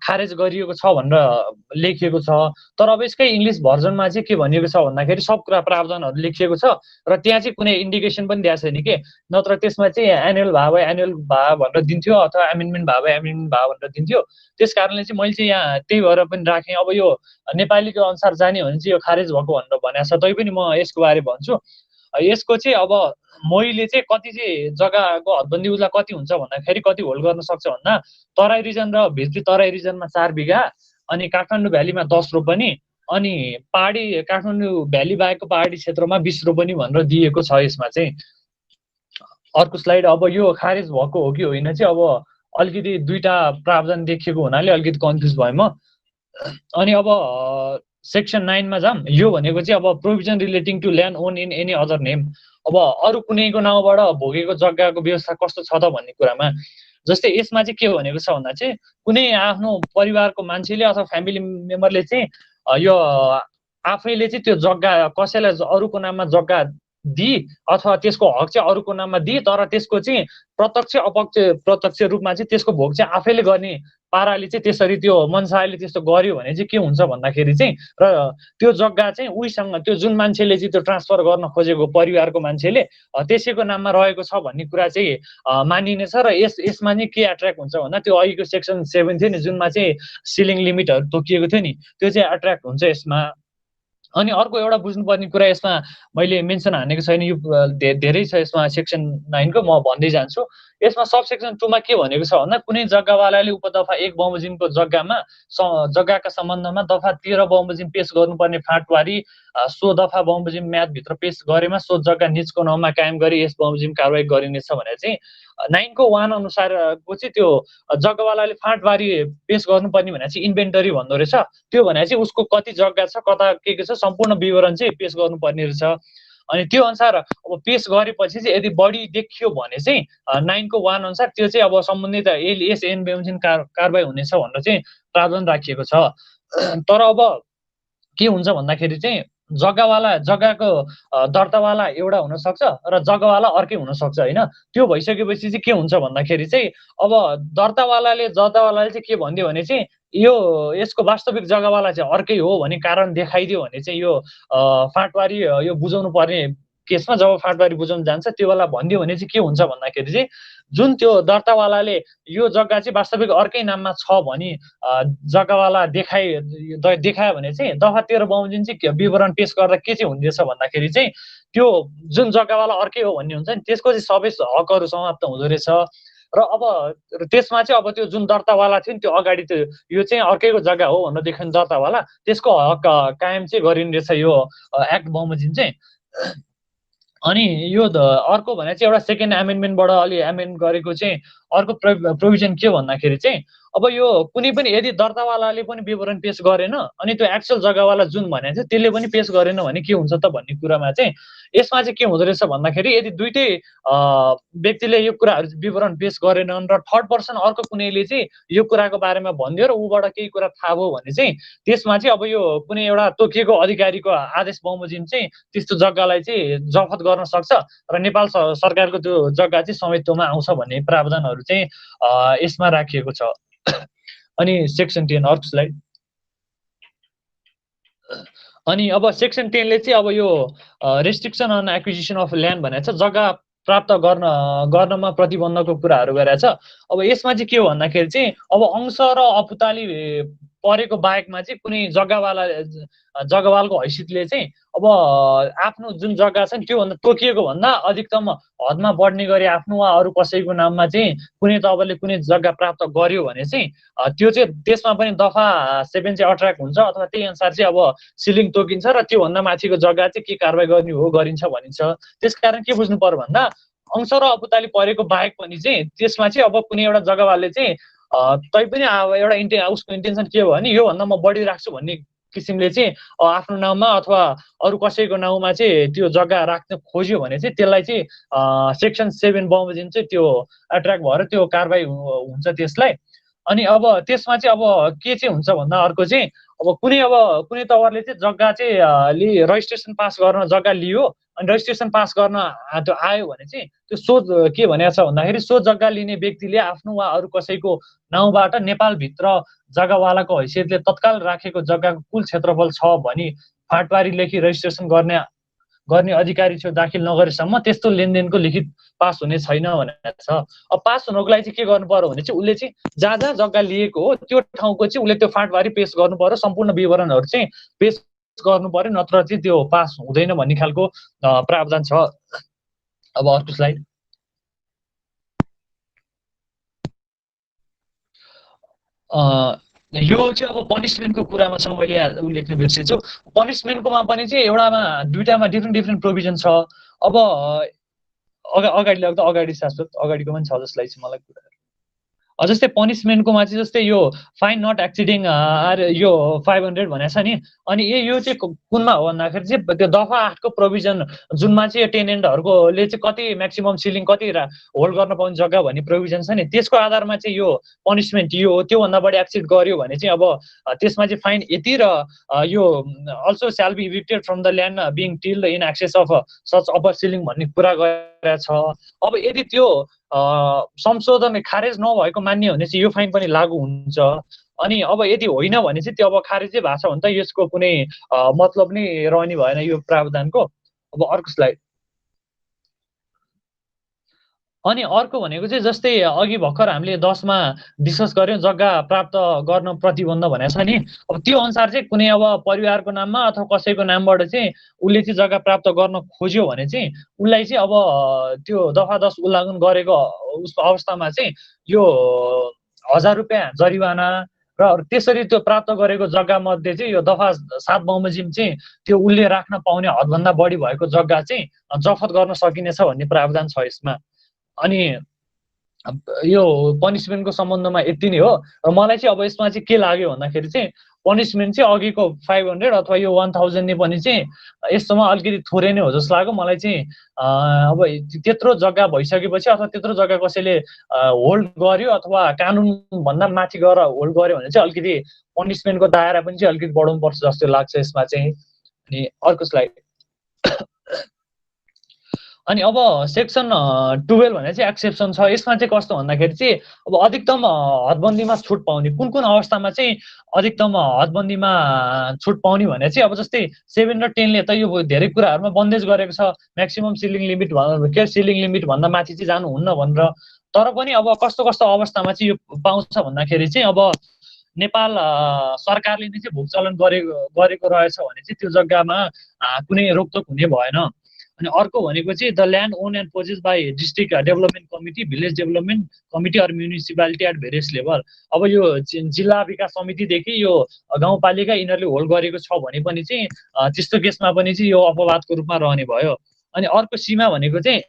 खारेज गरिएको छ भनेर लेखिएको छ। तर अब यसकै इङ्ग्लिस भर्जनमा चाहिँ के भनिएको छ भन्दाखेरि सब कुरा प्रावधानहरू लेखिएको छ र त्यहाँ चाहिँ कुनै इन्डिकेसन पनि दिएको छैन के, नत्र त्यसमा चाहिँ एनुअल भए भनेर दिन्थ्यो अथवा एमेन्डमेन्ट भए एमेन्डमेन्ट भए भनेर दिन्थ्यो। त्यस कारणले चाहिँ मैले चाहिँ यहाँ त्यही भएर पनि राखेँ। अब यो नेपालीको अनुसार जाने हो भने चाहिँ यो खारेज भएको भनेर भनेको छ। तैपनि म यसको बारे भन्छु। यसको चाहिँ अब मैले चाहिँ कति चाहिँ जग्गाको हदबन्दी उसलाई कति हुन्छ भन्दाखेरि कति होल्ड गर्न सक्छ भन्दा तराई रिजन र भित्री तराई रिजनमा 4 बिघा, अनि काठमाडौँ भ्यालीमा 10 रोपनी, अनि पहाडी काठमाडौँ भ्याली बाहेकको पहाडी क्षेत्रमा 20 रोपनी भनेर दिएको छ यसमा चाहिँ। अर्को स्लाइड। अब यो खारेज भएको हो कि होइन चाहिँ अब अलिकति दुईटा प्रावधान देखिएको हुनाले अलिकति कन्फ्युज भएँ म। अनि अब सेक्सन 9 मा जाम। यो भनेको चाहिँ अब provision relating to land own in any other name. अब अरू कुनैको नाउँबाट भोगेको जग्गाको व्यवस्था कस्तो छ त भन्ने कुरामा जस्तै यसमा चाहिँ के भनेको छ भन्दा चाहिँ कुनै आफ्नो परिवारको मान्छेले अथवा फ्यामिली मेम्बरले चाहिँ यो आफैले चाहिँ त्यो जग्गा कसैलाई अरूको नाममा जग्गा दिई अथवा त्यसको हक चाहिँ अरूको नाममा दिई, तर त्यसको चाहिँ प्रत्यक्ष रूपमा चाहिँ त्यसको भोग चाहिँ आफैले गर्ने पाराले चाहिँ त्यसरी त्यो मनसायले त्यस्तो गर्यो भने चाहिँ के हुन्छ भन्दाखेरि चाहिँ र त्यो जग्गा चाहिँ उहीसँग त्यो जुन मान्छेले चाहिँ त्यो ट्रान्सफर गर्न खोजेको परिवारको मान्छेले त्यसैको नाममा रहेको छ भन्ने कुरा चाहिँ मानिनेछ। र यसमा चाहिँ के एट्र्याक्ट हुन्छ भन्दा त्यो अघिको सेक्सन 7 थियो नि जुनमा चाहिँ सिलिङ लिमिटहरू तोकिएको थियो नि, त्यो चाहिँ एट्र्याक्ट हुन्छ यसमा। अनि अर्को एउटा बुझ्नुपर्ने कुरा यसमा मैले मेन्सन हानेको छैन, यो धेरै छ यसमा सेक्सन 9 को, म भन्दै जान्छु। यसमा सब सेक्सन 2 मा के भनेको छ भन्दा कुनै जग्गावालाले उपदफा 1 बमोजिमको जग्गाका सम्बन्धमा दफा 13 बमोजिम पेश गर्नुपर्ने फाँटवारी सो दफा बमोजिम म्यादभित्र पेश गरेमा सो जग्गा निजको नाममा कायम गरी यस बमोजिम कारवाही गरिनेछ भनेर चाहिँ 9 को 1 अनुसारको चाहिँ त्यो जग्गावालाले फाँटवारी पेश गर्नुपर्ने भनेर चाहिँ इन्भेन्टरी भन्दो रहेछ। त्यो भनेर चाहिँ उसको कति जग्गा छ कता के छ सम्पूर्ण विवरण चाहिँ पेश गर्नुपर्ने रहेछ। अनि त्यो अनुसार अब पेश गरेपछि चाहिँ यदि बढी देखियो भने चाहिँ 9 को 1 अनुसार त्यो चाहिँ अब सम्बन्धित एसएन बमोजिम कारवाही हुनेछ भनेर चाहिँ प्रावधान राखिएको छ। तर अब के हुन्छ भन्दाखेरि चाहिँ जग्गाको दर्तावाला एउटा हुनसक्छ र जग्गावाला अर्कै हुनसक्छ होइन। त्यो भइसकेपछि चाहिँ के हुन्छ भन्दाखेरि चाहिँ अब दर्तावालाले चाहिँ के भनिदियो भने चाहिँ यसको वास्तविक जग्गावाला चाहिँ अर्कै हो भन्ने कारण देखाइदियो भने चाहिँ यो फाँटवारी यो बुझाउनु पर्ने केसमा जब फाँटवारी बुझाउन जान्छ त्यो बेला भनिदियो भने चाहिँ के हुन्छ भन्दाखेरि चाहिँ जुन त्यो दर्तावालाले यो जग्गा चाहिँ वास्तविक अर्कै नाममा छ भनी जग्गावाला देखायो भने चाहिँ दफा 13 बमोजिम चाहिँ विवरण पेश गर्दा के चाहिँ हुँदैछ भन्दाखेरि चाहिँ त्यो जुन जग्गावाला अर्कै हो भन्ने हुन्छ नि त्यसको चाहिँ सबै हकहरू समाप्त हुँदो रहेछ। र अब त्यसमा चाहिँ अब त्यो जुन दर्तावाला थियो नि त्यो अगाडि त्यो यो चाहिँ अर्कैको जग्गा हो भनेर देख्यो दर्तावाला त्यसको हक कायम चाहिँ गरिने रहेछ यो एक्ट बमोजिम चाहिँ। अनि यो अर्को भने चाहिँ एउटा सेकेन्ड एमेन्डमेन्टबाट अलि एमेन्ड गरेको चाहिँ अर्को प्रोभिजन के भन्दाखेरि चाहिँ अब यो कुनै पनि यदि दर्तावालाले पनि विवरण पेश गरेन अनि त्यो एक्चुअल जग्गावाला जुन भनेको थियो त्यसले पनि पेश गरेन भने के हुन्छ त भन्ने कुरामा चाहिँ यसमा चाहिँ के हुँदो रहेछ भन्दाखेरि यदि दुईटै व्यक्तिले यो कुराहरू विवरण पेश गरेनन् र थर्ड पर्सन अर्को कुनैले चाहिँ यो कुराको बारेमा भनिदियो र ऊबाट केही कुरा थाहा भयो भने चाहिँ त्यसमा चाहिँ अब यो कुनै एउटा तोकिएको अधिकारीको आदेश बमोजिम चाहिँ त्यस्तो जग्गालाई चाहिँ जफत गर्न सक्छ र नेपाल सरकारको त्यो जग्गा चाहिँ स्वामित्वमा आउँछ भन्ने प्रावधानहरू चाहिँ यसमा राखिएको छ। अनि सेक्सन 10 अर्को स्लाइड। अनि अब सेक्सन 10 ले चाहिँ अब यो restriction on acquisition of land भनेको छ जग्गा प्राप्त गर्नमा प्रतिबन्धको कुराहरू गरेको छ। अब यसमा चाहिँ के हो भन्दाखेरि चाहिँ अब अंश र अपुताली परेको बाहेकमा चाहिँ कुनै जग्गावालको हैसियतले चाहिँ अब आफ्नो जुन जग्गा छ नि त्योभन्दा तोकिएको भन्दा अधिकतम हदमा बढ्ने गरी आफ्नो वा अरू कसैको नाममा चाहिँ कुनै तपाईँले कुनै जग्गा प्राप्त गर्यो भने चाहिँ त्यो चाहिँ त्यसमा पनि दफा 7 चाहिँ अट्र्याक्ट हुन्छ अथवा त्यही अनुसार चाहिँ अब सिलिङ तोकिन्छ र त्योभन्दा माथिको जग्गा चाहिँ के कारबाही गर्ने हो गरिन्छ भनिन्छ। त्यसकारण के बुझ्नु पर्यो भन्दा अंश र अपुताली परेको बाहेक पनि चाहिँ त्यसमा चाहिँ अब कुनै एउटा जग्गावालले चाहिँ तैपनि अब एउटा उसको इन्टेन्सन के हो भने योभन्दा म बढी राख्छु भन्ने किसिमले चाहिँ आफ्नो नाममा अथवा अरू कसैको नाउँमा चाहिँ त्यो जग्गा राख्न खोज्यो भने चाहिँ त्यसलाई चाहिँ सेक्सन 7 बमोजिम चाहिँ त्यो एट्र्याक्ट भएर त्यो कारबाही हुन्छ त्यसलाई। अनि अब त्यसमा चाहिँ अब के चाहिँ हुन्छ भन्दा अर्को चाहिँ अब कुनै तवरले चाहिँ जग्गा चाहिँ रजिस्ट्रेसन पास गर्न जग्गा लियो अनि रजिस्ट्रेसन पास गर्न त्यो आयो भने चाहिँ त्यो सोच के भनेको छ भन्दाखेरि सो जग्गा लिने व्यक्तिले आफ्नो वा अरू कसैको नाउँबाट नेपालभित्र जग्गावालाको हैसियतले तत्काल राखेको जग्गाको कुल क्षेत्रफल छ भनी फाँटबारी लेखी रजिस्ट्रेसन गर्ने अधिकारी छेउ दाखिल नगरेसम्म त्यस्तो लेनदेनको लिखित पास हुने छैन भनेको छ। अब पास हुनको लागि चाहिँ के गर्नु पर्यो भने चाहिँ उसले चाहिँ जहाँ जहाँ जग्गा लिएको हो त्यो ठाउँको चाहिँ उसले त्यो फाँटबारी पेश गर्नु पर्यो, सम्पूर्ण विवरणहरू चाहिँ पेश गर्नु पर्यो, नत्र चाहिँ त्यो पास हुँदैन भन्ने खालको प्रावधान छ। अब अर्को स्लाइड। यो चाहिँ अब पनिसमेन्टको कुरामा छ, मैले उल्लेख्न बिर्सेछु। पनिसमेन्टकोमा पनि चाहिँ दुईटामा डिफ्रेन्ट प्रोभिजन छ। अब अगाडि लाग्दा अगाडि शाश्वत अगाडिको पनि छ जसलाई चाहिँ मलाई कुरा जस्तै पनिसमेन्टकोमा चाहिँ जस्तै यो फाइन नट एक्सिडिङ यो 500 भनेको छ नि। अनि यो चाहिँ कुनमा हो भन्दाखेरि चाहिँ त्यो दफा 8 को प्रोभिजन जुनमा चाहिँ टेनेन्टहरुकोले चाहिँ कति म्याक्सिमम सिलिङ कति होल्ड गर्न पाउने जग्गा भन्ने प्रोभिजन छ नि, त्यसको आधारमा चाहिँ यो पनिसमेन्ट यो हो। त्योभन्दा बढी एक्सिड गर्यो भने चाहिँ अब त्यसमा चाहिँ फाइन यति र यो also shall be evicted from the land being tilled in excess of such upper ceiling भन्ने कुरा गरेको छ। अब यदि त्यो संशोधन खारेज नभएको मान्य भने चाहिँ यो फाइन पनि लागू हुन्छ। अनि अब यदि होइन भने चाहिँ त्यो अब खारेजै भएको छ भने त यसको कुनै मतलब नै रहने भएन यो प्रावधानको। अब अर्को स्लाइड। अनि अर्को भनेको चाहिँ जस्तै अघि भर्खर हामीले 10 मा डिस्कस गर्यौं जग्गा प्राप्त गर्न प्रतिबन्ध भनेको छ नि। अब त्यो अनुसार चाहिँ कुनै अब परिवारको नाममा अथवा कसैको नामबाट चाहिँ उसले चाहिँ जग्गा प्राप्त गर्न खोज्यो भने चाहिँ उसलाई चाहिँ अब त्यो दफा 10 उल्लङ्घन गरेको उसको अवस्थामा चाहिँ यो 1000 रुपैयाँ जरिवाना र त्यसरी त्यो प्राप्त गरेको जग्गा मध्ये चाहिँ यो दफा 7 बमोजिम चाहिँ त्यो उसले राख्न पाउने हदभन्दा बढी भएको जग्गा चाहिँ जफत गर्न सकिनेछ भन्ने प्रावधान छ यसमा। अनि यो पनिसमेन्टको सम्बन्धमा यति नै हो। र मलाई चाहिँ अब यसमा चाहिँ के लाग्यो भन्दाखेरि चाहिँ पनिसमेन्ट चाहिँ अघिको 500 अथवा यो 1000 ने पनि चाहिँ यसमा अलिकति थोरै नै हो जस्तो लाग्यो मलाई चाहिँ। अब त्यत्रो जग्गा भइसकेपछि अथवा त्यत्रो जग्गा कसैले होल्ड गर्यो अथवा कानुन भन्दा माथि गएर होल्ड गर्यो भने चाहिँ अलिकति पनिसमेन्टको दायरा पनि चाहिँ अलिकति बढाउनु पर्छ जस्तो लाग्छ यसमा चाहिँ। अनि अर्को स्लाइड। अनि अब सेक्सन 12 भने चाहिँ एक्सेप्सन छ। यसमा चाहिँ कस्तो भन्दाखेरि चाहिँ अब अधिकतम हदबन्दीमा छुट पाउने कुन अवस्थामा चाहिँ अधिकतम हदबन्दीमा छुट पाउने भने चाहिँ अब जस्तै 7 र 10 ले त यो धेरै कुराहरुमा बन्देज गरेको छ, maximum ceiling limit ceiling limit भन्दा माथि चाहिँ जानु हुन्न भनेर। तर पनि अब कस्तो अवस्थामा चाहिँ यो पाउँछ भन्दाखेरि चाहिँ अब नेपाल सरकारले नै चाहिँ भोग चलन गरेको रहेछ भने चाहिँ त्यो जग्गामा कुनै रोकटोक हुने भएन। अनि अर्को भनेको चाहिँ the land own and possess by district development committee, village development committee or municipality at various level. अब यो जिल्ला विकास समितिदेखि यो गाउँपालिका यिनीहरूले होल्ड गरेको छ भने पनि चाहिँ त्यस्तो केसमा पनि चाहिँ यो अपवादको रूपमा रहने भयो। अनि अर्को सीमा भनेको चाहिँ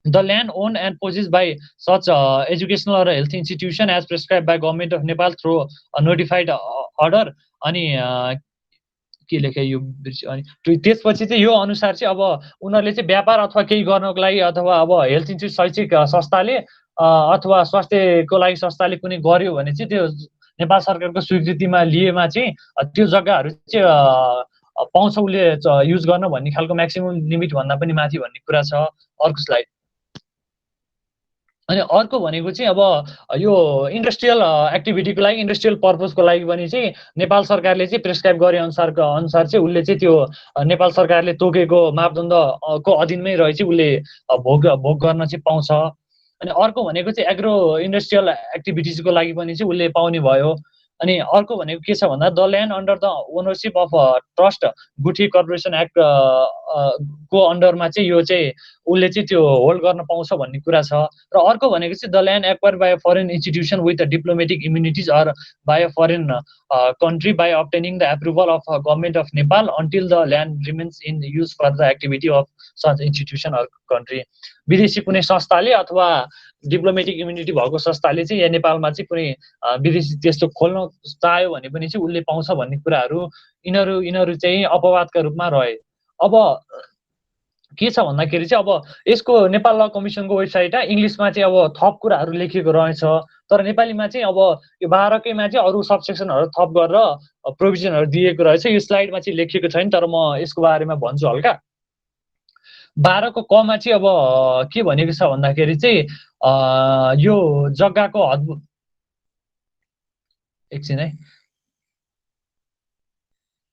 the land own and possess by such educational र health institution as prescribe by government of Nepal through notified order. अनि के लेखे यो अनि त्यसपछि चाहिँ यो अनुसार चाहिँ अब उनीहरूले चाहिँ व्यापार अथवा केही गर्नको लागि अथवा अब हेल्थ इन्स्टिट्युट शैक्षिक संस्थाले अथवा स्वास्थ्यको लागि संस्थाले कुनै गर्यो भने चाहिँ त्यो नेपाल सरकारको स्वीकृतिमा लिएमा चाहिँ त्यो जग्गाहरू चाहिँ पाउँछ उसले युज गर्न भन्ने खालको म्याक्सिमम लिमिट भन्दा पनि माथि भन्ने कुरा छ। अर्को स्लाइड। अनि अर्को भनेको चाहिँ अब यो इन्डस्ट्रियल एक्टिभिटीको लागि इन्डस्ट्रियल पर्पजको लागि पनि चाहिँ नेपाल सरकारले चाहिँ प्रेस्क्राइब गरे अनुसार चाहिँ उसले चाहिँ त्यो नेपाल सरकारले तोकेको मापदण्डको अधीनमै रही चाहिँ उसले भोग गर्न चाहिँ पाउँछ। अनि अर्को भनेको चाहिँ एग्रो इन्डस्ट्रियल एक्टिभिटिजको लागि पनि चाहिँ उसले पाउने भयो। अनि अर्को भनेको के छ भन्दा the land under the ownership of trust गुठी कर्पोरेसन एक्ट को अन्डरमा चाहिँ यो चाहिँ उसले चाहिँ त्यो होल्ड गर्न पाउँछ भन्ने कुरा छ। र अर्को भनेको चाहिँ the land acquired by a foreign institution with diplomatic immunities or by a foreign country by obtaining the approval of government of Nepal until the land remains in use for the activity of such institution or country. विदेशी कुनै संस्थाले अथवा diplomatic immunity भएको संस्थाले चाहिँ यहाँ नेपालमा चाहिँ कुनै विदेशी त्यस्तो खोल्न चाह्यो भने पनि चाहिँ उसले पाउँछ भन्ने कुराहरू यिनीहरू चाहिँ अपवादका रूपमा रहे। अब के छ भन्दाखेरि चाहिँ अब यसको नेपाल ल कमिसनको वेबसाइट इङ्ग्लिसमा चाहिँ अब थप कुराहरू लेखिएको रहेछ, तर नेपालीमा चाहिँ अब यो 12कैमा चाहिँ अरू सबसेक्सनहरू थप गरेर प्रोभिजनहरू दिएको रहेछ। यो स्लाइडमा चाहिँ लेखिएको छैन, तर म यसको बारेमा भन्छु हल्का। 12को कमा चाहिँ अब के भनेको छ भन्दाखेरि चाहिँ यो जग्गाको एकछिन है,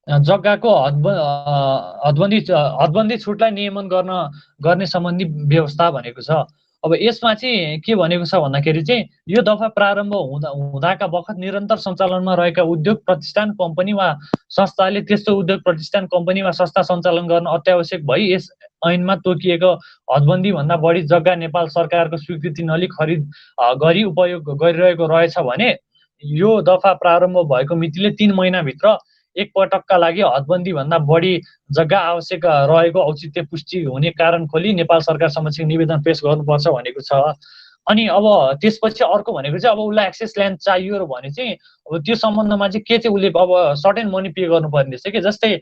जग्गाको हदबन्दी छुटलाई नियमन गर्ने सम्बन्धी व्यवस्था भनेको छ। अब यसमा चाहिँ के भनेको छ भन्दाखेरि चाहिँ यो दफा प्रारम्भ हुँदाका बखत निरन्तर सञ्चालनमा रहेका उद्योग प्रतिष्ठान कम्पनी वा संस्थाले त्यस्तो उद्योग प्रतिष्ठान कम्पनी वा संस्था सञ्चालन गर्न अत्यावश्यक भई यस ऐनमा तोकिएको हदबन्दी भन्दा बढी जग्गा नेपाल सरकारको स्वीकृति नलिई खरिद गरी उपयोग गरिरहेको रहेछ भने यो दफा प्रारम्भ भएको मितिले 3 महिनाभित्र एक पटकका लागि हदबन्दी भन्दा बढी जग्गा आवश्यक रहेको औचित्य पुष्टि हुने कारण खोली नेपाल सरकार समक्ष निवेदन पेश गर्नुपर्छ भनेको छ। अनि अब त्यसपछि अर्को भनेको चाहिँ अब उसलाई एक्सेस ल्यान्ड चाहियो भने चाहिँ अब त्यो सम्बन्धमा चाहिँ के चाहिँ उसले अब सर्टेन मनी पे गर्नुपर्ने रहेछ कि, जस्तै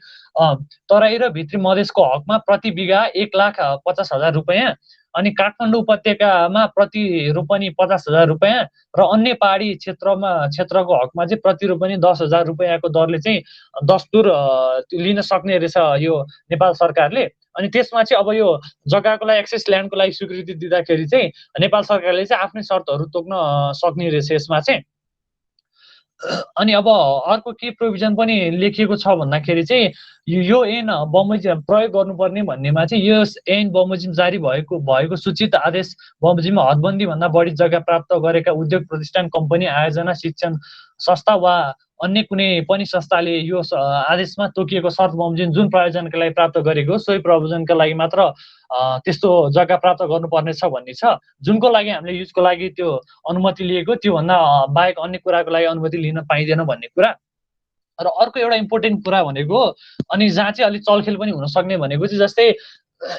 तराई र भित्री मधेसको हकमा प्रति बिघा 1,50,000 रुपियाँ, अनि काठमाडौँ उपत्यकामा प्रति रोपनी 50,000 रुपियाँ र अन्य पहाडी क्षेत्रको हकमा चाहिँ प्रति रोपनी 10,000 रुपियाँको दरले चाहिँ दस्तुर लिन सक्ने रहेछ यो नेपाल सरकारले। अनि त्यसमा चाहिँ अब यो जग्गाको लागि एक्सेस ल्यान्डको लागि स्वीकृति दिँदाखेरि चाहिँ नेपाल सरकारले चाहिँ आफ्नै शर्तहरू तोक्न सक्ने रहेछ यसमा चाहिँ। अनि अब अर्को के प्रोभिजन पनि लेखिएको छ भन्दाखेरि चाहिँ यो ऐन बमोजिम प्रयोग गर्नुपर्ने भन्नेमा चाहिँ यो ऐन बमोजिम जारी भएको सूचित आदेश बमोजिममा हदबन्दी भन्दा बढी जग्गा प्राप्त गरेका उद्योग प्रतिष्ठान कम्पनी आयोजना शिक्षण संस्था वा अन्य कुनै पनि संस्थाले यो आदेशमा तोकिएको शर्त बमोजिम जुन प्रयोजनका लागि प्राप्त गरेको सोही प्रयोजनका लागि मात्र त्यस्तो जग्गा प्राप्त गर्नुपर्ने छ भन्ने छ। जुनको लागि हामीले युजको लागि त्यो अनुमति लिएको त्योभन्दा बाहेक अन्य कुराको लागि अनुमति लिन पाइँदैन भन्ने कुरा। र अर्को एउटा इम्पोर्टेन्ट कुरा भनेको अनि जहाँ चाहिँ अलिक चलखेल पनि हुन सक्ने भनेको चाहिँ जस्तै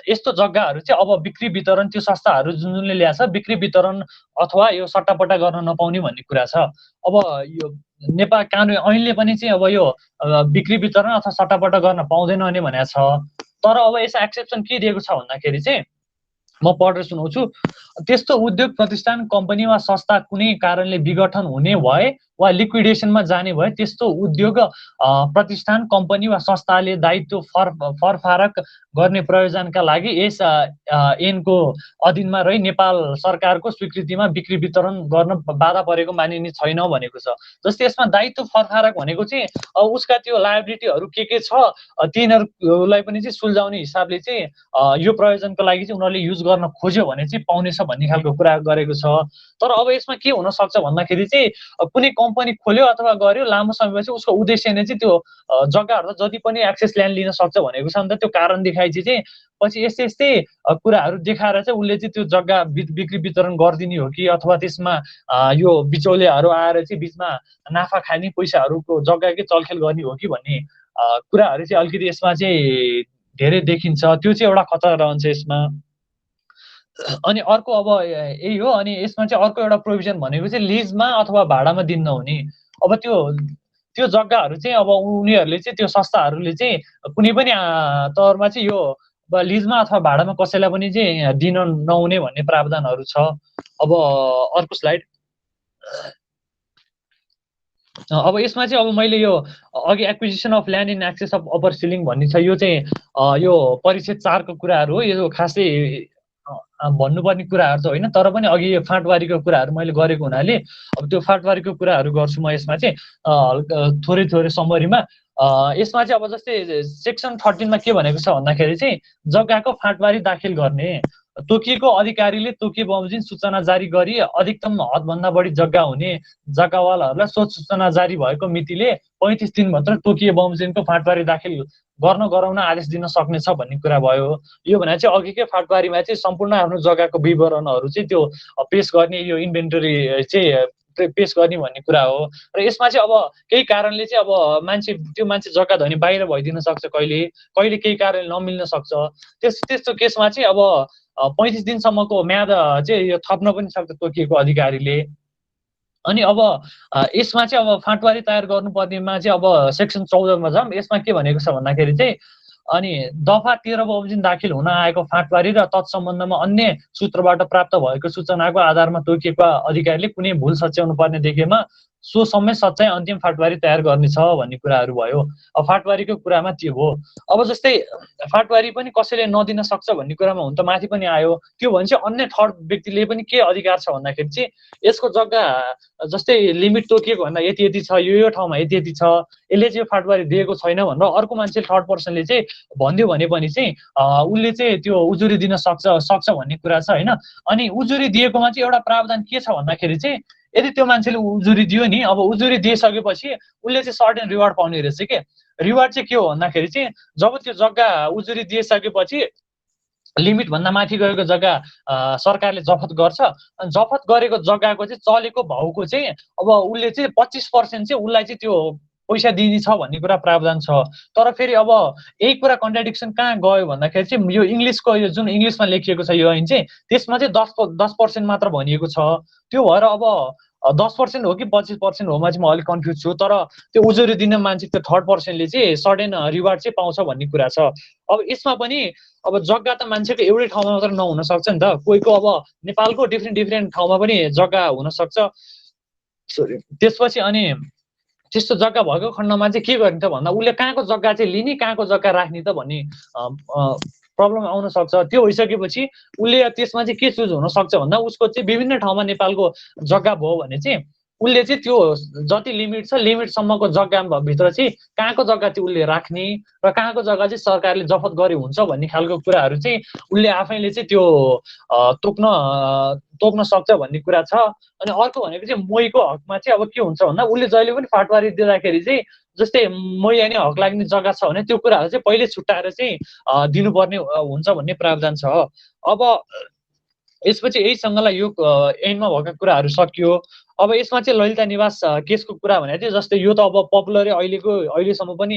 यस्तो जग्गाहरू चाहिँ अब बिक्री वितरण त्यो संस्थाहरू जुनले ल्याछ बिक्री वितरण अथवा यो सट्टापट्टा गर्न नपाउने भन्ने कुरा छ। अब यो नेपाल कानुन ऐनले पनि चाहिँ अब यो बिक्री वितरण अथवा सट्टापट्टा गर्न पाउँदैन भनेको छ। तर अब यसमा एक्सेप्सन के दिएको छ भन्दाखेरि चाहिँ म पढेर सुनाउँछु। त्यस्तो उद्योग प्रतिष्ठान कम्पनी वा संस्था कुनै कारणले विघटन हुने भए वा लिक्विडेसनमा जाने भए त्यस्तो उद्योग प्रतिष्ठान कम्पनी वा संस्थाले दायित्व फरफारक गर्ने प्रयोजनका लागि यस ऐनको अधीनमा रही नेपाल सरकारको स्वीकृतिमा बिक्री वितरण गर्न बाधा परेको मानिने छैन भनेको छ। जस्तै यसमा दायित्व फरफारक भनेको चाहिँ उसका त्यो लायबिलिटीहरू के छ तिनीहरूलाई पनि चाहिँ सुल्झाउने हिसाबले चाहिँ यो प्रयोजनको लागि चाहिँ उनीहरूले युज गर्न खोज्यो भने चाहिँ पाउनेछ भन्ने खालको कुरा गरेको छ। तर अब यसमा के हुन सक्छ भन्दाखेरि चाहिँ कुनै कम्पनी खोल्यो अथवा गर्यो लामो समयपछि उसको उद्देश्य नै चाहिँ त्यो जग्गाहरू जति पनि एक्सेस ल्यान्ड लिन सक्छ भनेको छ नि त। त्यो कारण देखाइ चाहिँ पछि यस्तै कुराहरू देखाएर चाहिँ उसले चाहिँ त्यो जग्गा बिक्री वितरण गरिदिने हो कि अथवा त्यसमा यो बिचौलियाहरू आएर चाहिँ बिचमा नाफा खाने पैसाहरूको जग्गाकै चलखेल गर्ने हो कि भन्ने कुराहरू चाहिँ अलिकति यसमा चाहिँ धेरै देखिन्छ। त्यो चाहिँ एउटा खतरा रहन्छ यसमा। अनि अर्को अब यही हो। अनि यसमा चाहिँ अर्को एउटा प्रोभिजन भनेको चाहिँ लिजमा अथवा भाडामा दिन नहुने। अब त्यो जग्गाहरू चाहिँ अब उनीहरूले चाहिँ त्यो संस्थाहरूले चाहिँ कुनै पनि तौरमा चाहिँ यो लिजमा अथवा भाडामा कसैलाई पनि चाहिँ दिन नहुने भन्ने प्रावधानहरू छ। अब अर्को स्लाइड। अब यसमा चाहिँ अब मैले यो अघि acquisition of land in excess of upper ceiling भन्ने छ। यो चाहिँ यो परिच्छेद 4 को कुराहरू हो। यो खासै भन्नुपर्ने कुराहरू त होइन, तर पनि अघि यो फाँटबारीको कुराहरू मैले गरेको हुनाले अब त्यो फाँटबारीको कुराहरू गर्छु म यसमा चाहिँ थोरै थोरै समरीमा। यसमा चाहिँ अब जस्तै सेक्सन 13 के भनेको छ भन्दाखेरि चाहिँ जग्गाको फाँटबारी दाखिल गर्ने, तोकिएको अधिकारीले तोकिए बमोजिम सूचना जारी गरी अधिकतम हदभन्दा बढी जग्गा हुने जग्गावालाहरूलाई सो सूचना जारी भएको मितिले 35 दिनभित्र तोकिए बमोजिमको फाँटबारी दाखिल गराउन आदेश दिन सक्नेछ भन्ने कुरा भयो। यो भने चाहिँ अघिकै फाँटबारीमा चाहिँ सम्पूर्ण आफ्नो जग्गाको विवरणहरू चाहिँ त्यो पेश गर्ने, यो इन्भेन्टरी चाहिँ पेश गर्ने भन्ने कुरा हो। र यसमा चाहिँ अब केही कारणले चाहिँ अब त्यो मान्छे जग्गा धनी बाहिर भइदिन सक्छ, कहिले केही कारणले नमिल्न सक्छ। त्यस्तो केसमा चाहिँ अब 35 दिनसम्मको म्याद चाहिँ यो थप्न पनि सक्छ तोकिएको अधिकारीले। अनि अब यसमा चाहिँ अब फाँटबारी तयार गर्नुपर्नेमा चाहिँ अब सेक्सन 14 मा जाऊँ। यसमा के भनेको छ भन्दाखेरि चाहिँ अनि दफा 13 बमोजिम दाखिल हुन आएको फाँटबारी र तत्सम्बन्धमा अन्य सूत्रबाट प्राप्त भएको सूचनाको आधारमा तोकिएको अधिकारीले कुनै भुल सच्याउनु पर्ने देखेमा सो समय सच्चाइ अन्तिम फाँटबारी तयार गर्नेछ भन्ने कुराहरू भयो। अब फाँटबारीको कुरामा त्यो हो। अब जस्तै फाँटबारी पनि कसैले नदिन सक्छ भन्ने कुरामा हुन त माथि पनि आयो। त्यो भने चाहिँ अन्य थर्ड व्यक्तिले पनि के अधिकार छ भन्दाखेरि चाहिँ यसको जग्गा जस्तै लिमिट तोकिएको भन्दा यति यति छ, यो ठाउँमा यति यति छ, यसले चाहिँ फाँटबारी दिएको छैन भनेर अर्को मान्छे थर्ड पर्सनले चाहिँ भनिदियो भने पनि चाहिँ उसले चाहिँ त्यो उजुरी दिन सक्छ भन्ने कुरा छ होइन। अनि उजुरी दिएकोमा चाहिँ एउटा प्रावधान के छ भन्दाखेरि चाहिँ यदि त्यो मान्छेले उजुरी दियो नि, अब उजुरी दिइसकेपछि उसले चाहिँ सर्टेन रिवार्ड पाउने रहेछ के। रिवार्ड चाहिँ के हो भन्दाखेरि चाहिँ जब त्यो जग्गा उजुरी दिइसकेपछि लिमिट भन्दा माथि गएको जग्गा सरकारले जफत गर्छ। अनि जफत गरेको जग्गाको चाहिँ चलेको भाउको चाहिँ अब उसले चाहिँ 25% चाहिँ उसलाई चाहिँ त्यो पैसा दिइन्छ भन्ने कुरा प्रावधान छ। तर फेरि अब यही कुरा कन्ट्राडिक्सन कहाँ गयो भन्दाखेरि चाहिँ यो इङ्ग्लिसको यो जुन इङ्ग्लिसमा लेखिएको छ यो ऐन चाहिँ त्यसमा चाहिँ 10% मात्र भनिएको छ। त्यो भएर अब 10% हो कि 25% होमा चाहिँ म अलिक कन्फ्युज छु। तर त्यो उजुरी दिने मान्छे त्यो थर्ड पर्सनले चाहिँ सर्टेन रिवार्ड चाहिँ पाउँछ भन्ने कुरा छ। अब यसमा पनि अब जग्गा त मान्छेको एउटै ठाउँमा मात्र नहुन सक्छ नि त, कोहीको अब नेपालको डिफ्रेन्ट ठाउँमा पनि जग्गा हुन सक्छ। त्यसपछि अनि त्यस्तो जग्गा भएको खण्डमा चाहिँ के गर्ने त भन्दा उसले कहाँको जग्गा चाहिँ लिने, कहाँको जग्गा राख्ने त भन्ने प्रब्लम आउन सक्छ। त्यो भइसकेपछि उसले त्यसमा चाहिँ के चुज हुन सक्छ भन्दा उसको चाहिँ विभिन्न ठाउँमा नेपालको जग्गा भयो भने चाहिँ उसले चाहिँ त्यो जति लिमिट छ लिमिटसम्मको जग्गा भित्र चाहिँ कहाँको जग्गा चाहिँ उसले राख्ने र कहाँको जग्गा चाहिँ सरकारले जफत गरे हुन्छ भन्ने खालको कुराहरू चाहिँ उसले आफैले चाहिँ त्यो तोक्न सक्छ भन्ने कुरा छ। अनि अर्को भनेको चाहिँ मोहीको हकमा चाहिँ अब के हुन्छ भन्दा उसले जहिले पनि फाँटबारी दिँदाखेरि चाहिँ जस्तै मोही अनि हक लाग्ने जग्गा छ भने त्यो कुराहरू चाहिँ पहिले छुट्याएर चाहिँ दिनुपर्ने हुन्छ भन्ने प्रावधान छ। अब यसपछि यहीसँगलाई यो ऐनमा भएका कुराहरू सकियो। अब यसमा चाहिँ ललिता निवास केसको कुरा भने चाहिँ जस्तै यो त अब पपुलरै अहिलेसम्म पनि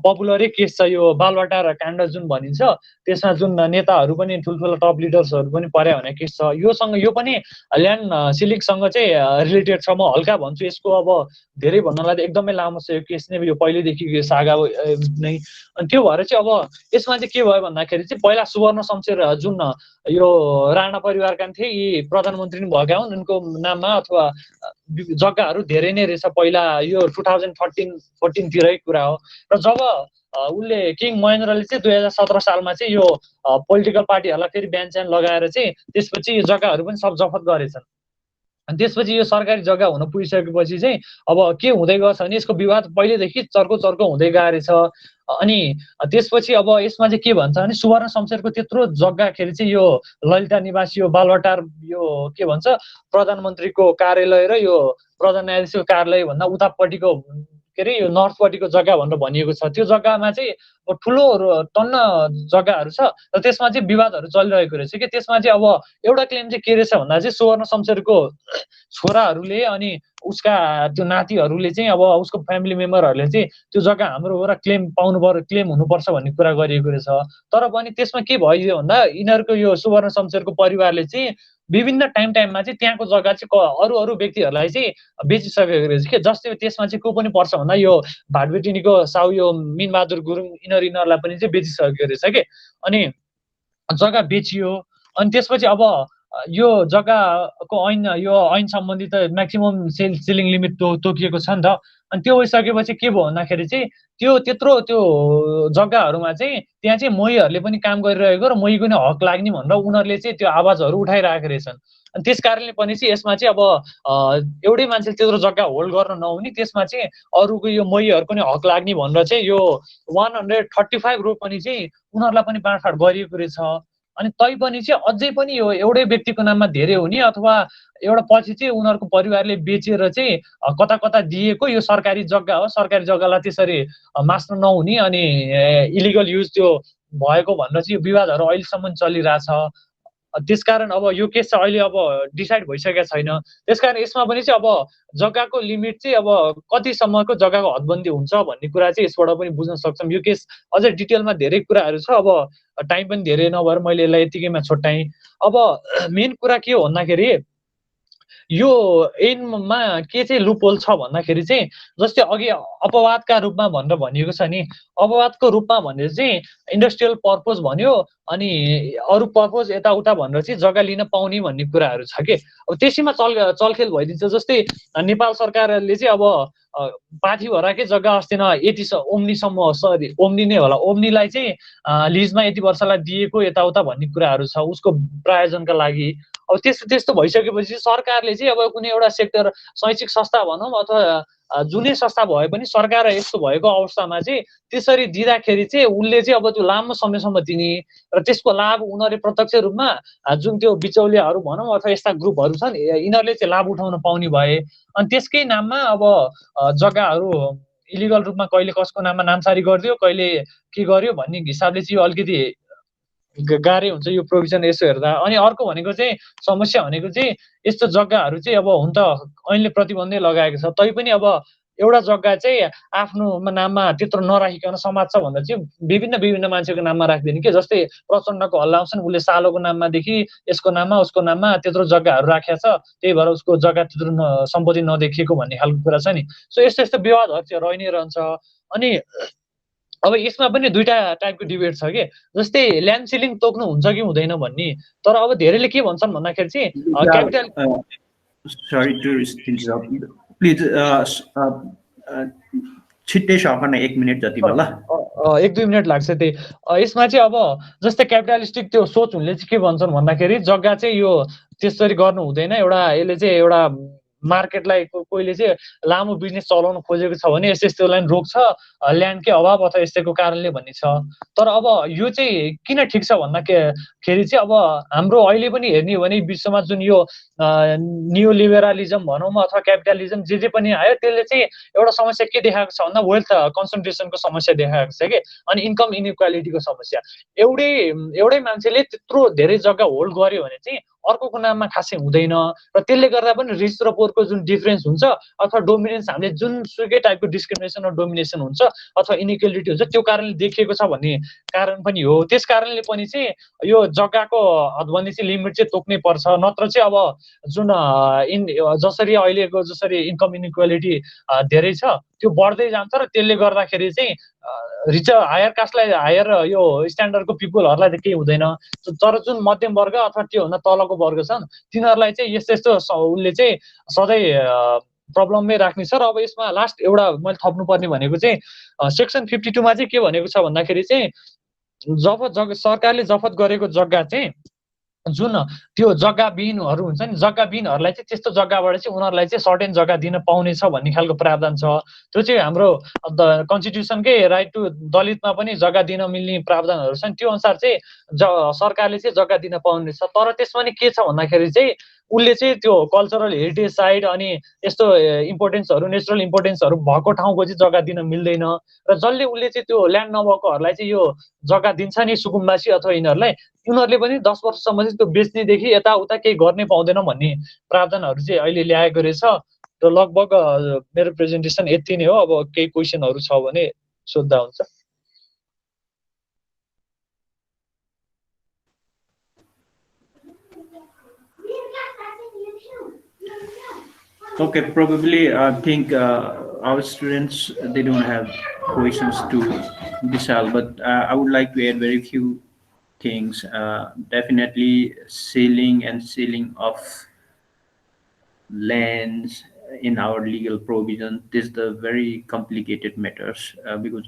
पपुलरै केस छ यो बालवाटार काण्ड जुन भनिन्छ। त्यसमा जुन नेताहरू पनि ठुल्ठुला टप लिडर्सहरू पनि पर्या हुने केस छ। यो पनि ल्यान्ड सिलिङसँग चाहिँ रिलेटेड छ। म हल्का भन्छु, यसको अब धेरै भन्नलाई त एकदमै लामो छ यो केस नै, यो पहिलेदेखि सागा नै। अनि त्यो भएर चाहिँ अब यसमा चाहिँ के भयो भन्दाखेरि चाहिँ पहिला सुवर्ण शमशेर जुन यो राणा परिवारका थिए, यी प्रधानमन्त्री पनि भएका हुन्, उनको नाममा अथवा जग्गाहरू धेरै नै रहेछ। पहिला यो 2014 तिरै कुरा हो। र जब उसले किङ महेन्द्रले चाहिँ 2017 सालमा चाहिँ यो पोलिटिकल पार्टीहरूलाई फेरि बिहान च्यान लगाएर चाहिँ त्यसपछि यो जग्गाहरू पनि सब जफत गरेछन्। अनि त्यसपछि यो सरकारी जग्गा हुन पुगिसकेपछि चाहिँ अब के हुँदै गछ भने यसको विवाद पहिलेदेखि चर्को हुँदै गएछ। अनि त्यसपछि अब यसमा चाहिँ के भन्छ भने सुवर्ण शमशेरको त्यत्रो जग्गाखेरि चाहिँ यो ललिता निवास यो बालवाटार यो के भन्छ प्रधानमन्त्रीको कार्यालय र यो प्रधान न्यायाधीशको कार्यालय भन्दा उतापट्टिको के अरे यो नर्थपट्टिको जग्गा भनेर भनिएको छ। त्यो जग्गामा चाहिँ ठुलो टन्न जग्गाहरू छ र त्यसमा चाहिँ विवादहरू चलिरहेको रहेछ कि। त्यसमा चाहिँ अब एउटा क्लेम चाहिँ के रहेछ भन्दा चाहिँ सुवर्ण शमशेरको छोराहरूले अनि उसका त्यो नातिहरूले चाहिँ अब उसको फ्यामिली मेम्बरहरूले चाहिँ त्यो जग्गा हाम्रो हो र क्लेम हुनुपर्छ भन्ने कुरा गरिएको रहेछ। तर पनि त्यसमा के भयो भन्दा यिनीहरूको यो सुवर्ण शमशेरको परिवारले चाहिँ विभिन्न टाइममा चाहिँ त्यहाँको जग्गा चाहिँ अरू व्यक्तिहरूलाई चाहिँ बेचिसकेको रहेछ कि। जस्तै त्यसमा चाहिँ को पनि पर्छ भन्दा यो भाटबेटिनीको साउ यो मिनबहादुर गुरुङ यिनीहरूलाई पनि चाहिँ बेचिसकेको रहेछ कि। अनि जग्गा बेचियो। अनि त्यसपछि अब यो जग्गाको ऐन यो ऐन सम्बन्धी त म्याक्सिमम सिलिङ लिमिट तोकिएको छ नि त। अनि त्यो भइसकेपछि के भयो भन्दाखेरि चाहिँ त्यत्रो त्यो जग्गाहरूमा चाहिँ त्यहाँ चाहिँ मोहीहरूले पनि काम गरिरहेको र मोहीको नि हक लाग्ने भनेर उनीहरूले चाहिँ त्यो आवाजहरू उठाइरहेको रहेछन्। अनि त्यस कारणले पनि चाहिँ यसमा चाहिँ अब एउटै मान्छेले त्यत्रो जग्गा होल्ड गर्न नहुने, त्यसमा चाहिँ अरूको यो मोहीहरूको नि हक लाग्ने भनेर चाहिँ यो 135 रोपनी चाहिँ उनीहरूलाई पनि बाँडफाँड गरिएको रहेछ। अनि तैपनि चाहिँ अझै पनि यो एउटै व्यक्तिको नाममा धेरै हुने अथवा एउटा पछि चाहिँ उनीहरूको परिवारले बेचेर चाहिँ कता कता दिएको यो सरकारी जग्गा हो, सरकारी जग्गालाई त्यसरी मास्न नहुने अनि इलिगल युज त्यो भएको भनेर चाहिँ यो विवादहरू अहिलेसम्म चलिरहेछ। त्यसकारण अब यो केस चाहिँ अहिले अब डिसाइड भइसकेको छैन। त्यसकारण यसमा पनि चाहिँ अब जग्गाको लिमिट चाहिँ अब कतिसम्मको जग्गाको हदबन्दी हुन्छ भन्ने कुरा चाहिँ यसबाट पनि बुझ्न सक्छौँ। यो केस अझै डिटेलमा धेरै कुराहरू छ, अब टाइम पनि धेरै नभएर मैले यसलाई यतिकैमा छुट्याएँ। अब मेन कुरा के हो भन्दाखेरि यो ऐनमा के चाहिँ लुपहोल छ भन्दाखेरि चाहिँ जस्तै अघि अपवादका रूपमा भनेर भनिएको छ नि, अपवादको रूपमा भनेर चाहिँ इन्डस्ट्रियल पर्पज भन्यो अनि अरू पर्पज यताउता भनेर चाहिँ जग्गा लिन पाउने भन्ने कुराहरू छ के। अब त्यसैमा चलखेल भइदिन्छ। जस्तै नेपाल सरकारले चाहिँ अब पाथी भराकै जग्गा अस्ति न ओम्नीसम्म ओम्नी नै होला, ओम्नीलाई चाहिँ लिजमा यति वर्षलाई दिएको यताउता भन्ने कुराहरू छ उसको प्रायोजनका लागि। अब त्यस्तो भइसकेपछि सरकारले चाहिँ अब कुनै एउटा सेक्टर शैक्षिक संस्था भनौँ अथवा जुनै संस्था भए पनि सरकार यस्तो भएको अवस्थामा चाहिँ त्यसरी दिँदाखेरि चाहिँ उसले चाहिँ अब त्यो लामो समयसम्म दिने र त्यसको लाभ उनीहरूले प्रत्यक्ष रूपमा जुन त्यो बिचौलियाहरू भनौँ अथवा यस्ता ग्रुपहरू छन् यिनीहरूले चाहिँ लाभ उठाउन पाउने भए। अनि त्यसकै नाममा अब जग्गाहरू इलिगल रूपमा कहिले कसको नाममा नामसारी गरिदियो, कहिले के गर्यो भन्ने हिसाबले चाहिँ अलिकति गाह्रै हुन्छ यो प्रोभिजन यसो हेर्दा। अनि अर्को भनेको चाहिँ समस्या भनेको चाहिँ यस्तो जग्गाहरू चाहिँ अब हुन त ऐनले प्रतिबन्धै लगाएको छ, तैपनि अब एउटा जग्गा चाहिँ आफ्नो नाममा त्यत्रो नराखिकन समाज छ भन्दा चाहिँ विभिन्न मान्छेको नाममा राखिदिने के। जस्तै प्रचण्डको हल्ला आउँछन्, उसले सालोको नाममादेखि यसको नाममा उसको नाममा त्यत्रो जग्गाहरू राखेको छ, त्यही भएर उसको जग्गा त्यत्रो सम्पत्ति नदेखिएको भन्ने खालको कुरा छ नि। सो यस्तो विवादहरू चाहिँ रहि नै रहन्छ। अनि अब यसमा पनि दुईटा टाइपको डिबेट छ कि, जस्तै ल्यान्ड सिलिङ तोक्नु हुन्छ कि हुँदैन भन्ने। तर अब धेरैले के भन्छन् भन्दाखेरि चाहिँ capital sorry to interrupt please छिट्टै सफा 1 मिनट जति होला, 1-2 मिनट लाग्छ। त्यही यसमा चाहिँ अब जस्तै क्यापिटलिस्टिक त्यो सोच हुनेले चाहिँ के भन्छन् भन्दाखेरि जग्गा चाहिँ यो त्यसरी गर्नु हुँदैन, एउटा यसले चाहिँ एउटा मार्केटलाई कोहीले चाहिँ लामो बिजनेस चलाउन खोजेको छ भने यस्तोलाई रोक्छ ल्यान्डकै अभाव अथवा यस्तैको कारणले भन्ने छ। तर अब यो चाहिँ किन ठिक छ भन्दाखेरि चाहिँ अब हाम्रो अहिले पनि हेर्ने हो भने विश्वमा जुन यो नियो लिबरलिजम भनौँ अथवा क्यापिटलिजम जे पनि आयो त्यसले चाहिँ एउटा समस्या के देखाएको छ भन्दा वेल्थ कन्सन्ट्रेसनको समस्या देखाएको छ कि, अनि इन्कम इनइक्वालिटीको समस्या। एउटै मान्छेले त्यत्रो धेरै जग्गा होल्ड गर्यो भने चाहिँ अर्कोको नाममा खासै हुँदैन र त्यसले गर्दा पनि रिच र पोरको जुन डिफरेन्स हुन्छ अथवा डोमिनेन्स हामीले जुनसुकै टाइपको डिस्क्रिमिनेसन र डोमिनेसन हुन्छ अथवा इनइक्वालिटी हुन्छ त्यो कारणले देखिएको छ भन्ने कारण पनि हो। त्यस कारणले पनि चाहिँ यो जग्गाको हदबन्दी चाहिँ लिमिट चाहिँ तोक्नै पर्छ, नत्र चाहिँ अब जुन जसरी अहिलेको जसरी इन्कम इनइक्वालिटी धेरै छ त्यो बढ्दै जान्छ र त्यसले गर्दाखेरि चाहिँ रिच हायर कास्टलाई हायर यो स्ट्यान्डर्डको पिपुलहरूलाई त केही हुँदैन, तर जुन मध्यम वर्ग अथवा त्योभन्दा तलको वर्ग छन् तिनीहरूलाई चाहिँ यस्तो उसले चाहिँ सधैँ प्रब्लममै राख्ने छ। र अब यसमा लास्ट एउटा मैले थप्नुपर्ने भनेको चाहिँ सेक्सन 52 चाहिँ के भनेको छ भन्दाखेरि चाहिँ सरकारले जफत गरेको जग्गा चाहिँ जुन त्यो जग्गा बिहीनहरू हुन्छ नि, जग्गा बिहीनहरूलाई चाहिँ त्यस्तो जग्गाबाट चाहिँ उनीहरूलाई चाहिँ सर्टेन जग्गा दिन पाउनेछ भन्ने खालको प्रावधान छ। त्यो चाहिँ हाम्रो कन्स्टिट्युसनकै राइट टु दलितमा पनि जग्गा दिन मिल्ने प्रावधानहरू छन्, त्यो अनुसार चाहिँ सरकारले चाहिँ जग्गा दिन पाउनेछ। तर त्यसमा नि के छ भन्दाखेरि चाहिँ उसले चाहिँ त्यो कल्चरल हेरिटेज साइट अनि यस्तो इम्पोर्टेन्सहरू नेचुरल इम्पोर्टेन्सहरू भएको ठाउँको चाहिँ जग्गा दिन मिल्दैन, र जसले उसले चाहिँ त्यो ल्यान्ड नभएकोहरूलाई चाहिँ यो जग्गा दिन्छ नि सुकुम्बासी अथवा उनीहरूले पनि 10 वर्षसम्म चाहिँ त्यो बेच्नेदेखि यताउता केही गर्नै पाउँदैन भन्ने प्रावधानहरू चाहिँ अहिले ल्याएको रहेछ। र लगभग मेरो प्रेजेन्टेसन यति नै हो। अब केही क्वेसनहरू छ भने सोध्दा हुन्छ। Okay, probably I think our students, they don't have questions to Vishal, but I would like to add very few things. Definitely selling and selling of lands in our legal provision. This is the very complicated matters because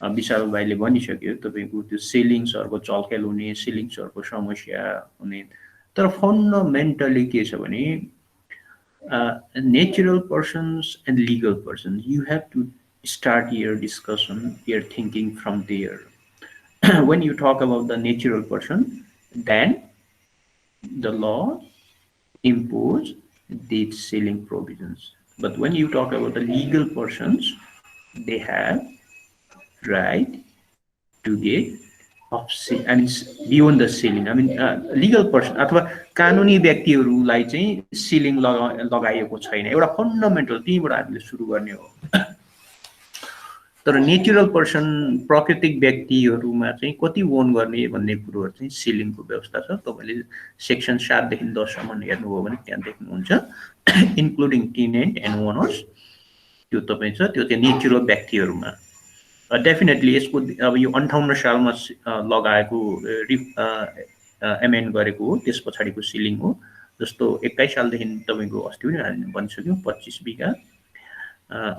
विशाल भाइले भनिसक्यो तपाईँको त्यो सेलिङ्सहरूको चलखेल हुने सेलिङ्सहरूको समस्या हुने तर fundamentally के छ भने natural persons and legal persons, you have to start your discussion, your thinking from there. When you talk about the natural person, then the law impose these selling provisions. But when you talk about the legal persons, they have right to get of and beyond the selling. I mean, legal person अथवा कानुनी व्यक्तिहरूलाई चाहिँ ceiling लगाइएको छैन एउटा fundamental त्यहीबाट हामीले सुरु गर्ने हो तर नेचुरल पर्सन प्राकृतिक व्यक्तिहरूमा चाहिँ कति ओन गर्ने भन्ने कुरोहरु चाहिँ सिलिङको व्यवस्था छ तपाईले सेक्सन 7 देखि 10 सम्म हेर्नुभयो भने त्यहाँ देख्नुहुन्छ इन्क्लुडिङ टेनेन्ट एन्ड ओनर्स त्यो तपाई छ त्यो चाहिँ नेचुरल व्यक्तिहरूमा डेफिनेटली यसको अब यो 58 सालमा लगाएको एमेन्ड गरेको हो त्यस पछाडीको सिलिङ हो जस्तो 21 सालदेखि तपाईको अस्ति पनि हामीले भनिसक्यौं 25 बिघा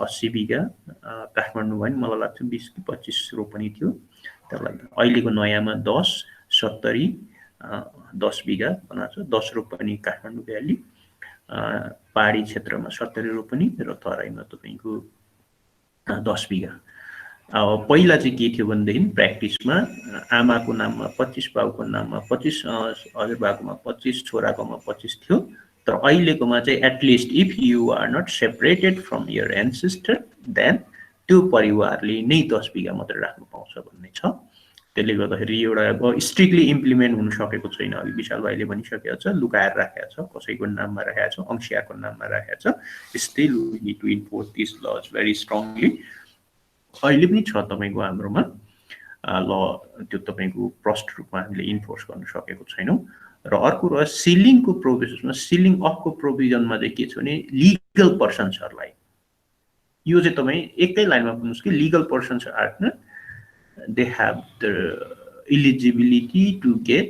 80 बिघा काठमाडौँ भयो मलाई लाग्छ 20 कि 25 रोपनी थियो त्यसलाई अहिलेको नयाँमा 10 70 10 बिघा बनाएको छ 10 रोपनी काठमाडौँ भ्याली पहाडी क्षेत्रमा 70 रोपनी र तराईमा तपाईको 10 बिघा पहिला चाहिँ के थियो भन्देखि प्र्याक्टिसमा आमाको नाममा 25 बाउको नाममा 25 हजुरबाकोमा 25 छोराकोमा 25 थियो तर अहिलेकोमा चाहिँ at least if you are not separated from your ancestor then त्यो परिवारले नै 10 बिघा मात्र राख्न पाउँछ भन्ने छ त्यसले गर्दाखेरि एउटा अब स्ट्रिक्टली इम्प्लिमेन्ट हुन सकेको छैन अघि विशाल भाइले भनिसकेको छ लुकाएर राखेको छ कसैको नाममा राखेको छ अंशियाको नाममा राखेको छ still we need to enforce this laws very strongly अहिले पनि छ तपाईको हाम्रोमा ल त्यो तपाईको प्रस्ट रूपमा हामीले इन्फोर्स गर्न सकेको छैनौं र अर्को र सिलिङको प्रोभिजनमा सिलिङ अफको प्रोभिजनमा चाहिँ के छ भने लिगल पर्सन्सहरुलाई यो चाहिँ तपाई एकै लाइनमा बुझ्नुस् कि legal persons are they have the eligibility to get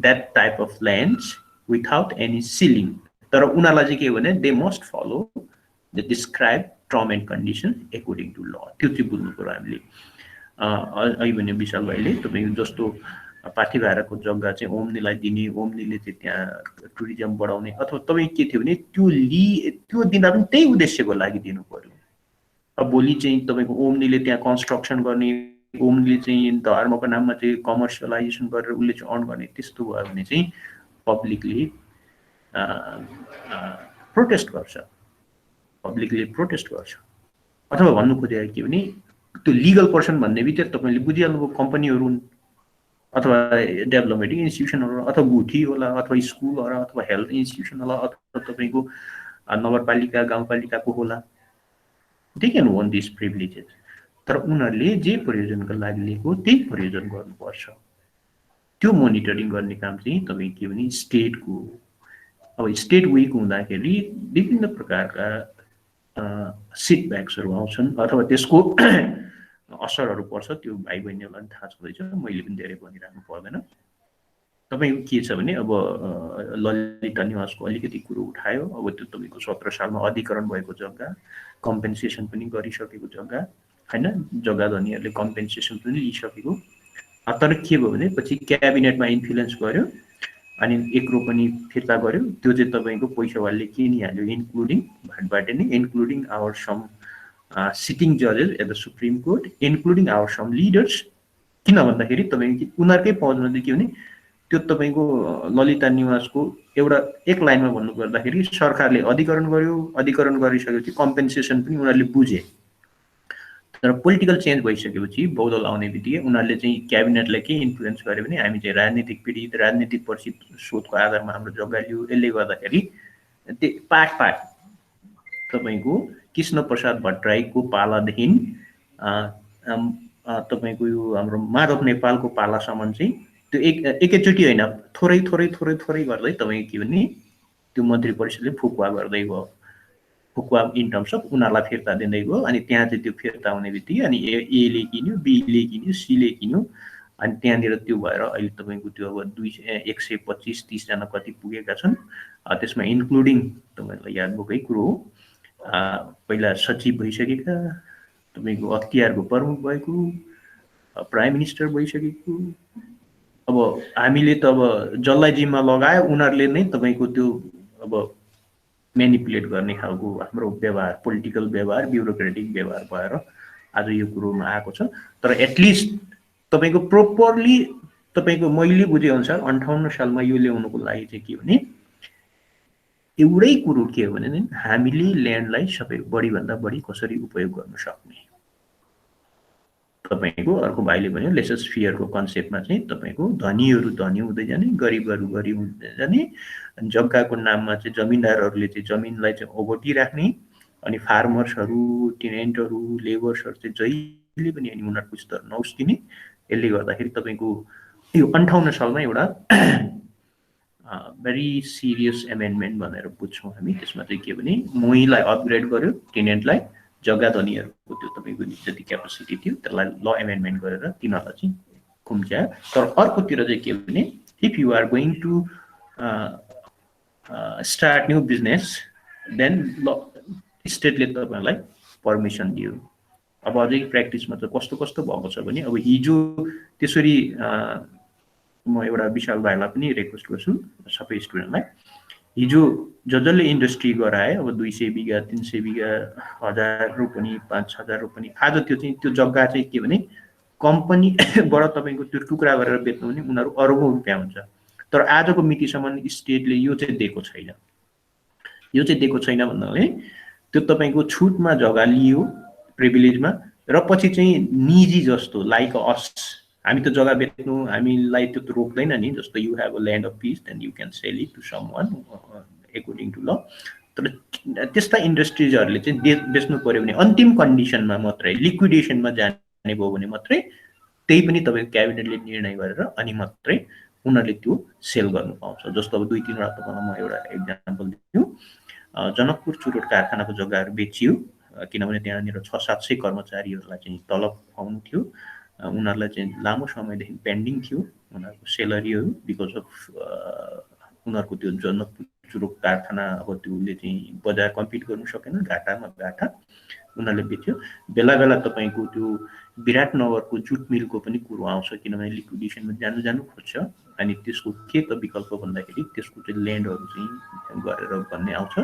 that type of lands without any ceiling तर उनीहरुलाई चाहिँ के भने they must follow the described term and condition according to law त्यो चाहिँ बुझ्नु पर्यो हामीले अहिले भने विशाल भाइले तपाईको जस्तो पाठीभाराको जग्गा चाहिँ ओम्नीलाई दिने ओम्नीले चाहिँ त्यहाँ टुरिज्म बढाउने अथवा तपाई के थियो भने त्यो दिँदा पनि त्यही उद्देश्यको लागि दिनु पर्यो अब भोलि चाहिँ तपाईको ओम्नीले त्यहाँ कन्स्ट्रक्सन गर्ने ओम्नीले चाहिँ धर्मको नाममा चाहिँ कमर्सियलाइजेसन गरेर उले चाहिँ अर्न गर्ने त्यस्तो भयो भने चाहिँ पब्लिकली प्रोटेस्ट गर्छ अथवा भन्नु खोजेको के भने त्यो लिगल पर्सन भन्ने बित्तिकै तपाईले बुझिहाल्नुभयो कम्पनीहरु अथवा डेभलपमेन्ट इन्स्टिट्युसनहरु अथवा गुठी होला अथवा स्कुल होला अथवा हेल्थ इन्स्टिट्युसन होला अथवा तपाईको नगरपालिका गाउँपालिकाको होला they can own this privileges तर उनीहरुले जे प्रयोजनको लागि लिएको त्यही प्रयोजन गर्नुपर्छ त्यो मोनिटरिङ गर्ने काम चाहिँ तपाई के भने स्टेटको अब स्टेट वीक हुँदाखेरि विभिन्न प्रकारका सेटब्याक्सहरु आउँछन् अथवा त्यसको असरहरु पर्छ त्यो भाइ बहिनीहरुलाई थाहा छँदैछ मैले पनि धेरै भनिराख्नु पर्दैन तपाईको के छ भने अब ललिता निवासको अलिकति कुरो उठायो अब त्यो तपाईको 17 सालमा अधिग्रहण भएको जग्गा कम्पेन्सेसन पनि गरिसकेको जग्गा हैन जग्गा धनीहरुले कम्पेन्सेसन पनि लिइसकेको तर के भयो भने पछि क्याबिनेटमा इन्फ्लुएन्स गर्यो अनि एक रोपनी फिर्ता गर्यो त्यो चाहिँ तपाईको पैसावाले किनिहाल्यो इन्क्लुडिङ भाटबाट नै इन्क्लुडिङ आवर सम सिटिङ जजेस at the supreme court including our some leaders किन भन्दाखेरि तपाईको उनीहरुकै पहुँचमा चाहिँ के भने त्यो तपाईको ललिता निवासको एउटा एक लाइनमा भन्नु पर्दाखेरि सरकारले अधिग्रहण गर्यो अधिग्रहण गरिसकेपछि कम्पेन्सेसन पनि उनीहरुले बुझे तर पोलिटिकल चेन्ज भइसकेपछि बौद्धल आउने बित्तिकै उनीहरुले चाहिँ क्याबिनेटलाई के इन्फ्लुएन्स गर्यो भने हामी चाहिँ राजनीतिक पीडित राजनीतिक प्रतिशोधको आधारमा हाम्रो जग्गा लियो यसले गर्दाखेरि त्यो पाट तपाईको कृष्ण प्रसाद भट्टराईको पालादेखि तपाईको यो हाम्रो माधव नेपालको पालासम्म चाहिँ त्यो एकैचोटी हैन थोरै गर्दै तपाई के भने त्यो मन्त्री परिषदले फुकुवा गर्दै गयो फुकुवा इन टर्म्स अफ उनीहरुलाई फिर्ता दिँदै गयो अनि त्यहाँ चाहिँ त्यो फिर्ता हुने बित्तिकै अनि ए ले किन्यो बी ले किन्यो सी ले किन्यो अनि त्यहाँनिर त्यो भएर अहिले तपाईँको त्यो अब 125-30 जना कति पुगेका छन्। त्यसमा इन्क्लुडिङ तपाईँलाई याद भएकै कुरो हो पहिला सचिव भइसकेका, तपाईँको अख्तियारको प्रमुख भएको, प्राइम मिनिस्टर भइसकेको। अब हामीले त अब जसलाई जिम्मा लगायो उनीहरूले नै तपाईँको त्यो अब म्यानिपुलेट गर्ने खालको हाम्रो व्यवहार, पोलिटिकल व्यवहार, ब्युरोक्रेटिक व्यवहार भएर आज यो कुरोमा आएको छ। तर एटलिस्ट तपाईँको प्रोपरली तपाईँको मैले बुझेअनुसार 58 सालमा यो ल्याउनुको लागि चाहिँ के भने एउटै कुरो के हो भने हामीले ल्यान्डलाई सबै बढीभन्दा बढी कसरी उपयोग गर्न सक्ने। तपाईँको अर्को भाइले भन्यो लेसोस्फियरको कन्सेप्टमा चाहिँ तपाईँको धनीहरू धनी हुँदै जाने, गरिबहरू गरिब हुँदै जाने, जग्गाको नाममा चाहिँ जमिनदारहरूले चाहिँ जमिनलाई चाहिँ ओगटिराख्ने, अनि फार्मर्सहरू, टेनेन्टहरू, लेबर्सहरू चाहिँ जहिले पनि अनि उनीहरूको स्तर नउस्किने। यसले गर्दाखेरि तपाईँको यो 58 सालमा एउटा भेरी सिरियस एमेन्डमेन्ट भनेर बुझ्छौँ हामी। त्यसमा चाहिँ के भने मोहीलाई अपग्रेड गर्यो, टेनेन्टलाई, जग्गा धनीहरूको त्यो तपाईँको जति क्यापासिटी थियो त्यसलाई ल एमेन्डमेन्ट गरेर तिनीहरूलाई चाहिँ खुम्च्यायो। तर अर्कोतिर चाहिँ के भने if you are going to start new business then law स्टेटले तपाईँलाई पर्मिसन दियो। अब अझै प्र्याक्टिसमा त कस्तो कस्तो भएको छ भने अब हिजो त्यसरी म एउटा विशाल भाइलाई पनि रिक्वेस्ट गर्छु सबै स्टुडेन्टलाई, हिजो जसले इन्डस्ट्री गराए अब 200 बिघा 300 बिघा 1000 रोपनी 5000 रोपनी, आज त्यो चाहिँ त्यो जग्गा चाहिँ के भने कम्पनीबाट तपाईँको त्यो टुक्रा गरेर बेच्नु भने उनीहरू अरबौं रुपियाँ हुन्छ। तर आजको मितिसम्म स्टेटले यो चाहिँ दिएको छैन। यो चाहिँ दिएको छैन भन्नाले त्यो तपाईँको छुटमा जग्गा लियो प्रिभिलेजमा, र पछि चाहिँ निजी जस्तो लाइक अस हामी त जग्गा बेच्नु हामीलाई त्यो रोक्दैन नि, जस्तो you have a land of piece then you can sell it to someone according to law. तर त्यस्ता इन्डस्ट्रिजहरूले चाहिँ बेच्नु पर्यो भने अन्तिम कन्डिसनमा मात्रै, लिक्विडेसनमा जाने भयो भने मात्रै, त्यही पनि तपाईँको क्याबिनेटले निर्णय गरेर अनि मात्रै उनीहरूले त्यो सेल गर्नु पाउँछ। जस्तो अब 2-3 वटा तपाईँलाई म एउटा एक्जाम्पल दिन्छु। जनकपुर चुरोट कारखानाको जग्गाहरू बेचियो किनभने त्यहाँनिर 600-700 कर्मचारीहरूलाई चाहिँ तलब पाउनु थियो। उनीहरूलाई चाहिँ लामो समयदेखि पेन्डिङ थियो उनीहरूको सेलरीहरू बिकज अफ उनीहरूको त्यो जनकपुर चुरोट कारखाना अब त्योले चाहिँ बजार कम्पिट गर्नु सकेन, घाटामा घाटा उनीहरूले बेच्यो। बेला बेला तपाईँको त्यो विराटनगरको जुट मिलको पनि कुरो आउँछ किनभने लिक्विडेसनमा जानु खोज्छ, अनि त्यसको के त विकल्प भन्दाखेरि त्यसको चाहिँ ल्यान्डहरू चाहिँ गरेर भन्ने आउँछ।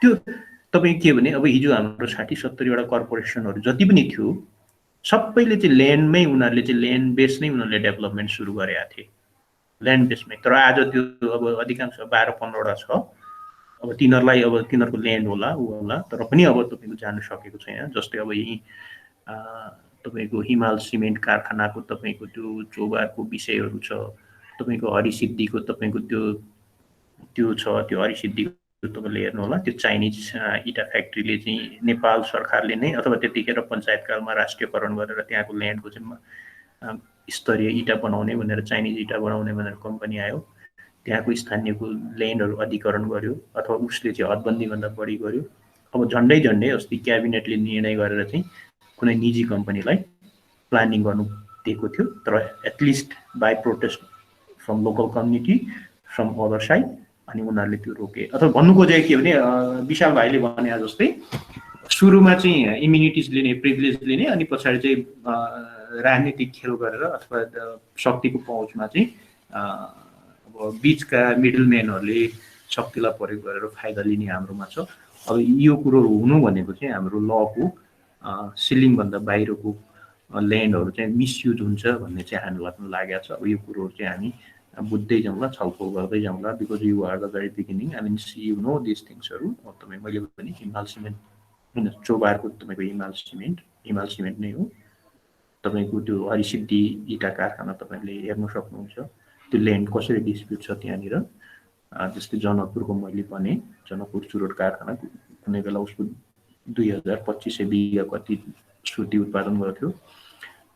त्यो तपाईँ के भने अब हिजो हाम्रो 60-70 वटा कर्पोरेसनहरू जति पनि थियो सबैले चाहिँ ल्यान्डमै उनीहरूले चाहिँ ल्यान्ड बेस नै उनीहरूले डेभलपमेन्ट सुरु गरेका थिए, ल्यान्ड बेसमै। तर आज त्यो अब अधिकांश 12-15 वटा छ। अब तिनीहरूलाई अब तिनीहरूको ल्यान्ड होला ऊ होला, तर पनि अब तपाईँको जानु सकेको छैन। जस्तै अब यहीँ तपाईँको हिमाल सिमेन्ट कारखानाको तपाईँको त्यो चौबारको विषयहरू छ, तपाईँको हरिसिद्धिको तपाईँको त्यो छ, त्यो हरिसिद्धिको तपाईँले हेर्नु होला, त्यो चाइनिज इटा फ्याक्ट्रीले चाहिँ नेपाल सरकारले नै अथवा त्यतिखेर पञ्चायतकालमा राष्ट्रियकरण गरेर त्यहाँको ल्यान्डको चाहिँ स्तरीय इटा बनाउने भनेर चाइनिज इटा बनाउने भनेर कम्पनी आयो, त्यहाँको स्थानीयको ल्यान्डहरू अधिकरण गर्यो अथवा उसले चाहिँ हदबन्दीभन्दा बढी गर्यो। अब झन्डै अस्ति क्याबिनेटले निर्णय गरेर चाहिँ कुनै निजी कम्पनीलाई प्लानिङ गर्नु दिएको थियो, तर at least by protest from local community from other side, अनि उनीहरूले त्यो रोके। अथवा भन्नु खोजेको के भने विशाल भाइले भने जस्तै सुरुमा चाहिँ इम्युनिटिज लिने, प्रिभिलेज लिने, अनि पछाडि चाहिँ राजनीतिक खेल गरेर अथवा शक्तिको पहुँचमा चाहिँ अब बिचका मिडलम्यानहरूले शक्तिलाई प्रयोग गरेर फाइदा लिने हाम्रोमा छ। अब यो कुरो हुनु भनेको चाहिँ हाम्रो लको सिलिङभन्दा बाहिरको ल्यान्डहरू चाहिँ मिसयुज हुन्छ भन्ने चाहिँ हामीलाई पनि लागेको छ। अब यो कुरोहरू चाहिँ हामी बुझ्दै जाउँला, छलफल गर्दै जाउँला, because you are the very beginning. I mean you know this थिङ्सहरू। तपाईँ मैले पनि हिमाल सिमेन्ट होइन चौबारको तपाईँको हिमाल सिमेन्ट नै हो। तपाईँको त्यो हरिसिद्धि इटा कारखाना तपाईँले हेर्नु सक्नुहुन्छ, त्यो ल्यान्ड कसरी डिस्प्युट छ त्यहाँनिर। जस्तै जनकपुरको मैले भने जनकपुर चुरोट कारखाना कुनै बेला उसको 2200-2500 बिघा कति सुर्ती उत्पादन गर्थ्यो,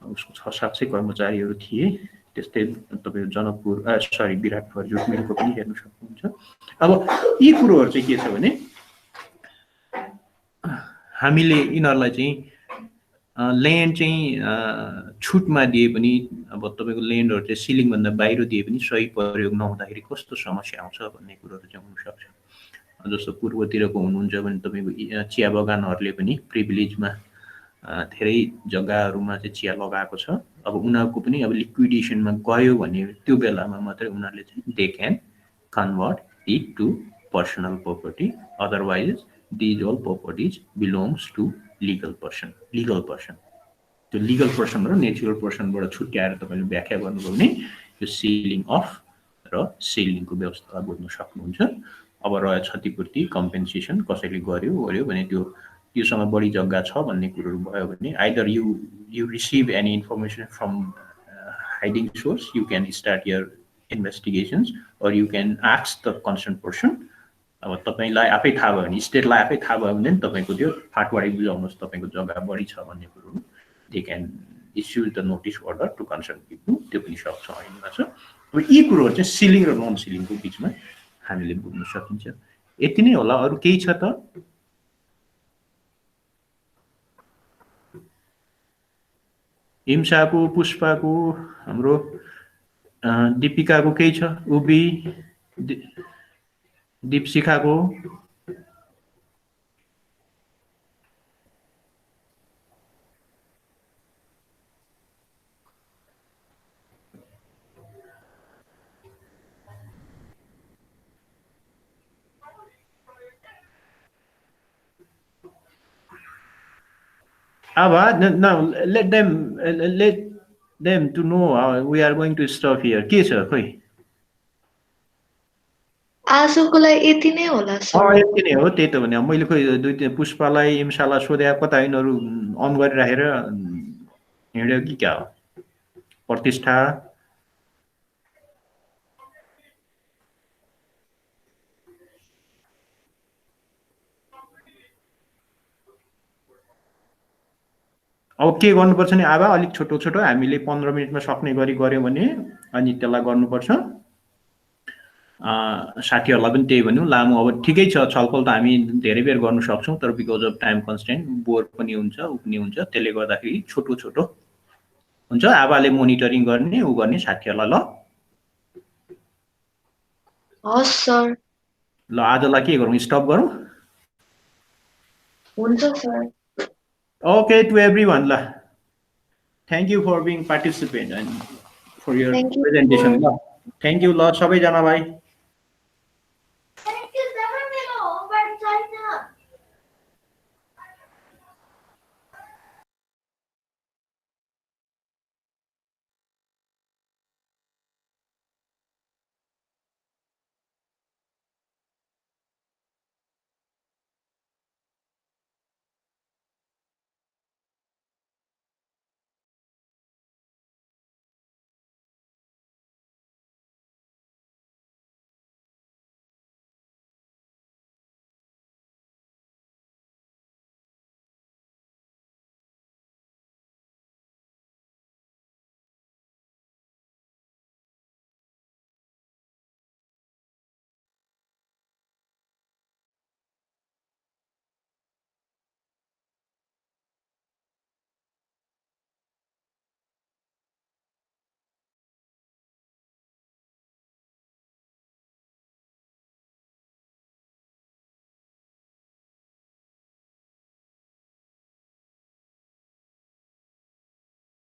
उसको 600-700 कर्मचारीहरू थिए। त्यस्तै तपाईँको जनकपुर विराटनगर जुट मिलको पनि हेर्नु सक्नुहुन्छ। अब यी कुरोहरू चाहिँ के छ भने हामीले यिनीहरूलाई चाहिँ ल्यान्ड चाहिँ छुटमा दिए पनि अब तपाईँको ल्यान्डहरू चाहिँ सिलिङभन्दा बाहिर दिए पनि सही प्रयोग नहुँदाखेरि कस्तो समस्या आउँछ भन्ने कुरोहरू चाहिँ हुनसक्छ। जस्तो पूर्वतिरको हुनुहुन्छ भने तपाईँको चिया बगानहरूले पनि प्रिभिलेजमा धेरै जग्गाहरूमा चाहिँ चिया लगाएको छ। अब उनीहरूको पनि अब लिक्विडेसनमा गयो भने त्यो बेलामा मात्रै उनीहरूले चाहिँ they can convert it to personal property, otherwise these all properties belongs to legal person. त्यो लिगल पर्सन र नेचुरल पर्सनबाट छुट्याएर तपाईँले व्याख्या गर्नुभयो भने यो सिलिङ अफ र सेलिङको व्यवस्था बुझ्न सक्नुहुन्छ। अब रह्यो क्षतिपूर्ति कम्पेन्सेसन कसैले गर्यो भने त्योसँग बढी जग्गा छ भन्ने कुरोहरू भयो भने either you receive any information from hiding source, you can start your investigations or you can ask the concern person. अब तपाईँलाई आफै थाहा भयो भने, स्टेटलाई आफै थाहा भयो भने तपाईँको त्यो फाटवाडी बुझाउनुहोस् तपाईँको जग्गा बढी छ भन्ने कुरो they can issue the notice order to concern people, त्यो पनि सक्छ ऐनमा छ। अब यी कुरोहरू चाहिँ सिलिङ र नन सिलिङको बिचमा हामीले बुझ्न सकिन्छ। यति नै होला, अरू केही छ त? हिम्साको, पुष्पाको, हाम्रो दिपिकाको केही छ? उबी, दीपशिखाको? Now let them to know we are going to stop here. के छ खोइ? आजको लागि यति नै होला सर। यति नै हो, त्यही त भने मैले खोइ दुई तिन पुष्पालाई इम्सालाई सोधे कता यिनीहरू अन गरिराखेर हिँड्यो कि क्या हो? प्रतिष्ठा अब के गर्नुपर्छ नि आबा, अलिक छोटो छोटो हामीले 15 मिनटमा सक्ने गरी गर्यो भने अनि त्यसलाई गर्नुपर्छ। साथीहरूलाई पनि त्यही भन्नु, लामो अब ठिकै छ छलफल त हामी धेरै बेर गर्न सक्छौँ, तर because of time constant bore पनि हुन्छ, उ पनि हुन्छ, त्यसले गर्दाखेरि छोटो छोटो हुन्छ। आबाले मोनिटरिङ गर्ने, उ गर्ने साथीहरूलाई। ल हस् सर। ल आजलाई के गरौँ, स्टप गरौँ? हुन्छ sir. Okay, to everyone. Thank you for being participant and for your presentation. Thank you, Lord. Sabai jana bhai.